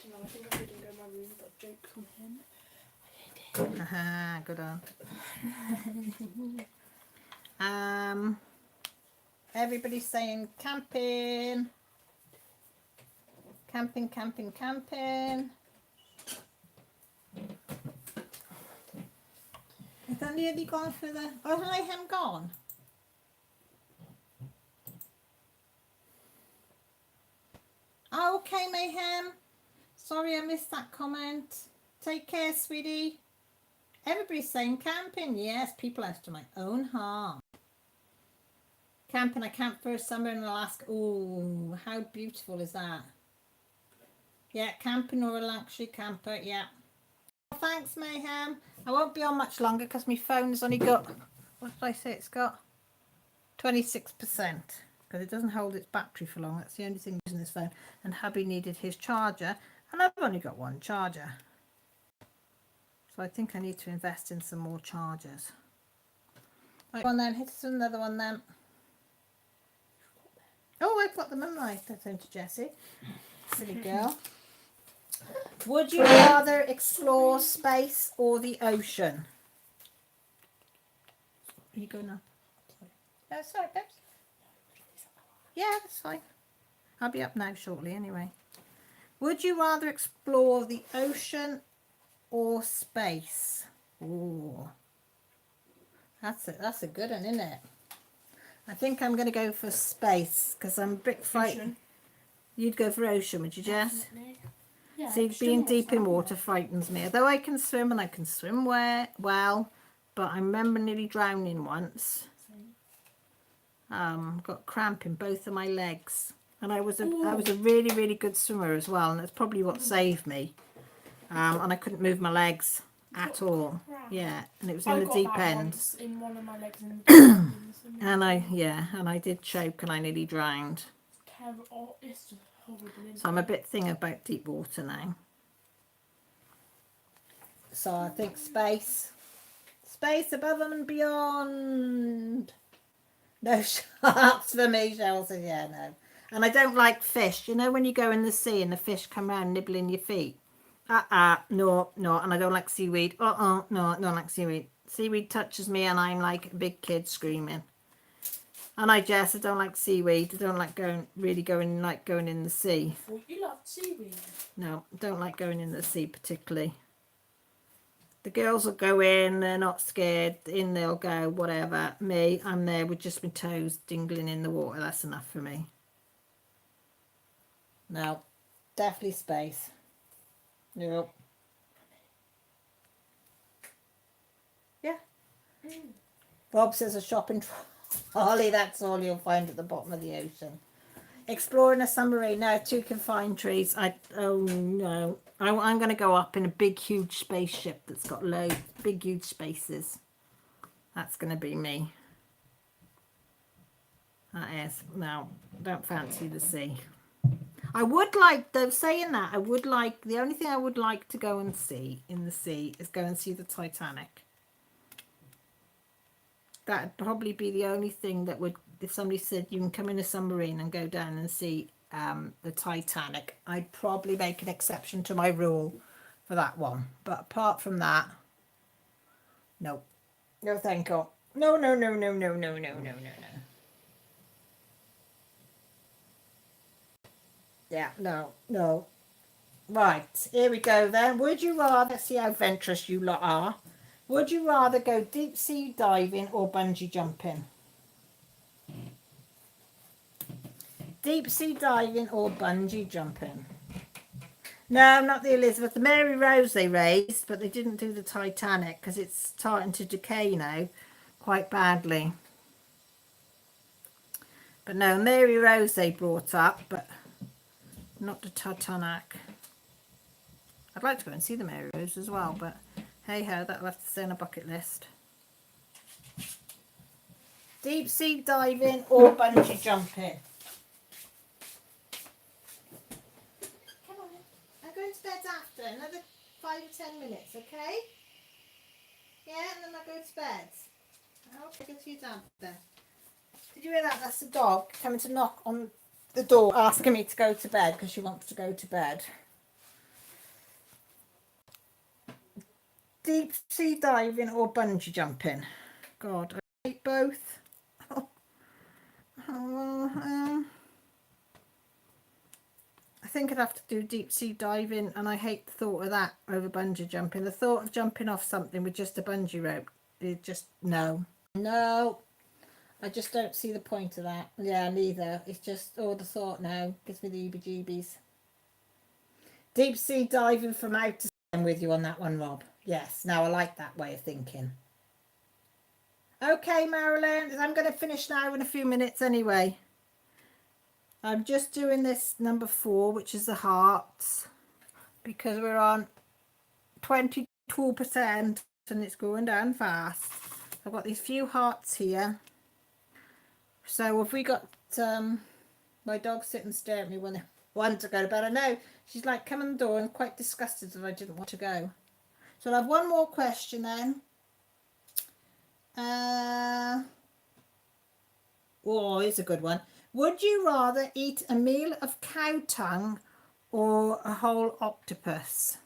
No, I think I didn't go in my room, but joke on him. Aha, good on. Everybody's saying camping. Camping, camping, camping. Is that nearly gone for the... Oh, I am gone. Oh, okay, Mayhem. Sorry I missed that comment. Take care, sweetie. Everybody's saying camping. Yes, people after my own heart. Camping, I camped for a summer in Alaska. Oh, how beautiful is that? Yeah, camping or a luxury camper, yeah. Thanks, Mayhem. I won't be on much longer because my phone's only got, what did I say? It's got 26% because it doesn't hold its battery for long. That's the only thing using this phone. And hubby needed his charger and I've only got one charger. So I think I need to invest in some more chargers. Right, one then, hit us with another one then. Oh, I've got them in my phone to Jessie. Silly girl. Would you rather explore space or the ocean? You go now. No, sorry, babes. Yeah, that's fine. I'll be up now shortly anyway. Would you rather explore the ocean or space? Ooh. That's a good one, isn't it? I think I'm going to go for space because I'm a bit frightened. You'd go for ocean, would you, Jess? Definitely. Yeah, See, still being not deep in sad, water though. frightens me. Although I can swim and I can swim well, but I remember nearly drowning once. Got cramp in both of my legs, and I was a really, really good swimmer as well, and that's probably what saved me. And I couldn't move my legs at all. Cramp. Yeah, and it was I in the got deep that end. once in one of my legs in the deep end. And I did choke and I nearly drowned. It's just horrible. So I'm a bit thin about deep water now. So I think space above and beyond. No sharks for me, Cheryl said. Yeah, no. And I don't like fish. You know when you go in the sea and the fish come round nibbling your feet? No. And I don't like seaweed. No, I don't like seaweed. Seaweed touches me and I'm like a big kid screaming. And I don't like seaweed. I don't like going in the sea. I thought you loved seaweed. No, don't like going in the sea particularly. The girls will go in, they're not scared, in they'll go, whatever. Me, I'm there with just my toes dingling in the water. That's enough for me. No, definitely space. No. Yeah. Rob says a shopping trolley, that's all you'll find at the bottom of the ocean. Exploring a submarine, no, too confined trees. Oh no. I'm going to go up in a big, huge spaceship that's got loads, big, huge spaces. That's going to be me. That is. No, don't fancy the sea. I would like, though, saying that, I would like, the only thing I would like to go and see in the sea is go and see the Titanic. That'd probably be the only thing that would, if somebody said you can come in a submarine and go down and see the Titanic, I'd probably make an exception to my rule for that one. But apart from that, no. No, thank you. No, no, no, no, no, no, no, no, no, no. Yeah, no, no. Right, here we go then. Would you rather, see how venturous you lot are, would you rather go deep sea diving or bungee jumping? Deep sea diving or bungee jumping? No, not the Elizabeth. The Mary Rose they raised, but they didn't do the Titanic because it's starting to decay now quite badly. But no, Mary Rose they brought up, but not the Titanic. I'd like to go and see the Mary Rose as well, but hey ho, that'll have to stay on a bucket list. Deep sea diving or bungee jumping? Come on, I'm going to bed after another 5 or 10 minutes, okay? Yeah, and then I'll go to bed. Okay, go to your dad then. Did you hear that? That's the dog coming to knock on the door asking me to go to bed because she wants to go to bed. Deep sea diving or bungee jumping? God, I hate both. I think I'd have to do deep sea diving, and I hate the thought of that over bungee jumping. The thought of jumping off something with just a bungee rope, it just, no. No, I just don't see the point of that. Yeah, neither. It's just, oh, the thought now gives me the heebie-jeebies. Deep sea diving from outer space. I'm with you on that one, Rob. Yes, now I like that way of thinking. Okay, Marilyn, I'm going to finish now in a few minutes anyway. I'm just doing this number 4, which is the hearts, because we're on 22% and it's going down fast. I've got these few hearts here. So have we got my dog sitting staring at me when I want to go to bed? I know she's like come in the door and quite disgusted that I didn't want to go. So I'll have one more question then. Oh, here's a good one. Would you rather eat a meal of cow tongue or a whole octopus?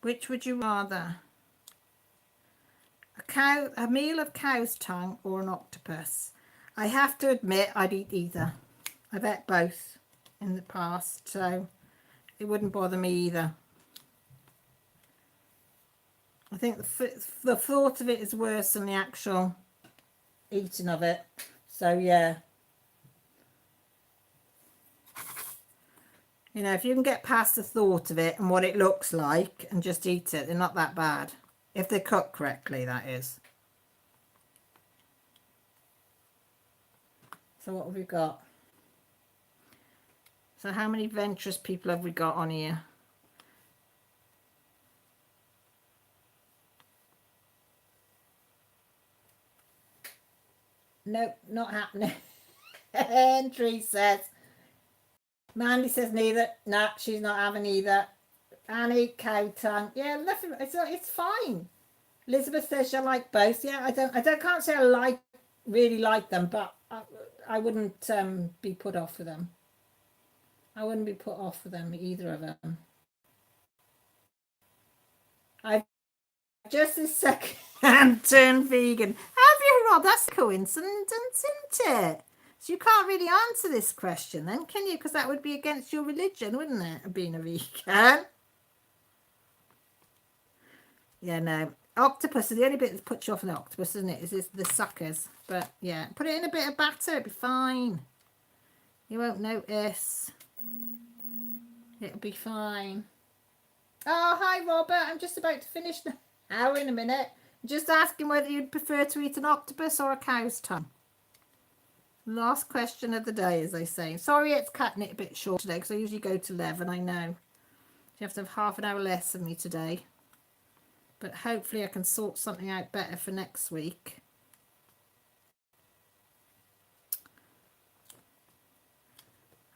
Which would you rather? A meal of cow's tongue or an octopus? I have to admit I'd eat either. I've ate both in the past, so it wouldn't bother me either. I think the thought of it is worse than the actual eating of it. So yeah. You know, if you can get past the thought of it and what it looks like and just eat it, they're not that bad. If they're cooked correctly, that is. So what have we got? So how many venturous people have we got on here? Nope, not happening. Entry says. Mandy says neither. Nah, she's not having either. Annie, cow tongue. Yeah, nothing. It's fine. Elizabeth says she like both. Yeah, I can't say I really like them, but I wouldn't be put off with them. I wouldn't be put off with them, either of them. I've just a second turned vegan. Have you, Rob? That's a coincidence, isn't it? So you can't really answer this question then, can you? Because that would be against your religion, wouldn't it, being a vegan? Yeah, no. Octopus is the only bit that puts you off an octopus, isn't it? Is the suckers. But yeah, put it in a bit of batter, it'll be fine. You won't notice. It'll be fine. Oh, hi, Robert. I'm just about to finish now in a minute. Just asking whether you'd prefer to eat an octopus or a cow's tongue. Last question of the day, as they say. Sorry it's cutting it a bit short today because I usually go to 11, I know. You have to have half an hour less of me today. But hopefully I can sort something out better for next week.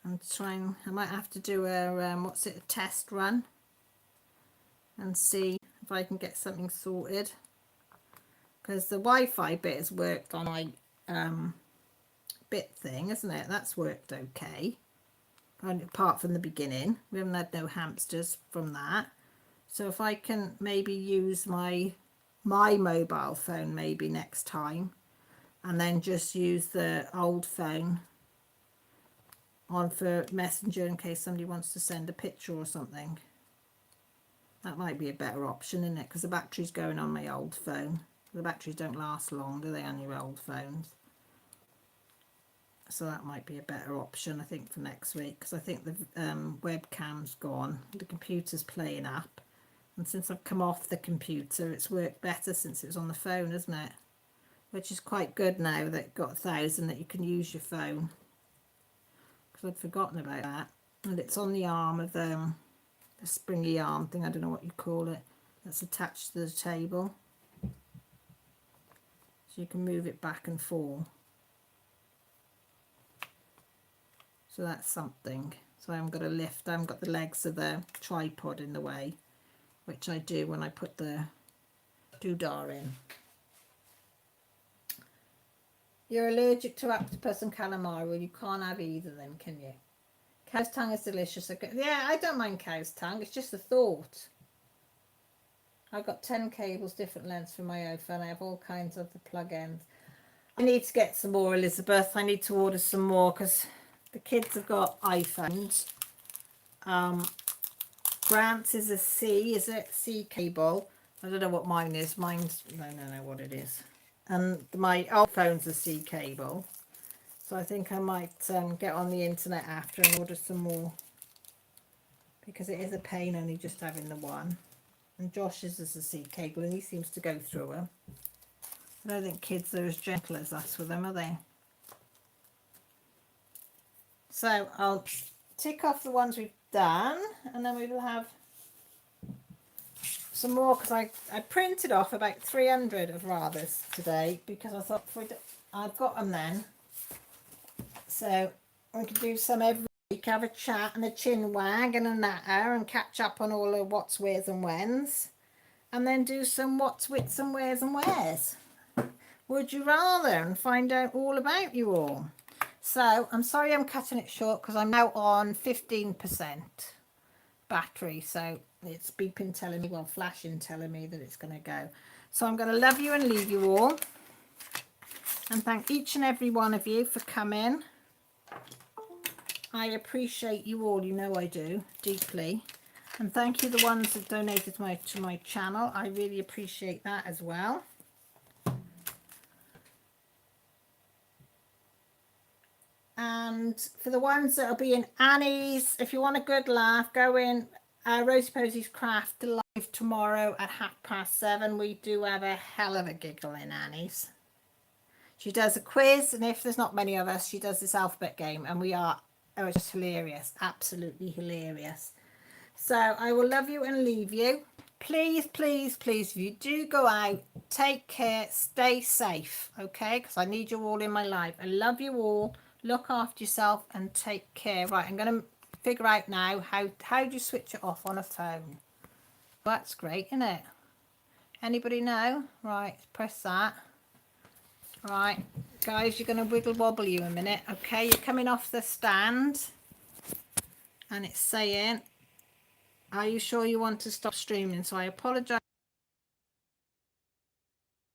I'm trying, I might have to do a, what's it, a test run. And see if I can get something sorted. Because the Wi-Fi bit has worked on my bit thing, isn't it? That's worked okay. And apart from the beginning, we haven't had no hamsters from that. So if I can maybe use my mobile phone maybe next time, and then just use the old phone on for Messenger in case somebody wants to send a picture or something. That might be a better option, isn't it? Because the battery's going on my old phone. The batteries don't last long, do they, on your old phones? So that might be a better option, I think, for next week. Because I think the webcam's gone. The computer's playing up. And since I've come off the computer, it's worked better since it was on the phone, isn't it? Which is quite good now that it got 1,000 that you can use your phone. Because I'd forgotten about that. And it's on the arm of the springy arm thing, I don't know what you call it, that's attached to the table. So you can move it back and forth. So that's something. So I haven't got to lift, I haven't got the legs of the tripod in the way, which I do when I put the doodah in. You're allergic to octopus and calamari. Well, you can't have either then, can you? Cow's tongue is delicious. Yeah, I don't mind cow's tongue. It's just a thought. I've got 10 cables, different lengths for my iPhone. I have all kinds of the plug ends. I need to get some more, Elizabeth. I need to order some more because the kids have got iPhones. Grant's is a C, is it? C cable. I don't know what mine is. Mine's, I don't know what it is. And my old phone's a C cable. So I think I might get on the internet after and order some more. Because it is a pain only just having the one. And Josh's is a C cable and he seems to go through them. I don't think kids are as gentle as us with them, are they? So I'll tick off the ones we've done and then we will have some more because I printed off about 300 of Rathers today because I thought I've got them then. So we could do some every week, have a chat and a chin wag and a natter and catch up on all the what's, where's and when's. And then do some what's, wits and where's and where's. Would you rather? And find out all about you all. So I'm sorry I'm cutting it short because I'm now on 15% battery. So it's beeping telling me, well, flashing telling me that it's going to go. So I'm going to love you and leave you all. And thank each and every one of you for coming. I appreciate you all, you know I do, deeply. And thank you the ones that donated to my channel. I really appreciate that as well. And for the ones that will be in Annie's, if you want a good laugh, go in Rosie Posey's Craft live tomorrow at 7:30. We do have a hell of a giggle in Annie's. She does a quiz, and if there's not many of us, she does this alphabet game, and we are, oh, it's just hilarious, absolutely hilarious. So I will love you and leave you. Please, please, please, if you do go out, take care, stay safe, okay? Because I need you all in my life. I love you all. Look after yourself and take care. Right, I'm going to figure out now how do you switch it off on a phone. That's great, isn't it? Anybody know? Right, press that. Right, guys, you're going to wiggle wobble you a minute. Okay, you're coming off the stand. And it's saying, are you sure you want to stop streaming? So I apologise